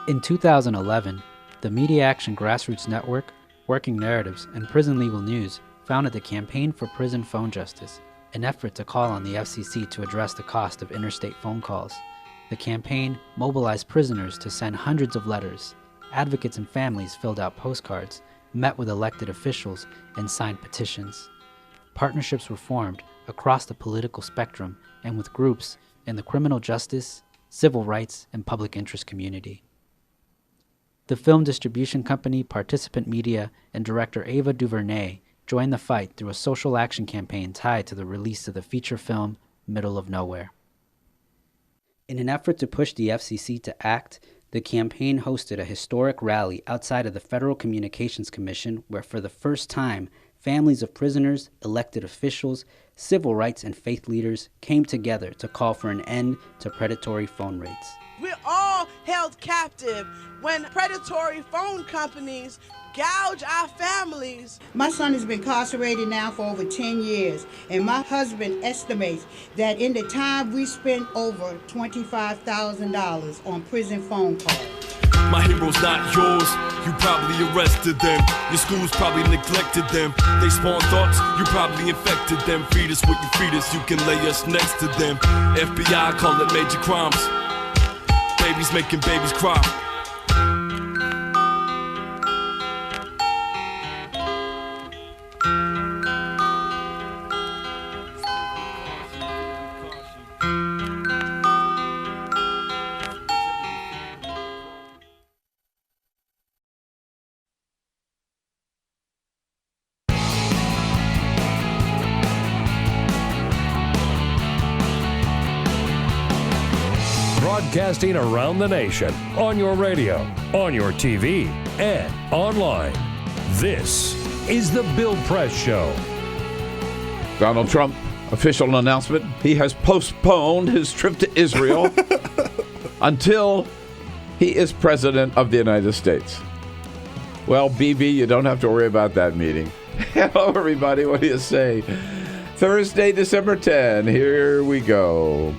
In 2011, the Media Action Grassroots Network, Working Narratives, and Prison Legal News founded the Campaign for Prison Phone Justice, an effort to call on the FCC to address the cost of interstate phone calls. The campaign mobilized prisoners to send hundreds of letters. Advocates and families filled out postcards, met with elected officials, and signed petitions. Partnerships were formed across the political spectrum and with groups in the criminal justice, civil rights, and public interest community. The film distribution company Participant Media and director Ava DuVernay joined the fight through a social action campaign tied to the release of the feature film Middle of Nowhere. In an effort to push the FCC to act, the campaign hosted a historic rally outside of the Federal Communications Commission where for the first time, families of prisoners, elected officials, civil rights and faith leaders came together to call for an end to predatory phone rates. We're all held captive when predatory phone companies gouge our families. My son has been incarcerated now for over 10 years, and my husband estimates that in the time we spent over $25,000 on prison phone calls. My hero's not yours, you probably arrested them. Your schools probably neglected them. They spawn thoughts, you probably infected them. Feed us what you feed us, you can lay us next to them. FBI call it major crimes. Babies making babies cry. Broadcasting around the nation, on your radio, on your TV, and online. This is the Bill Press Show. Donald Trump, official announcement. He has postponed his trip to Israel until he is president of the United States. Well, BB, you don't have to worry about that meeting. Hello, everybody. What do you say? Thursday, December 10. Here we go.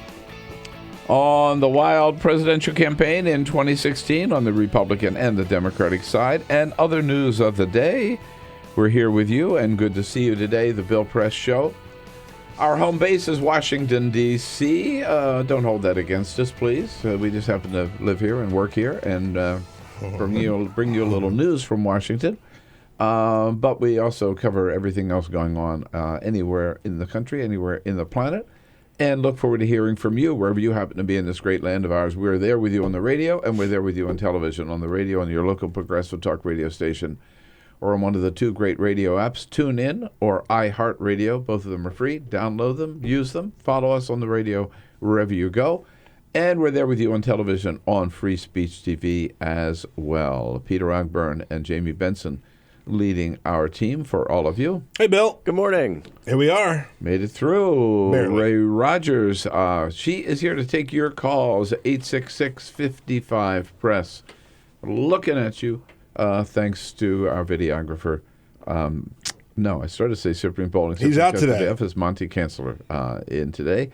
On the wild presidential campaign in 2016 on the Republican and the Democratic side, and other news of the day, we're here with you, and good to see you today, the Bill Press Show. Our home base is Washington, D.C. Don't hold that against us, please. We just happen to live here and work here, and bring you a little news from Washington. But we also cover everything else going on anywhere in the country, anywhere in the planet. And look forward to hearing from you wherever you happen to be in this great land of ours. We're there with you on the radio, and we're there with you on television, on the radio, on your local progressive talk radio station, or on one of the two great radio apps, TuneIn or iHeartRadio. Both of them are free. Download them, use them, follow us on the radio wherever you go. And we're there with you on television on Free Speech TV as well. Peter Ogburn and Jamie Benson leading our team for all of you. Hey, Bill. Good morning. Here we are. Made it through. Barely. Ray Rogers, she is here to take your calls, 866-55-PRESS. Looking at you, thanks to our videographer. No, I started to say Cyprian Bowling. He's out today. F is Monty Chancellor in today.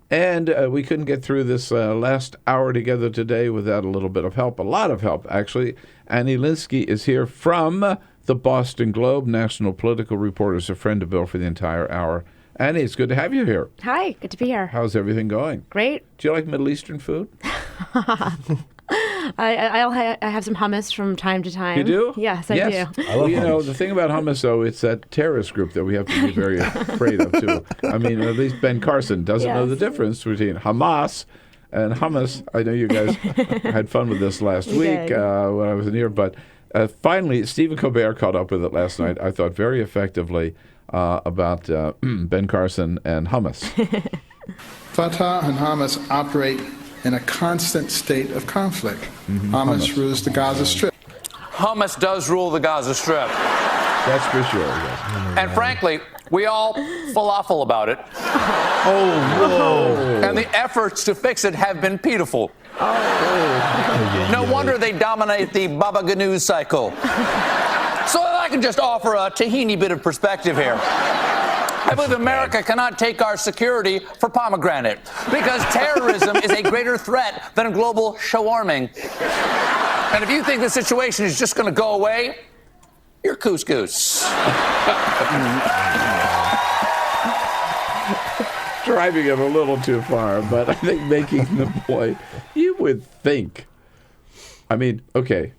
And we couldn't get through this last hour together today without a little bit of help, a lot of help, actually. Annie Lindsey is here from the Boston Globe, national political reporter, is a friend of Bill for the entire hour. Annie, it's good to have you here. Hi, good to be here. How's everything going? Great. Do you like Middle Eastern food? I have some hummus from time to time. You do? Yes, I do. Well, you know, the thing about hummus, though, it's that terrorist group that we have to be very afraid of, too. I mean, at least Ben Carson doesn't know the difference between Hamas and hummus. I know you guys had fun with this last week when I was in here, but finally, Stephen Colbert caught up with it last night, I thought very effectively, about Ben Carson and hummus. Fatah and Hamas operate in a constant state of conflict. Hamas rules the Gaza Strip. Hamas does rule the Gaza Strip. That's for sure. Yes. And frankly, we all falafel about it. Oh, and the efforts to fix it have been pitiful. No wonder they dominate the Baba Ganoush cycle. So I can just offer a tahini bit of perspective here. I believe America cannot take our security for pomegranate because terrorism is a greater threat than global shawarming. And if you think the situation is just going to go away, you're couscous. Driving it a little too far, but I think making the point, you would think. I mean, okay,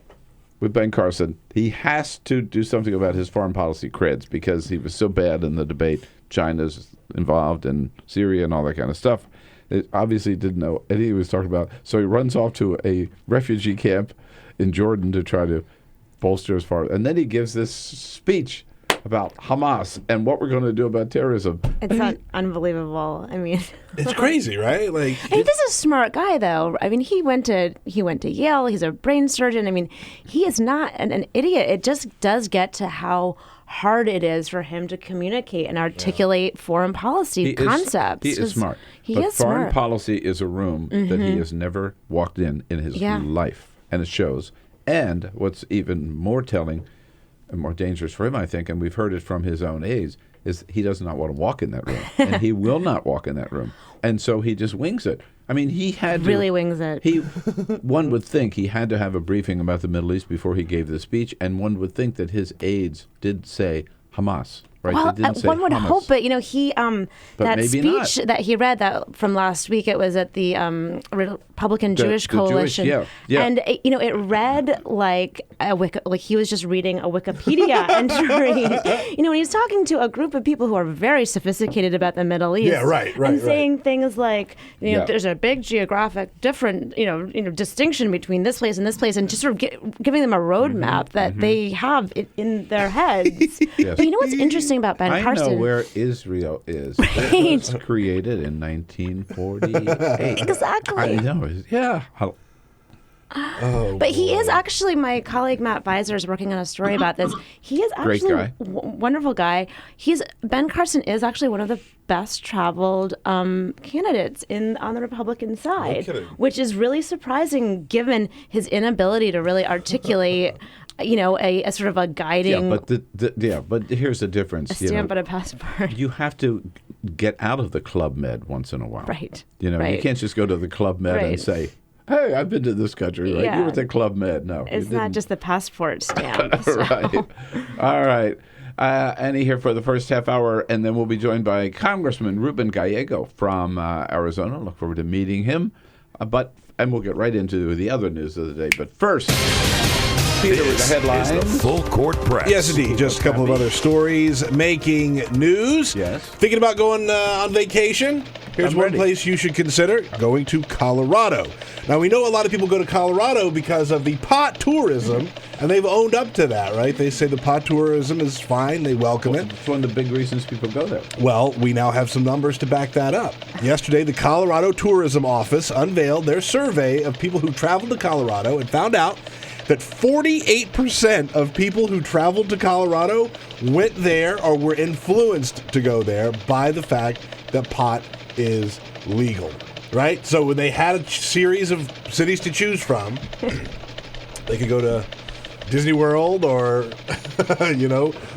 with Ben Carson, he has to do something about his foreign policy creds because he was so bad in the debate. China's involved in Syria and all that kind of stuff. It obviously didn't know anything he was talking about. So he runs off to a refugee camp in Jordan to try to bolster his foreign. And then he gives this speech about Hamas and what we're going to do about terrorism. It's unbelievable. I mean, it's crazy, right? Like, I mean, this is a smart guy, though. I mean, he went to Yale. He's a brain surgeon. I mean, he is not an idiot. It just does get to how hard it is for him to communicate and articulate foreign policy concepts. He is smart. But foreign policy is a room that he has never walked in his life, and it shows. And what's even more telling and more dangerous for him, I think, and we've heard it from his own aides, is he does not want to walk in that room. And he will not walk in that room. And so he just wings it. I mean, he had to... Really wings it. One would think he had to have a briefing about the Middle East before he gave the speech, and one would think that his aides did say Hamas. Right? Well, they didn't say one would Hamas. hope, but he that speech not. that he read that from last week, it was at the Republican Jewish Coalition, and it read like he was just reading a Wikipedia entry. When he's talking to a group of people who are very sophisticated about the Middle East, and saying things like, there's a big geographic distinction between this place and this place, and just sort of giving them a roadmap that they have in their heads. Yes. You know what's interesting about Ben Carson? I know where Israel is. It was created in 1948. Exactly. I know. Yeah. But he is actually, my colleague Matt Visor is working on a story about this. He is actually Great guy. Wonderful guy. Ben Carson is actually one of the best traveled candidates on the Republican side, which is really surprising given his inability to really articulate a sort of a guiding. But here's the difference. A stamp on a passport. You have to get out of the Club Med once in a while. Right. You can't just go to the Club Med and say, hey, I've been to this country, right? Yeah. You were at the Club Med. No. It's not just the passport stamp. Right. All right. Annie here for the first half hour, and then we'll be joined by Congressman Ruben Gallego from Arizona. Look forward to meeting him. And we'll get right into the other news of the day. But first, Peter with the headlines. Is the Full Court Press. Yes, indeed. Just a couple of other stories making news. Yes. Thinking about going on vacation? Here's one place you should consider, going to Colorado. Now, we know a lot of people go to Colorado because of the pot tourism, and they've owned up to that, right? They say the pot tourism is fine. They welcome it. It's one of the big reasons people go there. Well, we now have some numbers to back that up. Yesterday, the Colorado Tourism Office unveiled their survey of people who traveled to Colorado and found out that 48% of people who traveled to Colorado went there or were influenced to go there by the fact that pot is legal, right? So when they had a series of cities to choose from, they could go to Disney World or,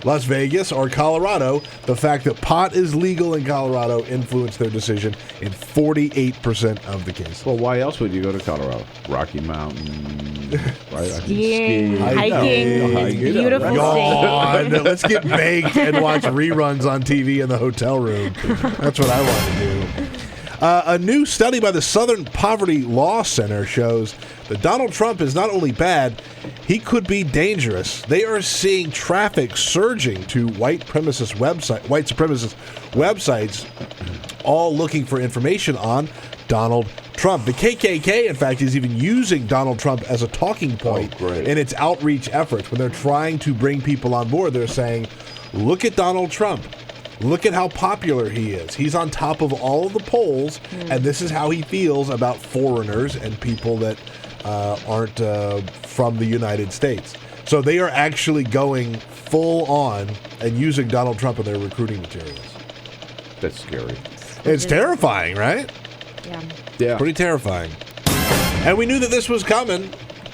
Las Vegas or Colorado. The fact that pot is legal in Colorado influenced their decision in 48% of the cases. Well, why else would you go to Colorado? Rocky Mountain, right? Skiing, hiking, beautiful God, let's get baked and watch reruns on TV in the hotel room. That's what I want to do. A new study by the Southern Poverty Law Center shows that Donald Trump is not only bad, he could be dangerous. They are seeing traffic surging to white supremacist websites, all looking for information on Donald Trump. The KKK, in fact, is even using Donald Trump as a talking point in its outreach efforts. When they're trying to bring people on board, they're saying, look at Donald Trump. Look at how popular he is. He's on top of all of the polls, and this is how he feels about foreigners and people that aren't from the United States. So they are actually going full on and using Donald Trump in their recruiting materials. That's scary. It's terrifying, right? Yeah. Pretty terrifying. And we knew that this was coming,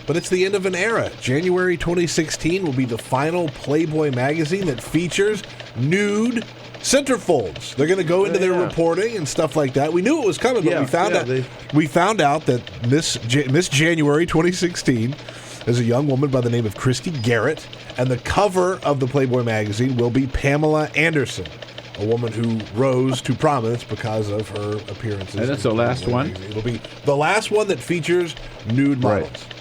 but it's the end of an era. January 2016 will be the final Playboy magazine that features nude centerfolds. They're going to go into their reporting and stuff like that. We knew it was coming, but we found out that Miss January 2016 is a young woman by the name of Christy Garrett, and the cover of the Playboy magazine will be Pamela Anderson, a woman who rose to prominence because of her appearances. And that's the last one? It'll be the last one that features nude models. Right.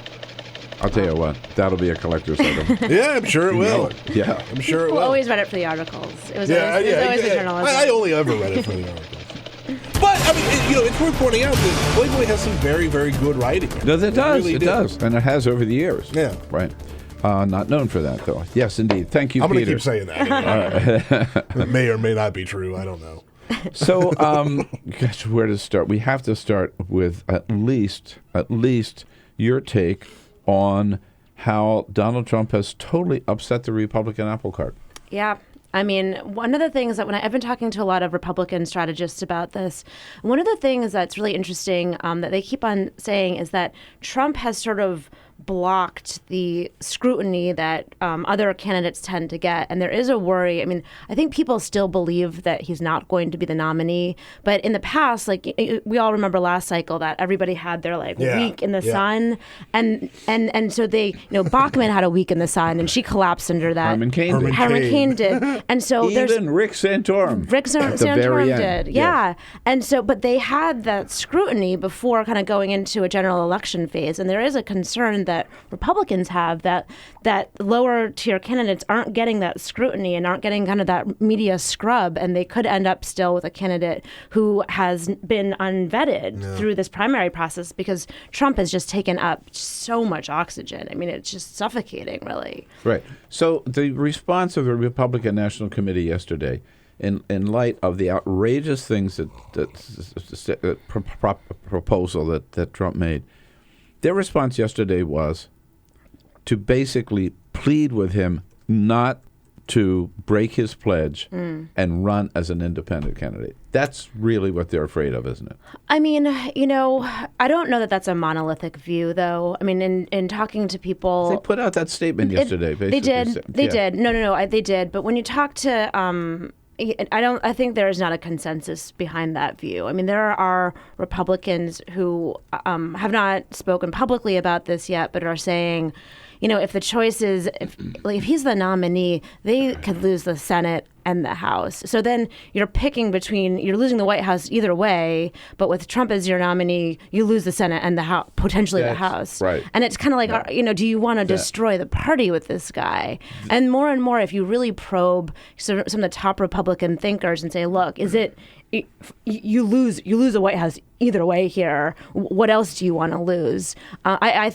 I'll tell you what, that'll be a collector's item. Yeah, I'm sure it will. Yeah. I'm sure it People will. always read it for the articles. It was always the journalism. I only ever read it for the articles. But, I mean, it's worth pointing out that Playboy has some very, very good writing. No, it does. Really it does. And it has over the years. Yeah. Right. Not known for that, though. Yes, indeed. Thank you, I'm Peter. going to keep saying that. It may or may not be true. I don't know. So, gosh, where to start? We have to start with at least your take on how Donald Trump has totally upset the Republican apple cart. Yeah. I mean, one of the things that I've been talking to a lot of Republican strategists about this, one of the things that's really interesting that they keep on saying is that Trump has sort of blocked the scrutiny that other candidates tend to get. And there is a worry. I mean, I think people still believe that he's not going to be the nominee. But in the past, like we all remember last cycle that everybody had their week in the sun. And so they, Bachmann had a week in the sun and she collapsed under that. Herman Cain did. And so even Rick Santorum. Rick Santorum did. Yeah. And so, but they had that scrutiny before kind of going into a general election phase. And there is a concern that Republicans have that lower tier candidates aren't getting that scrutiny and aren't getting kind of that media scrub, and they could end up still with a candidate who has been unvetted through this primary process because Trump has just taken up so much oxygen. I mean, it's just suffocating, really. Right. So the response of the Republican National Committee yesterday, in light of the outrageous things proposal that Trump made, their response yesterday was to basically plead with him not to break his pledge and run as an independent candidate. That's really what they're afraid of, isn't it? I mean, I don't know that that's a monolithic view, though. I mean, in talking to people... They put out that statement yesterday, basically. They did. No, they did. But when you talk to... I think there is not a consensus behind that view. I mean, there are Republicans who have not spoken publicly about this yet, but are saying, if the choice is, if he's the nominee, they could lose the Senate and the House. So then you're you're losing the White House either way, but with Trump as your nominee, you lose the Senate and the House, potentially the House. Right. And it's kind of like, do you want to destroy the party with this guy? And more, if you really probe some of the top Republican thinkers and say, look, is it, you lose the White House either way here. What else do you want to lose? I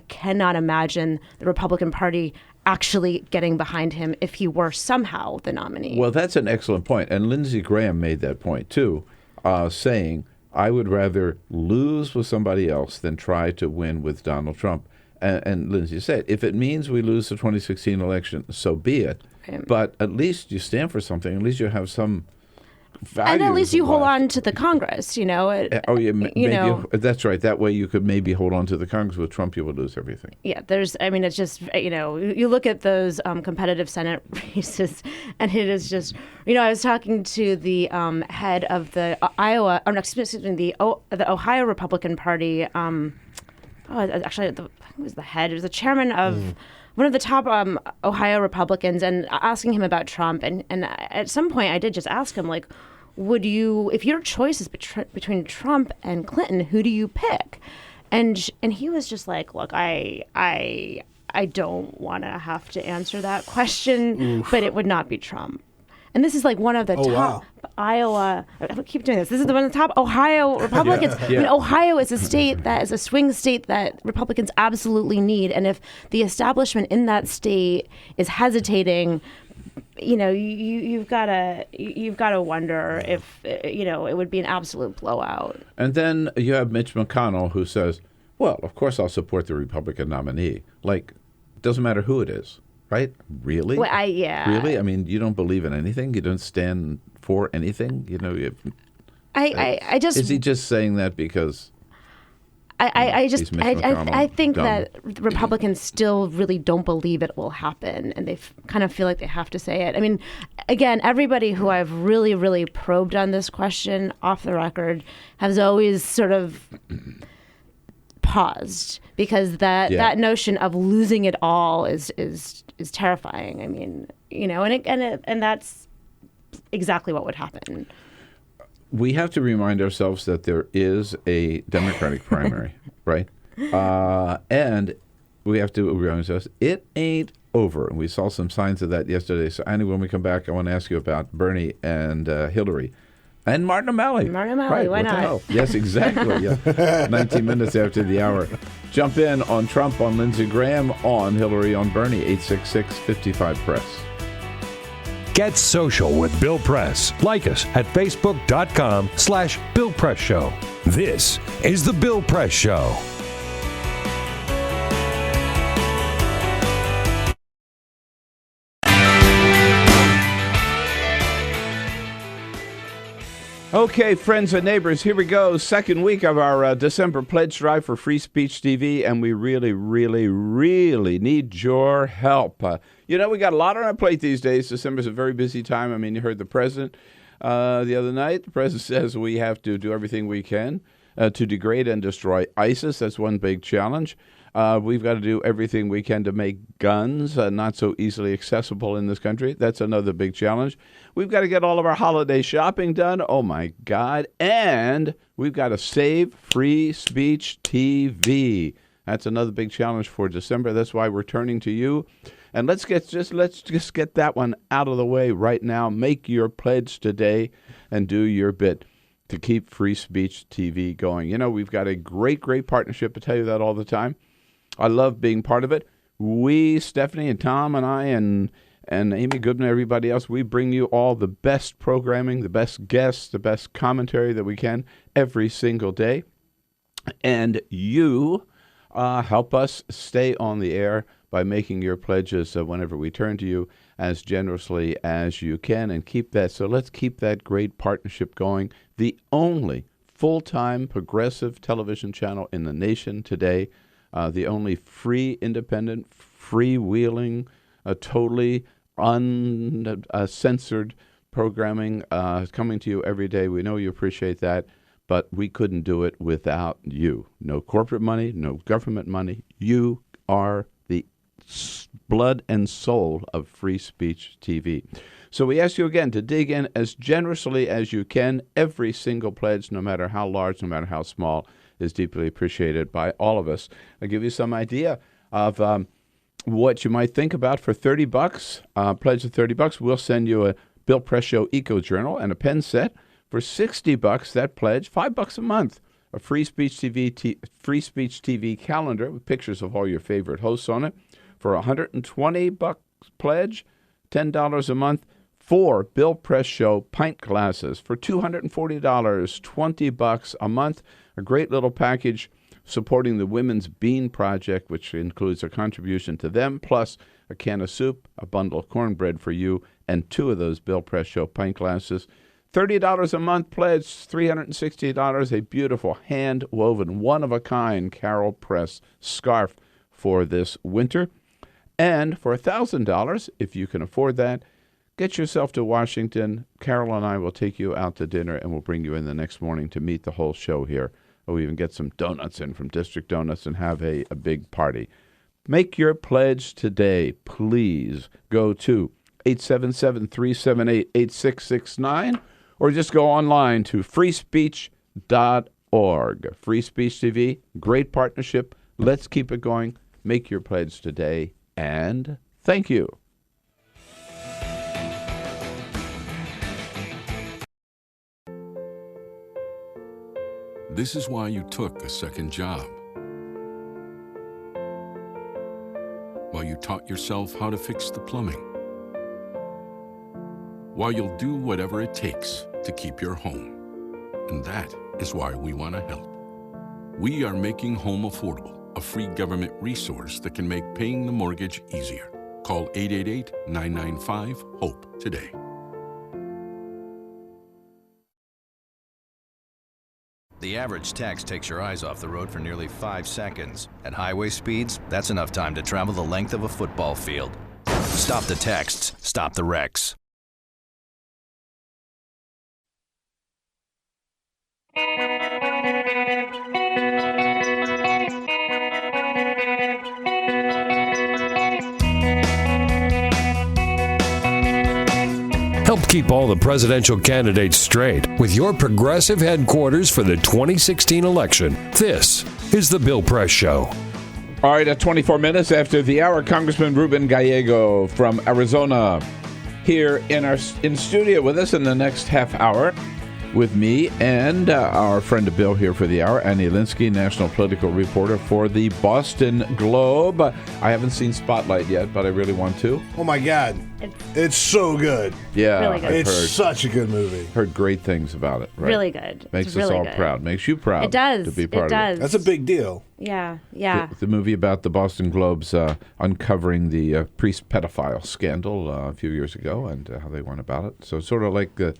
cannot imagine the Republican Party actually getting behind him if he were somehow the nominee. Well, that's an excellent point. And Lindsey Graham made that point, too, saying, I would rather lose with somebody else than try to win with Donald Trump. And Lindsey said, if it means we lose the 2016 election, so be it. Right. But at least you stand for something. At least you have some values. And at least you hold on to the Congress, Maybe that's right. That way you could maybe hold on to the Congress. With Trump, you would lose everything. Yeah, it's just, you look at those competitive Senate races, and it is just, I was talking to the head of the the Ohio Republican Party. Actually, it was the head. It was the chairman of one of the top Ohio Republicans, and asking him about Trump. And at some point, I did just ask him, like, would you, if your choice is between Trump and Clinton, who do you pick? And he was just like, look, I don't want to have to answer that question, but it would not be Trump. And this is like one of the top Iowa. I keep doing this. This is one of the top Ohio Republicans. I mean, Ohio is a state that is a swing state that Republicans absolutely need. And if the establishment in that state is hesitating, you've got to wonder if it would be an absolute blowout. And then you have Mitch McConnell, who says, "Well, of course I'll support the Republican nominee. Like, it doesn't matter who it is." Right? Really? Well, Really? I mean, you don't believe in anything? You don't stand for anything? I just... Is he just saying that because... I Is Mitch McConnell I think dumb? that Republicans still really don't believe it will happen, and they kind of feel like they have to say it. I mean, again, everybody who I've really, really probed on this question off the record has always sort of paused, because that notion of losing it all is terrifying. I mean, and that's exactly what would happen. We have to remind ourselves that there is a Democratic primary, right? And we have to remind ourselves it ain't over. And we saw some signs of that yesterday. So, Annie, when we come back, I want to ask you about Bernie and Hillary. And Martin O'Malley. Right, why what not? The hell? Yes, exactly. Yeah. 19 minutes after the hour. Jump in on Trump, on Lindsey Graham, on Hillary, on Bernie, 866-55-PRESS. Get social with Bill Press. Like us at facebook.com/Bill Press Show. This is The Bill Press Show. Okay, friends and neighbors, here we go. Second week of our December pledge drive for Free Speech TV, and we really, really, really need your help. We got a lot on our plate these days. December's a very busy time. I mean, you heard the president the other night. The president says we have to do everything we can to degrade and destroy ISIS. That's one big challenge. We've got to do everything we can to make guns not so easily accessible in this country. That's another big challenge. We've got to get all of our holiday shopping done. Oh, my God. And we've got to save Free Speech TV. That's another big challenge for December. That's why we're turning to you. And let's just get that one out of the way right now. Make your pledge today and do your bit to keep Free Speech TV going. We've got a great, great partnership. I tell you that all the time. I love being part of it. We, Stephanie and Tom and I and Amy Goodman, everybody else, we bring you all the best programming, the best guests, the best commentary that we can every single day. And you help us stay on the air by making your pledges whenever we turn to you as generously as you can, and keep that. So let's keep that great partnership going. The only full-time progressive television channel in the nation today. The only free, independent, freewheeling, totally uncensored programming coming to you every day. We know you appreciate that, but we couldn't do it without you. No corporate money, no government money. You are the blood and soul of Free Speech TV. So we ask you again to dig in as generously as you can. Every single pledge, no matter how large, no matter how small, is deeply appreciated by all of us. I'll give you some idea of what you might think about for $30. Pledge of $30, we'll send you a Bill Press Show Eco Journal and a pen set. For $60, that pledge, $5 a month, a Free Speech TV calendar with pictures of all your favorite hosts on it. For $120 pledge, $10 a month, 4 Bill Press Show pint glasses. For $240, $20 a month. A great little package supporting the Women's Bean Project, which includes a contribution to them, plus a can of soup, a bundle of cornbread for you, and 2 of those Bill Press Show pint glasses. $30 a month pledge, $360, a beautiful hand-woven, one-of-a-kind Carol Press scarf for this winter. And for $1,000, if you can afford that, get yourself to Washington. Carol and I will take you out to dinner, and we'll bring you in the next morning to meet the whole show here. We'll even get some donuts in from District Donuts and have a big party. Make your pledge today. Please go to 877-378-8669 or just go online to freespeech.org. Free Speech TV, great partnership. Let's keep it going. Make your pledge today, and thank you. This is why you took a second job. While you taught yourself how to fix the plumbing. While you'll do whatever it takes to keep your home. And that is why we want to help. We are making home affordable, a free government resource that can make paying the mortgage easier. Call 888-995-HOPE today. The average text takes your eyes off the road for nearly 5 seconds. At highway speeds, that's enough time to travel the length of a football field. Stop the texts. Stop the wrecks. Help keep all the presidential candidates straight with your progressive headquarters for the 2016 election. This is the Bill Press Show. All right, at 24 minutes after the hour, Congressman Ruben Gallego from Arizona here in studio with us in the next half hour with me and our friend Bill here for the hour, Annie Lindsey, national political reporter for the Boston Globe. I haven't seen Spotlight yet, but I really want to. Oh, my God. It's so good. Yeah, really good. It's such a good movie. Heard great things about it. Right? Really good. Makes it's us really all good. proud. Makes you proud. It does. To be part it does. of it. That's a big deal. Yeah. The movie about the Boston Globe's uncovering the priest pedophile scandal a few years ago and how they went about it. So sort of like the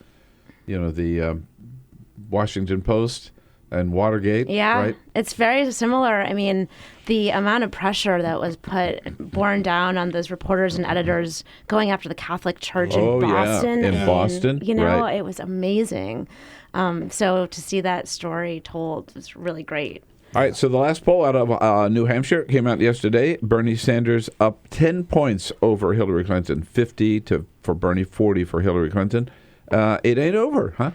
Washington Post and Watergate. Yeah, right? It's very similar. I mean, the amount of pressure that was borne down on those reporters and editors going after the Catholic Church in Boston. Yeah. In Boston, you know, right. It was amazing. So to see that story told was really great. All right, so the last poll out of New Hampshire came out yesterday. Bernie Sanders up 10 points over Hillary Clinton, 50 for Bernie, 40 for Hillary Clinton. It ain't over, huh?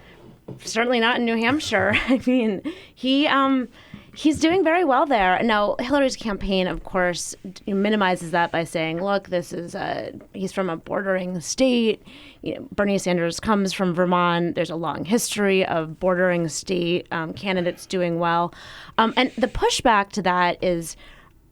Certainly not in New Hampshire. I mean, he's doing very well there. Now, Hillary's campaign, of course, minimizes that by saying, look, this is he's from a bordering state. You know, Bernie Sanders comes from Vermont. There's a long history of bordering state candidates doing well. And the pushback to that is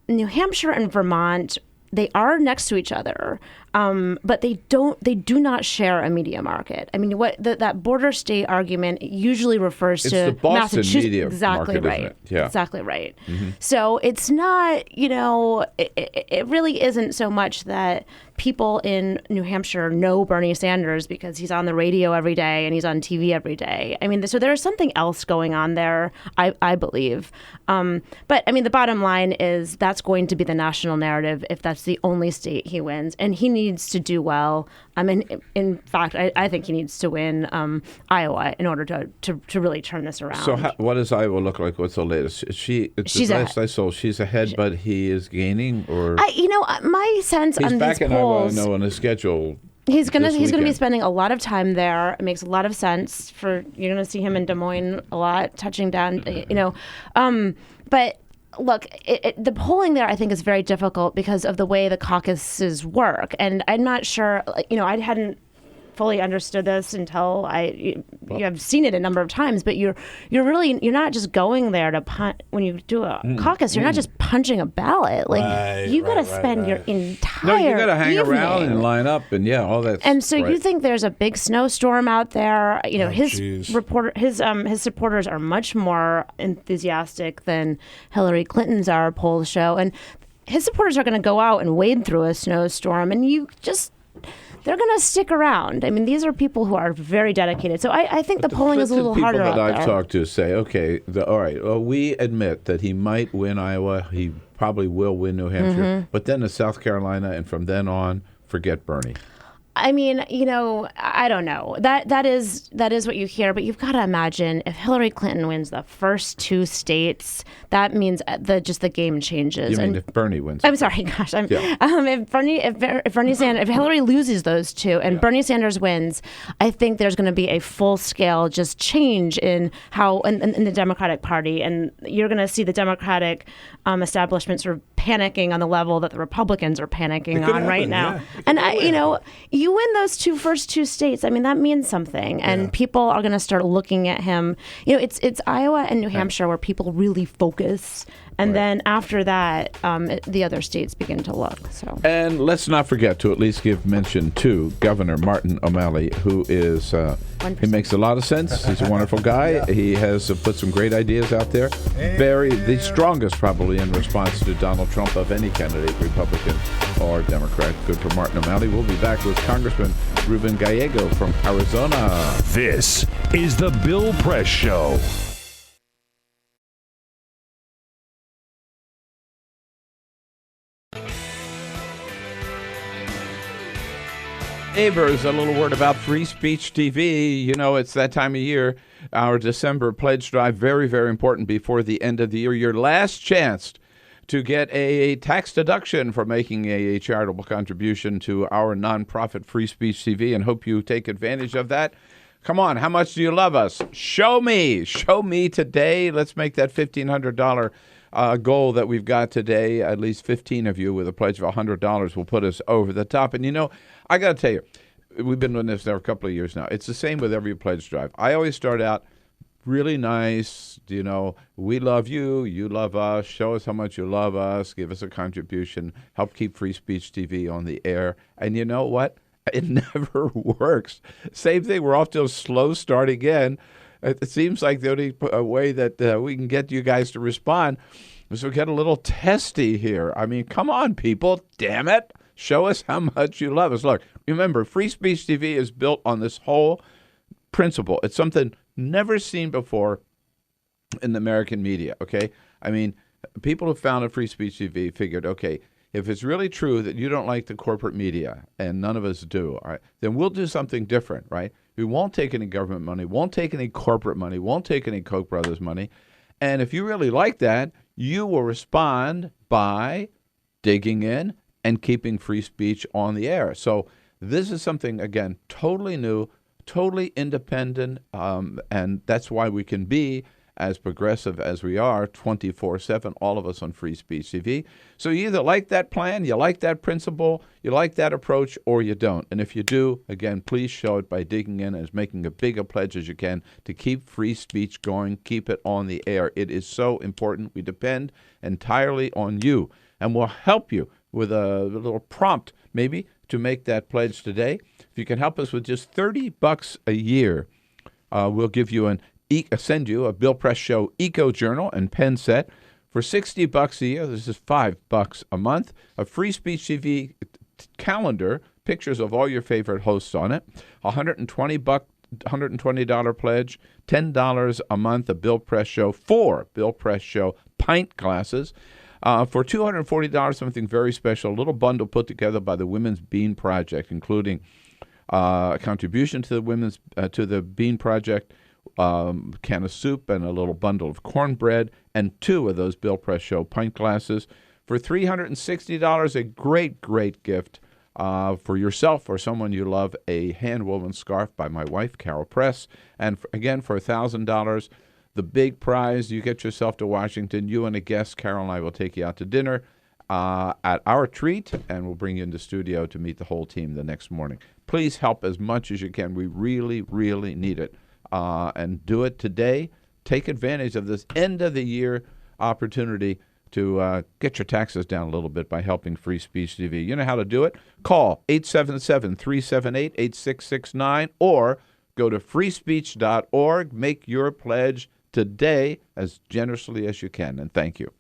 New Hampshire and Vermont, they are next to each other, but they do not share a media market. I mean, that border state argument usually refers it's to the Boston Massachusetts. media Exactly market, right. Isn't it? Yeah. Exactly right. Mm-hmm. So it's not, it really isn't so much that people in New Hampshire know Bernie Sanders because he's on the radio every day and he's on TV every day. I mean, so there's something else going on there, I believe. But I mean, the bottom line is that's going to be the national narrative if that's the only state he wins, and he needs to do well. I mean, in fact, I think he needs to win Iowa in order to really turn this around. So what does Iowa look like? What's the latest? She's last I saw, she's ahead, but he is gaining, or my sense he's on back these in polls. Iowa, I know, on his schedule. He's gonna be weekend. spending a lot of time there. It makes a lot of sense you're gonna see him in Des Moines a lot, touching down, but. Look, the polling there, I think, is very difficult because of the way the caucuses work. And I'm not sure, I hadn't fully understood this until you have seen it a number of times, but you're not just going there to punt when you do a caucus. You're not just punching a ballot. You got to spend your entire you got to hang evening around and line up and all that. And so right. you think there's a big snowstorm out there? His supporters are much more enthusiastic than Hillary Clinton's are. Polls show, and his supporters are going to go out and wade through a snowstorm, and they're going to stick around. I mean, these are people who are very dedicated. So I think the polling is a little harder out there. People that I've talked to say, okay, all right, well, we admit that he might win Iowa. He probably will win New Hampshire. Mm-hmm. But then it's South Carolina, and from then on, forget Bernie. I mean, I don't know. That is what you hear, but you've got to imagine if Hillary Clinton wins the first two states, that means the game changes. You mean if Bernie wins? I'm sorry, gosh. If Hillary loses those two and Bernie Sanders wins, I think there's going to be a full scale just change in how in the Democratic Party, and you're going to see the Democratic establishment sort of panicking on the level that the Republicans are panicking on right now. Yeah, you win those first two states. I mean, that means something, and people are going to start looking at him. It's Iowa and New Hampshire where people really focus, and then after that, the other states begin to look. So, and let's not forget to at least give mention to Governor Martin O'Malley, who is he makes a lot of sense. He's a wonderful guy. He has put some great ideas out there. The strongest probably in response to Donald Trump of any candidate, Republican or Democrat. Good for Martin O'Malley. We'll be back with Congressman Ruben Gallego from Arizona. This is the Bill Press Show. neighbors, a little word about Free Speech TV. You know, it's that time of year, our December pledge drive, very, very important before the end of the year. Your last chance to get a tax deduction for making a charitable contribution to our nonprofit Free Speech TV, and hope you take advantage of that. Come on, how much do you love us? Show me today. Let's make that $1,500 goal that we've got today. At least 15 of you with a pledge of $100 will put us over the top. And you know, I got to tell you, we've been doing this now a couple of years now. It's the same with every pledge drive. I always start out really nice, you know, we love you, you love us, show us how much you love us, give us a contribution, help keep Free Speech TV on the air. And you know what? It never works. Same thing, we're off to a slow start again. It seems like the only way that we can get you guys to respond is we get a little testy here. I mean, come on, people, damn it. Show us how much you love us. Look, remember, Free Speech TV is built on this whole principle. It's something never seen before in the American media, okay? I mean, people who founded Free Speech TV figured, okay, if it's really true that you don't like the corporate media, and none of us do, all right, then we'll do something different, right? We won't take any government money, won't take any corporate money, won't take any Koch brothers money. And if you really like that, you will respond by digging in and keeping free speech on the air. So this is something, again, totally new, totally independent, and that's why we can be as progressive as we are 24/7, all of us on Free Speech TV. So you either like that plan, you like that principle, you like that approach, or you don't. And if you do, again, please show it by digging in and making a big a pledge as you can to keep free speech going, keep it on the air. It is so important. We depend entirely on you, and we'll help you with a little prompt maybe to make that pledge today. If you can help us with just $30 a year, we'll give you send you a Bill Press Show Eco Journal and pen set. For $60 a year, this is $5 a month. A Free Speech TV calendar, pictures of all your favorite hosts on it. $120 pledge, $10 a month. A Bill Press Show, 4 Bill Press Show pint glasses. For $240, something very special, a little bundle put together by the Women's Bean Project, including a contribution to the Bean Project, can of soup, and a little bundle of cornbread, and 2 of those Bill Press Show pint glasses. For $360, a great, great gift for yourself or someone you love, a hand-woven scarf by my wife, Carol Press. And again, for $1,000, the big prize, you get yourself to Washington. You and a guest, Carol and I will take you out to dinner at our treat, and we'll bring you into studio to meet the whole team the next morning. Please help as much as you can. We really, really need it. And do it today. Take advantage of this end-of-the-year opportunity to get your taxes down a little bit by helping Free Speech TV. You know how to do it. Call 877-378-8669 or go to freespeech.org. Make your pledge today as generously as you can, and thank you.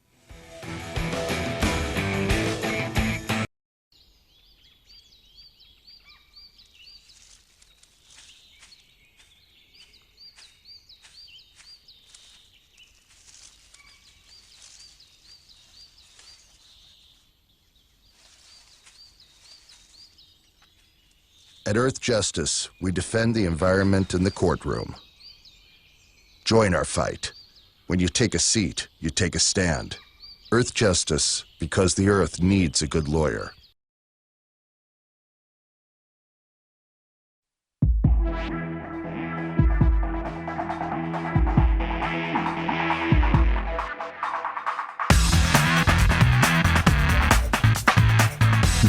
At Earth Justice, we defend the environment in the courtroom. Join our fight. When you take a seat, you take a stand. Earth Justice, because the Earth needs a good lawyer.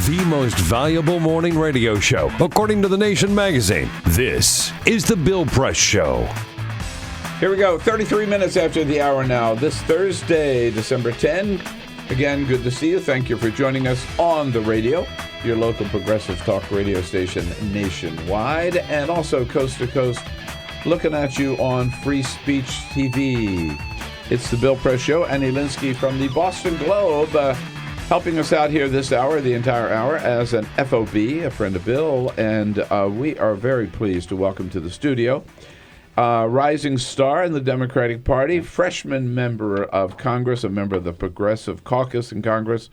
The most valuable morning radio show, according to The Nation magazine. This is The Bill Press Show. Here we go, 33 minutes after the hour now. This Thursday, December 10. Again, good to see you. Thank you for joining us on the radio, your local progressive talk radio station nationwide, and also coast to coast, looking at you on Free Speech TV. It's The Bill Press Show. Annie Lindsey from the Boston Globe, helping us out here this hour, the entire hour, as an FOB, a friend of Bill, and we are very pleased to welcome to the studio rising star in the Democratic Party, freshman member of Congress, a member of the Progressive Caucus in Congress,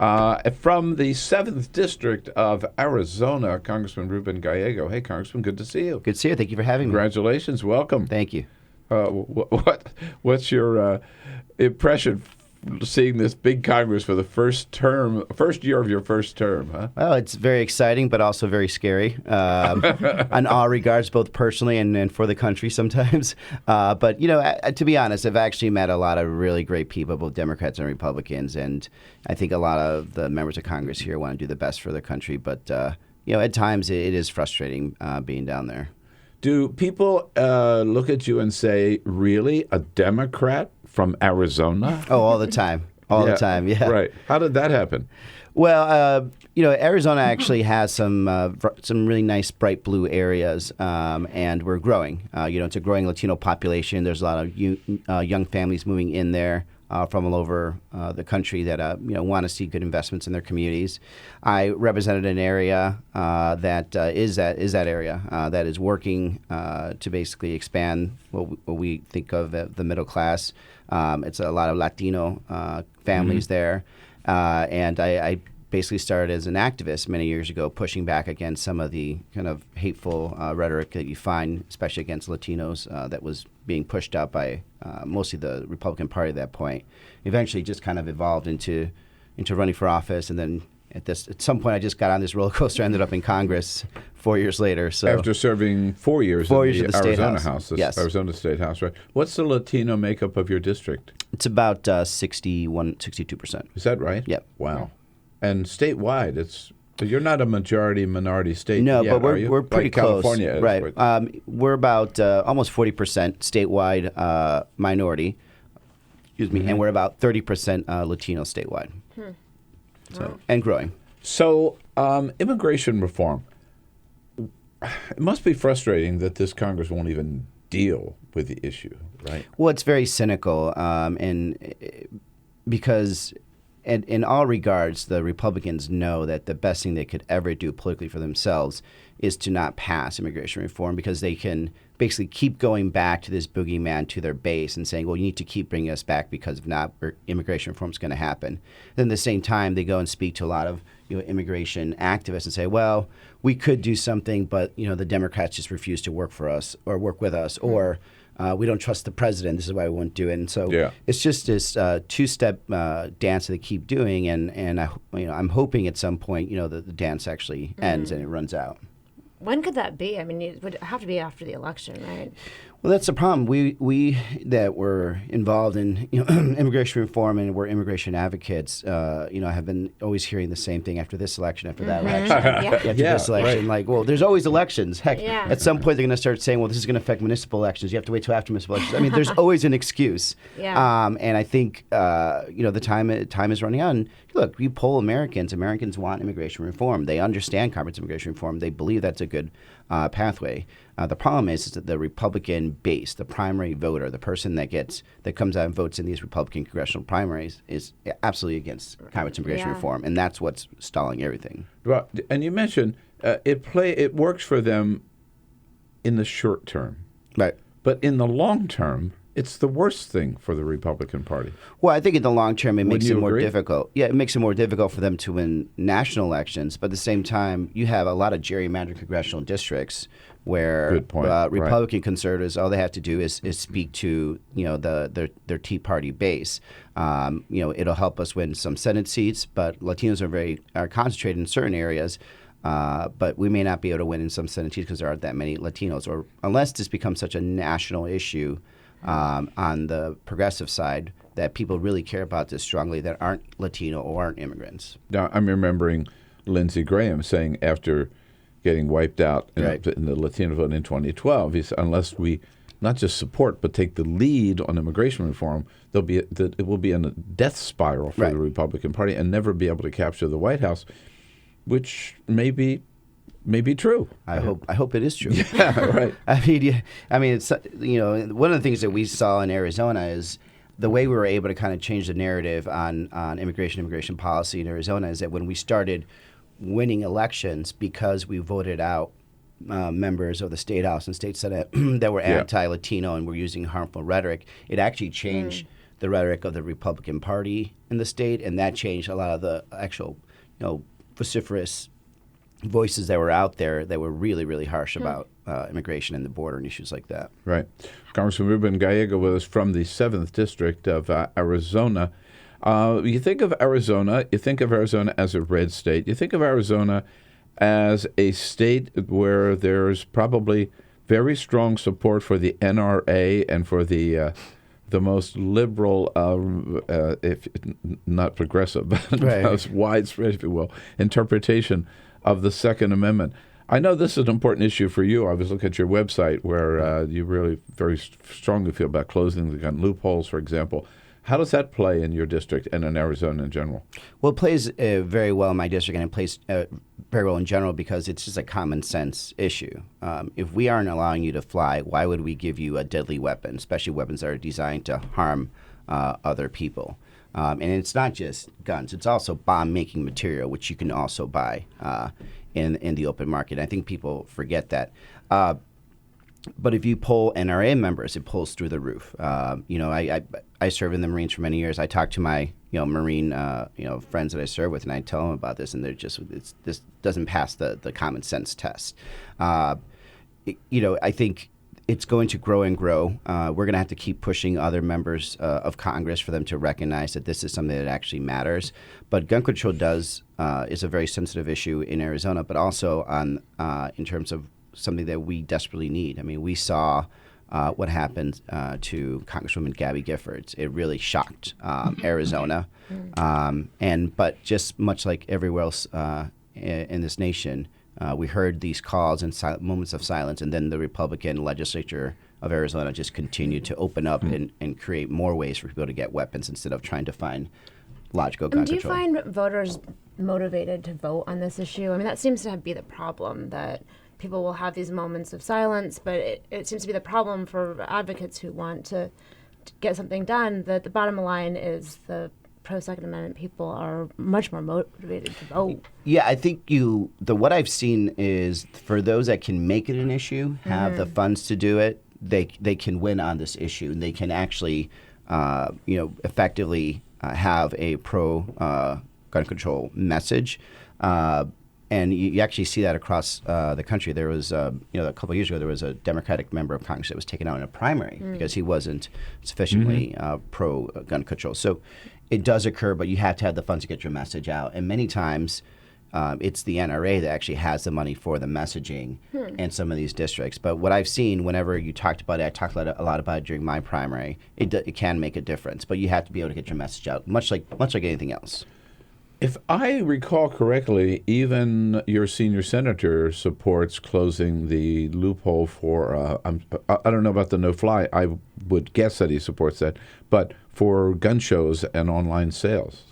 From the 7th District of Arizona, Congressman Ruben Gallego. Hey, Congressman, good to see you. Good to see you. Thank you for having me. Congratulations. Welcome. Thank you. What's your impression seeing this big Congress for the first year of your first term, huh? Well, it's very exciting, but also very scary in all regards, both personally and for the country sometimes. But, to be honest, I've actually met a lot of really great people, both Democrats and Republicans, and I think a lot of the members of Congress here want to do the best for the country. But, at times it is frustrating being down there. Do people look at you and say, really, a Democrat from Arizona? Oh, all the time. All the time, yeah. Right. How did that happen? Well, Arizona actually has some really nice bright blue areas, and we're growing. It's a growing Latino population. There's a lot of young families moving in there from all over the country that want to see good investments in their communities. I represented an area that is that area that is working to basically expand what we think of the middle class. It's a lot of Latino families there, and I basically started as an activist many years ago, pushing back against some of the kind of hateful rhetoric that you find, especially against Latinos, that was being pushed out by mostly the Republican Party at that point. Eventually just kind of evolved into running for office, and then at some point I just got on this roller coaster, ended up in Congress 4 years later. So after serving 4 years in the Arizona House, yes. Arizona State House, right? What's the Latino makeup of your district? It's about 62%. Is that right? Yep. Wow. And statewide, you're not a majority-minority state no, yet, but are you? we're pretty like close. California is, right. We're about almost 40% statewide minority, and we're about 30% Latino statewide. So and growing. So immigration reform, it must be frustrating that this Congress won't even deal with the issue, right? Well, it's very cynical, and because in all regards, the Republicans know that the best thing they could ever do politically for themselves is to not pass immigration reform, because they can basically keep going back to this boogeyman to their base and saying, well, you need to keep bringing us back, because if not, immigration reform is going to happen. Then at the same time, they go and speak to a lot of immigration activists and say, well, we could do something, but the Democrats just refuse to work for us or work with us, or we don't trust the president. This is why we won't do it. And so it's just this two-step dance that they keep doing, and I'm hoping at some point the dance actually ends and it runs out. When could that be? I mean, it would have to be after the election, right? Well, that's the problem. We that were involved in immigration reform and we're immigration advocates, have been always hearing the same thing after this election, after that election, after this election. Right. Like, well, there's always elections. Heck, at some point they're going to start saying, well, this is going to affect municipal elections. You have to wait till after municipal elections. I mean, there's always an excuse. And I think the time is running out. And look, you poll Americans. Americans want immigration reform. They understand comprehensive immigration reform. They believe that's a good pathway. The problem is that the Republican base, the primary voter, the person that comes out and votes in these Republican congressional primaries, is absolutely against comprehensive immigration reform, and that's what's stalling everything. Well, and you mentioned it works for them in the short term, right? But in the long term, it's the worst thing for the Republican Party. Well, I think in the long term, it makes it more difficult. Yeah, it makes it more difficult for them to win national elections. But at the same time, you have a lot of gerrymandered congressional districts where Republican conservatives, all they have to do is speak to their Tea Party base. It'll help us win some Senate seats, but Latinos are concentrated in certain areas. But we may not be able to win in some Senate seats because there aren't that many Latinos, or unless this becomes such a national issue on the progressive side that people really care about this strongly, that aren't Latino or aren't immigrants. Now, I'm remembering Lindsey Graham saying after getting wiped out in the Latino vote in 2012, he said, unless we not just support but take the lead on immigration reform, it will be in a death spiral for the Republican Party and never be able to capture the White House, which may be true. I hope it is true. Yeah, right. I mean, it's one of the things that we saw in Arizona is the way we were able to kind of change the narrative on immigration policy in Arizona is that when we started winning elections, because we voted out members of the state house and state senate that were anti-Latino and were using harmful rhetoric, it actually changed the rhetoric of the Republican Party in the state, and that changed a lot of the actual, vociferous voices that were out there that were really, really harsh about immigration and the border and issues like that. Right. Congressman Ruben Gallego with us from the 7th District of Arizona. You think of Arizona as a red state. You think of Arizona as a state where there's probably very strong support for the NRA and for the most liberal, if not progressive, but widespread, if you will, interpretation of the Second Amendment. I know this is an important issue for you. I was looking at your website where you really very strongly feel about closing the gun loopholes, for example. How does that play in your district and in Arizona in general? Well, it plays very well in my district, and it plays very well in general because it's just a common sense issue. If we aren't allowing you to fly, why would we give you a deadly weapon, especially weapons that are designed to harm other people? And it's not just guns. It's also bomb-making material, which you can also buy in the open market. I think people forget that. But if you poll NRA members, it pulls through the roof. I served in the Marines for many years. I talk to my Marine friends that I serve with, and I tell them about this, and they're just this doesn't pass the common sense test. I think it's going to grow and grow. We're going to have to keep pushing other members of Congress for them to recognize that this is something that actually matters. But gun control is a very sensitive issue in Arizona, but also in terms of something that we desperately need. I mean, we saw what happened to Congresswoman Gabby Giffords. It really shocked Arizona. But just much like everywhere else in this nation, we heard these calls and moments of silence, and then the Republican legislature of Arizona just continued to open up and create more ways for people to get weapons instead of trying to find logical gun control. Do you find voters motivated to vote on this issue? I mean, that seems to be the problem, that people will have these moments of silence, but it seems to be the problem for advocates who want to get something done. That the bottom line is the pro-Second Amendment people are much more motivated to vote. Yeah, I think what I've seen is for those that can make it an issue, have the funds to do it, they can win on this issue, and they can actually, effectively have a pro-gun control message. And you actually see that across the country. There was, a couple of years ago, there was a Democratic member of Congress that was taken out in a primary because he wasn't sufficiently pro-gun control. So it does occur, but you have to have the funds to get your message out. And many times, it's the NRA that actually has the money for the messaging in some of these districts. But what I've seen, whenever you talked about it, I talked a lot about it during my primary. It can make a difference, but you have to be able to get your message out, much like anything else. If I recall correctly, even your senior senator supports closing the loophole for, I don't know about the no-fly, I would guess that he supports that, but for gun shows and online sales.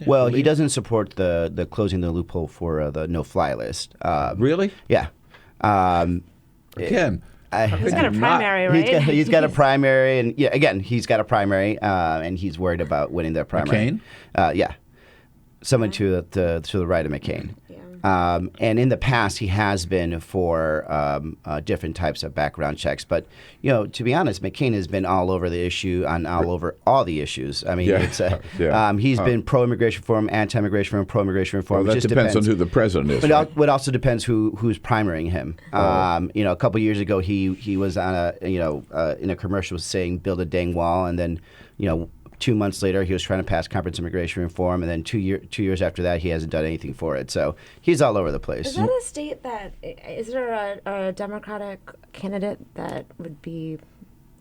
Well, he doesn't support the closing the loophole for the no-fly list. Really? Yeah. Again. He's got a primary, right? He's got a primary, and he's got a primary, and he's worried about winning that primary. McCain? Yeah. Someone to the right of McCain. And in the past, he has been for different types of background checks. But, to be honest, McCain has been all over the issue, over all the issues. I mean, he's been pro-immigration reform, anti-immigration reform, pro-immigration reform. Well, that depends on who the president is. But it also depends who's primarying him. A couple years ago, he was on in a commercial saying, build a dang wall, and then, 2 months later, he was trying to pass comprehensive immigration reform, and then 2 years after that, he hasn't done anything for it. So he's all over the place. Is that a state is there a Democratic candidate that would be,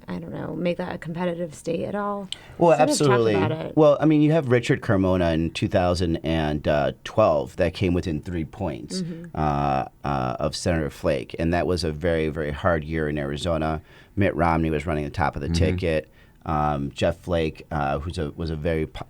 I don't know, make that a competitive state at all? Well, absolutely. Well, I mean, you have Richard Carmona in 2012 that came within 3 points of Senator Flake, and that was a very, very hard year in Arizona. Mitt Romney was running the top of the ticket. Jeff Flake,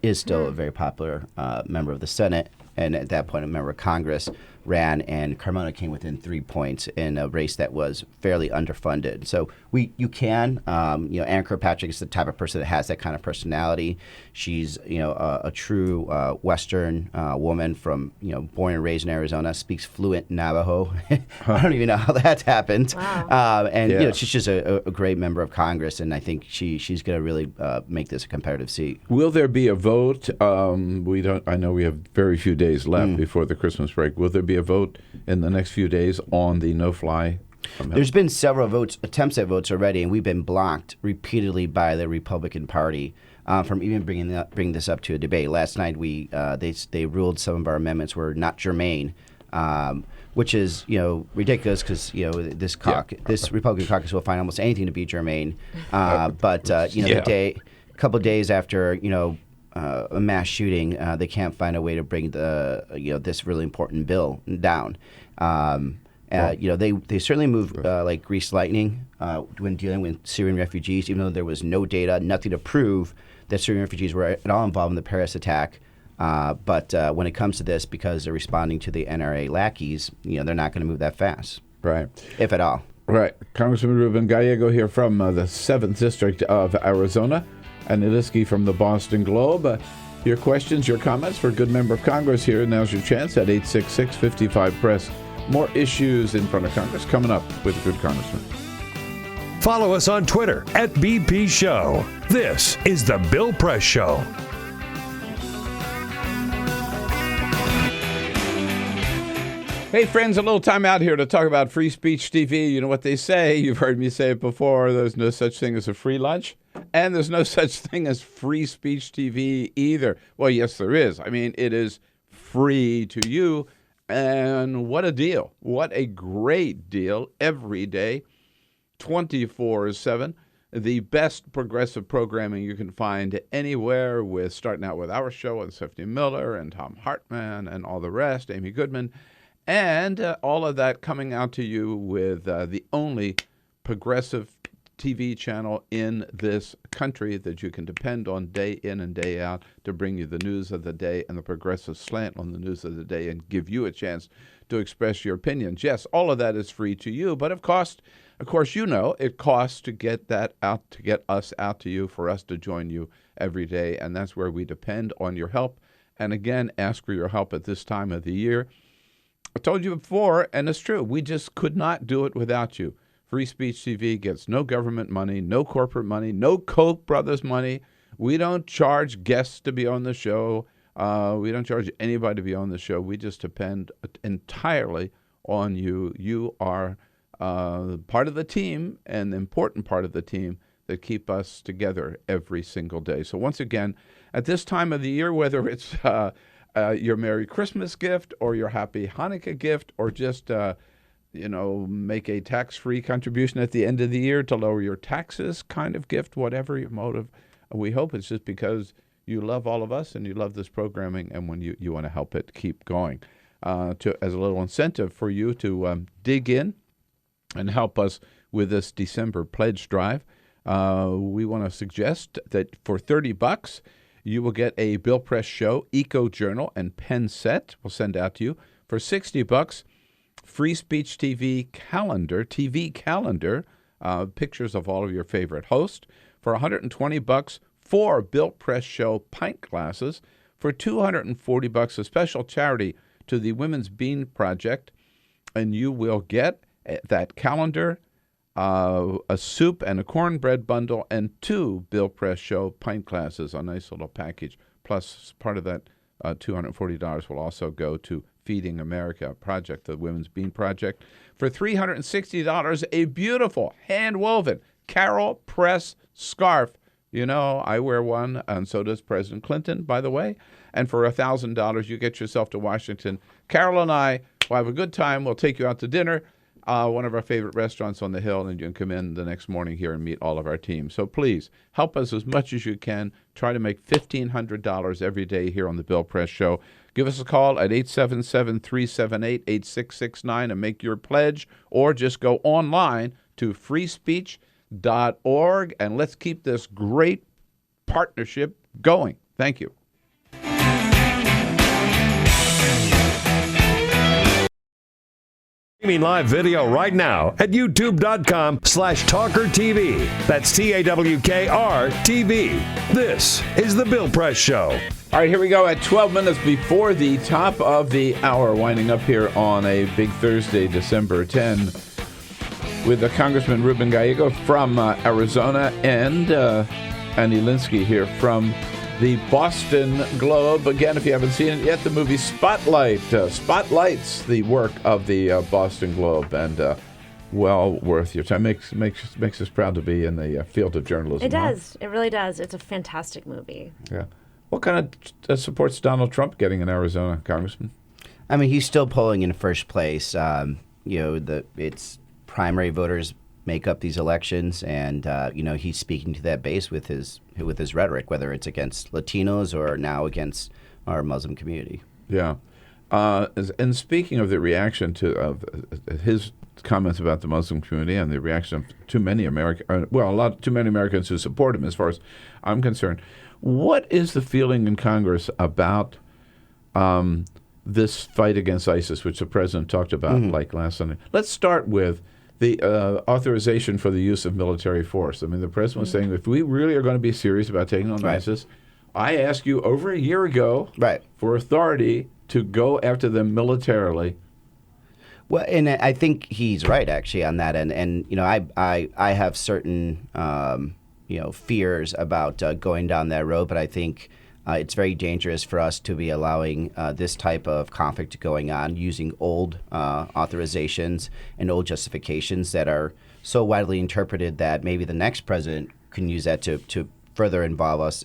is still a very popular member of the Senate, and at that point a member of Congress, ran, and Carmona came within 3 points in a race that was fairly underfunded. So you can, Ann Kirkpatrick is the type of person that has that kind of personality. She's, a true Western woman from, born and raised in Arizona, speaks fluent Navajo. I don't even know how that happened. Wow. She's just a great member of Congress, and I think she's going to really make this a competitive seat. Will there be a vote? I know we have very few days left before the Christmas break. Will there be a vote in the next few days on the no-fly? There's been several attempts at votes already, and we've been blocked repeatedly by the Republican Party from even bringing this up to a debate. Last night, they ruled some of our amendments were not germane, which is ridiculous because this Republican caucus will find almost anything to be germane. A couple of days after a mass shooting, they can't find a way to bring this really important bill down. They certainly moved like greased lightning when dealing with Syrian refugees, even though there was no data, nothing to prove that Syrian refugees were at all involved in the Paris attack. But when it comes to this, because they're responding to the NRA lackeys, they're not going to move that fast. Right. If at all. Right. Congressman Ruben Gallego here from the 7th District of Arizona, and Iliski from the Boston Globe. Your questions, your comments for a good member of Congress here. Now's your chance at 866-55-PRESS. More issues in front of Congress coming up with a good congressman. Follow us on Twitter at BP Show. This is The Bill Press Show. Hey, friends, a little time out here to talk about Free Speech TV. You know what they say. You've heard me say it before. There's no such thing as a free lunch, and there's no such thing as Free Speech TV either. Well, yes, there is. I mean, it is free to you, and what a deal. What a great deal every day, 24/7. The best progressive programming you can find anywhere, with starting out with our show and Stephanie Miller and Tom Hartman and all the rest, Amy Goodman. And all of that coming out to you with the only progressive TV channel in this country that you can depend on day in and day out to bring you the news of the day and the progressive slant on the news of the day and give you a chance to express your opinions. Yes, all of that is free to you, but of course, it costs to get that out, to get us out to you, for us to join you every day, and that's where we depend on your help. And again, ask for your help at this time of the year. I told you before, and it's true, we just could not do it without you. Free Speech TV gets no government money, no corporate money, no Koch brothers money. We don't charge guests to be on the show. We don't charge anybody to be on the show. We just depend entirely on you. You are part of the team, and the important part of the team that keep us together every single day. So once again, at this time of the year, whether it's your Merry Christmas gift or your Happy Hanukkah gift, or just, make a tax-free contribution at the end of the year to lower your taxes kind of gift, whatever your motive, we hope it's just because you love all of us and you love this programming, and when you want to help it keep going. As a little incentive for you to dig in and help us with this December pledge drive, we want to suggest that for $30, you will get a Bill Press Show Eco Journal and pen set. We'll send out to you. For $60, Free Speech TV calendar, pictures of all of your favorite hosts. For $120, 4 Bill Press Show pint glasses. For $240, a special charity to the Women's Bean Project, and you will get that calendar, a soup and a cornbread bundle, and 2 Bill Press Show pint glasses, a nice little package. Plus, part of that $240 will also go to Feeding America Project, the Women's Bean Project. For $360, a beautiful hand-woven Carol Press scarf. I wear one, and so does President Clinton, by the way. And for $1,000, you get yourself to Washington. Carol and I will have a good time. We'll take you out to dinner. One of our favorite restaurants on the Hill, and you can come in the next morning here and meet all of our team. So please, help us as much as you can. Try to make $1,500 every day here on the Bill Press Show. Give us a call at 877-378-8669 and make your pledge, or just go online to freespeech.org, and let's keep this great partnership going. Thank you. Streaming live video right now at youtube.com/TawkrTV. That's TAWKR-TV. This is The Bill Press Show. All right, here we go at 12 minutes before the top of the hour, winding up here on a big Thursday, December 10, with Congressman Ruben Gallego from Arizona and Andy Lindsey here from the Boston Globe. Again, if you haven't seen it yet, the movie Spotlight spotlights the work of the Boston Globe, and well worth your time. Makes us proud to be in the field of journalism. It does. It really does. It's a fantastic movie. Yeah. What kind of support's Donald Trump getting in Arizona, Congressman? I mean, he's still polling in first place. It's primary voters make up these elections, and he's speaking to that base with his rhetoric, whether it's against Latinos or now against our Muslim community. Yeah, and speaking of the reaction to his comments about the Muslim community and the reaction of too many Americans who support him, as far as I'm concerned, what is the feeling in Congress about this fight against ISIS, which the president talked about like last Sunday? Let's start with the authorization for the use of military force. I mean, the president was saying, if we really are going to be serious about taking on ISIS, I asked you over a year ago for authority to go after them militarily. Well, and I think he's right, actually, on that. And I have certain, fears about going down that road, but I think it's very dangerous for us to be allowing this type of conflict going on using old authorizations and old justifications that are so widely interpreted that maybe the next president can use that to further involve us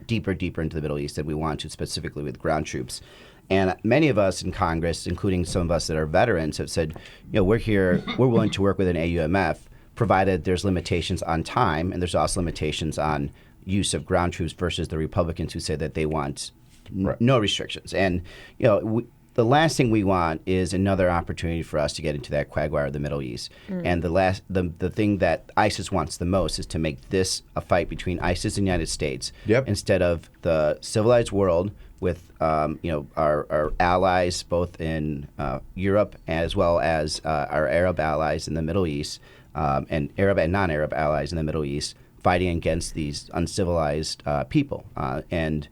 deeper into the Middle East than we want to, specifically with ground troops. And many of us in Congress, including some of us that are veterans, have said, we're willing to work with an AUMF, provided there's limitations on time and there's also limitations on use of ground troops versus the Republicans who say that they want no restrictions. And the last thing we want is another opportunity for us to get into that quagmire of the Middle East. And the thing that ISIS wants the most is to make this a fight between ISIS and the United States instead of the civilized world with our allies both in Europe as well as our Arab allies in the Middle East and Arab and non-Arab allies in the Middle East, fighting against these uncivilized people. And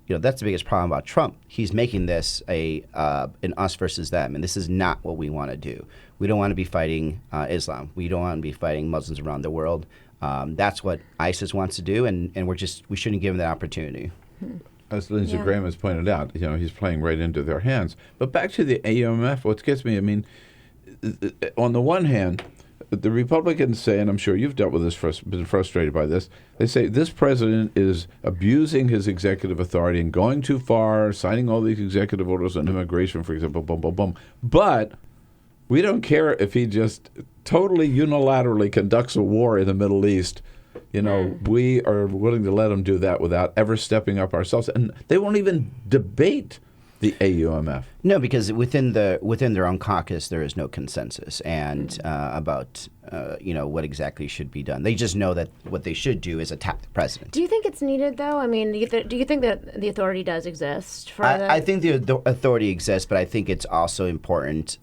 that's the biggest problem about Trump. He's making this an us versus them, and this is not what we want to do. We don't want to be fighting Islam. We don't want to be fighting Muslims around the world. That's what ISIS wants to do, and we shouldn't give them that opportunity. As Lindsey Graham has pointed out, he's playing right into their hands. But back to the AUMF, what gets me, I mean, on the one hand, the Republicans say, and I'm sure you've dealt with this, been frustrated by this, they say this president is abusing his executive authority and going too far, signing all these executive orders on immigration, for example, boom, boom, boom. But we don't care if he just totally unilaterally conducts a war in the Middle East. We are willing to let him do that without ever stepping up ourselves. And they won't even debate the AUMF. No, because within their own caucus there is no consensus about what exactly should be done. They just know that what they should do is attack the president. Do you think it's needed, though? I mean, do you think that the authority does exist for that? I think the authority exists, but I think it's also important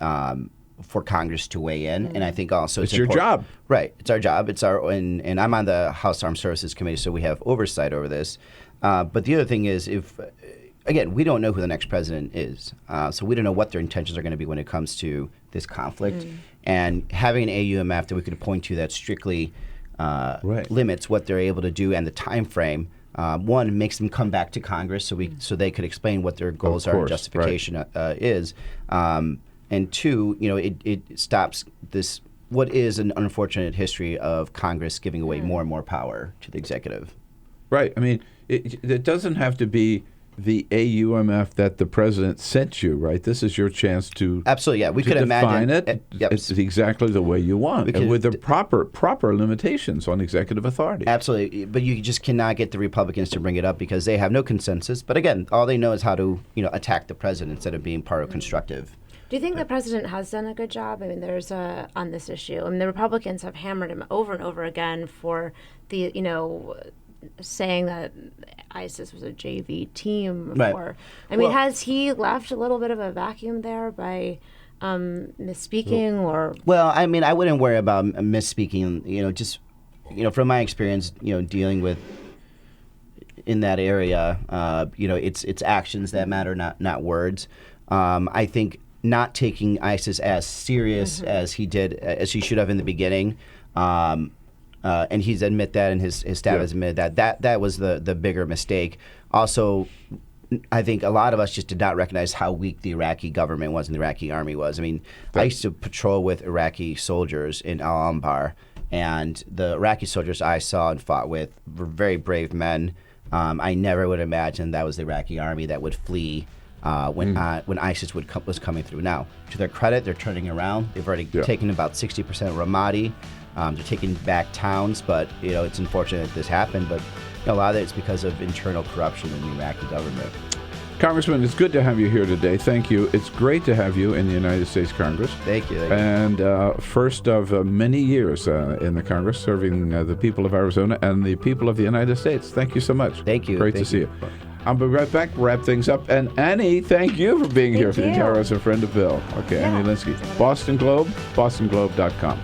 for Congress to weigh in, and I think also it's your job. Right, it's our job. And I'm on the House Armed Services Committee, so we have oversight over this. But the other thing is, Again, we don't know who the next president is, so we don't know what their intentions are going to be when it comes to this conflict. And having an AUMF that we could point to that strictly limits what they're able to do and the time frame, one, makes them come back to Congress so they could explain what their goals are and justification is, and two, it stops this what is an unfortunate history of Congress giving away more and more power to the executive. Right. I mean, it doesn't have to be the AUMF that the president sent you, right? This is your chance to absolutely, yeah. We could define imagine it. It's exactly the way you want, and with the proper limitations on executive authority. Absolutely, but you just cannot get the Republicans to bring it up because they have no consensus. But again, all they know is how to attack the president instead of being part of constructive. Do you think the president has done a good job? I mean, there's on this issue. I mean, the Republicans have hammered him over and over again for the saying that ISIS was a JV team. Right. I mean, has he left a little bit of a vacuum there by misspeaking or? Well, I mean, I wouldn't worry about misspeaking. Just from my experience, dealing with in that area, it's actions that matter, not words. I think not taking ISIS as serious as he should have in the beginning. And he's admit that, and his staff has admitted that was the bigger mistake. Also, I think a lot of us just did not recognize how weak the Iraqi government was and the Iraqi army was. I mean, I used to patrol with Iraqi soldiers in Al-Anbar, and the Iraqi soldiers I saw and fought with were very brave men. I never would imagine that was the Iraqi army that would flee when ISIS was coming through. Now, to their credit, they're turning around. They've already taken about 60% of Ramadi. They're taking back towns, but it's unfortunate that this happened. But a lot of it's because of internal corruption in the Iraqi government. Congressman, it's good to have you here today. Thank you. It's great to have you in the United States Congress. Thank you. And first of many years in the Congress, serving the people of Arizona and the people of the United States. Thank you so much. Thank you. Great to see you. I'll be right back, wrap things up. And Annie, thank you for being here for the entire as a friend of Bill. Okay, Annie Lindsey. Boston Globe, bostonglobe.com.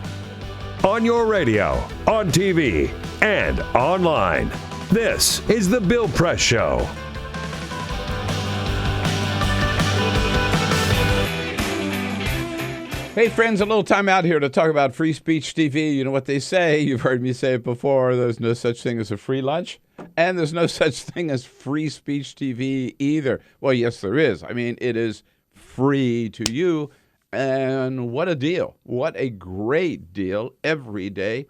On your radio, on TV, and online. This is The Bill Press Show. Hey, friends, a little time out here to talk about Free Speech TV. You know what they say. You've heard me say it before. There's no such thing as a free lunch. And there's no such thing as Free Speech TV either. Well, yes, there is. I mean, it is free to you. And what a deal. What a great deal every day,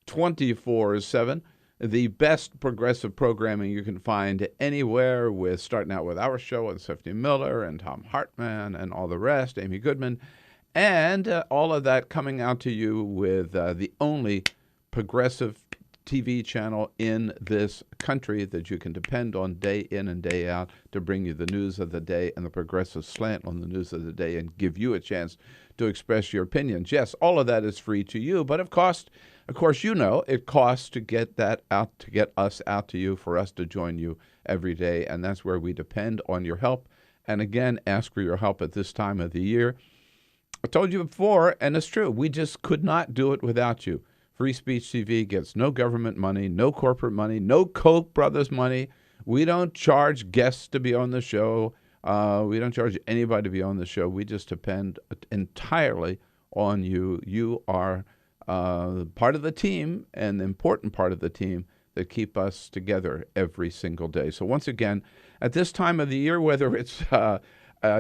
24/7. The best progressive programming you can find anywhere, with starting out with our show with Stephanie Miller and Tom Hartman and all the rest, Amy Goodman, and all of that coming out to you with the only progressive TV channel in this country that you can depend on day in and day out to bring you the news of the day and the progressive slant on the news of the day and give you a chance to express your opinions. Yes, all of that is free to you, but of course, it costs to get that out, to get us out to you, for us to join you every day, and that's where we depend on your help. And again, ask for your help at this time of the year. I told you before, and it's true, we just could not do it without you. Free Speech TV gets no government money, no corporate money, no Koch brothers money. We don't charge guests to be on the show. We don't charge anybody to be on the show. We just depend entirely on you. You are part of the team, and the important part of the team that keep us together every single day. So once again, at this time of the year, whether it's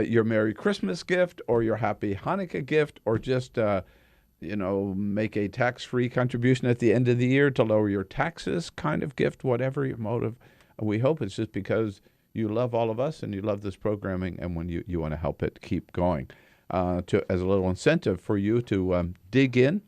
your Merry Christmas gift or your Happy Hanukkah gift, or just make a tax-free contribution at the end of the year to lower your taxes kind of gift, whatever your motive. We hope it's just because you love all of us and you love this programming, and when you want to help it keep going. As a little incentive for you to dig in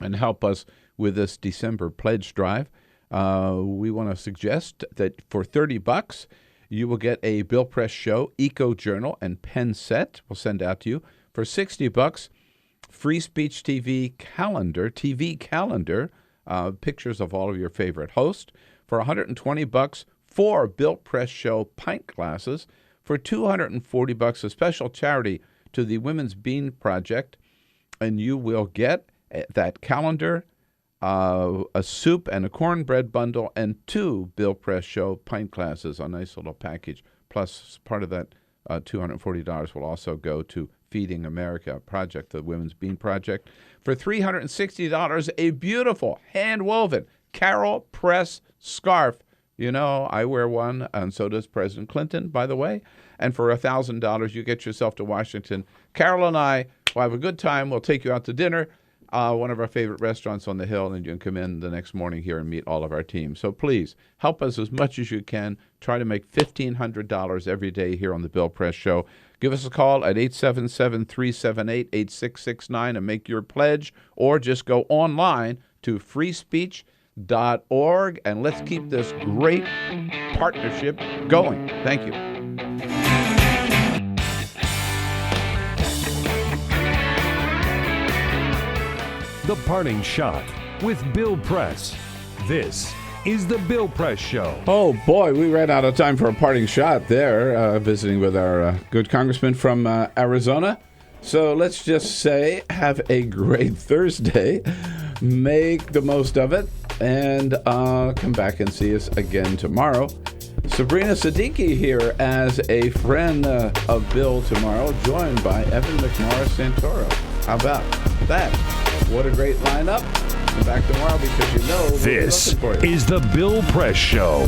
and help us with this December pledge drive, we want to suggest that for $30, you will get a Bill Press Show Eco Journal and pen set. We'll send out to you. For $60, Free Speech TV calendar, pictures of all of your favorite hosts. For $120, 4 Bill Press Show pint glasses. For $240, a special charity to the Women's Bean Project, and you will get that calendar, a soup and a cornbread bundle, and 2 Bill Press Show pint glasses, a nice little package. Plus, part of that $240 will also go to Feeding America Project, the Women's Bean Project. For $360, a beautiful hand-woven Carol Press scarf. You know, I wear one, and so does President Clinton, by the way. And for $1,000, you get yourself to Washington. Carol and I will have a good time. We'll take you out to dinner, one of our favorite restaurants on the Hill, and you can come in the next morning here and meet all of our team. So please, help us as much as you can. Try to make $1,500 every day here on the Bill Press Show. Give us a call at 877-378-8669 and make your pledge, or just go online to freespeech.org, and let's keep this great partnership going. Thank you. The Parting Shot with Bill Press. This is the Bill Press Show. Oh, boy, we ran out of time for a parting shot there, visiting with our good congressman from Arizona. So let's just say have a great Thursday. Make the most of it. And come back and see us again tomorrow. Sabrina Siddiqui here as a friend of Bill tomorrow, joined by Evan McMorris Santoro. How about that? What a great lineup. Come back tomorrow because you know this is the Bill Press Show.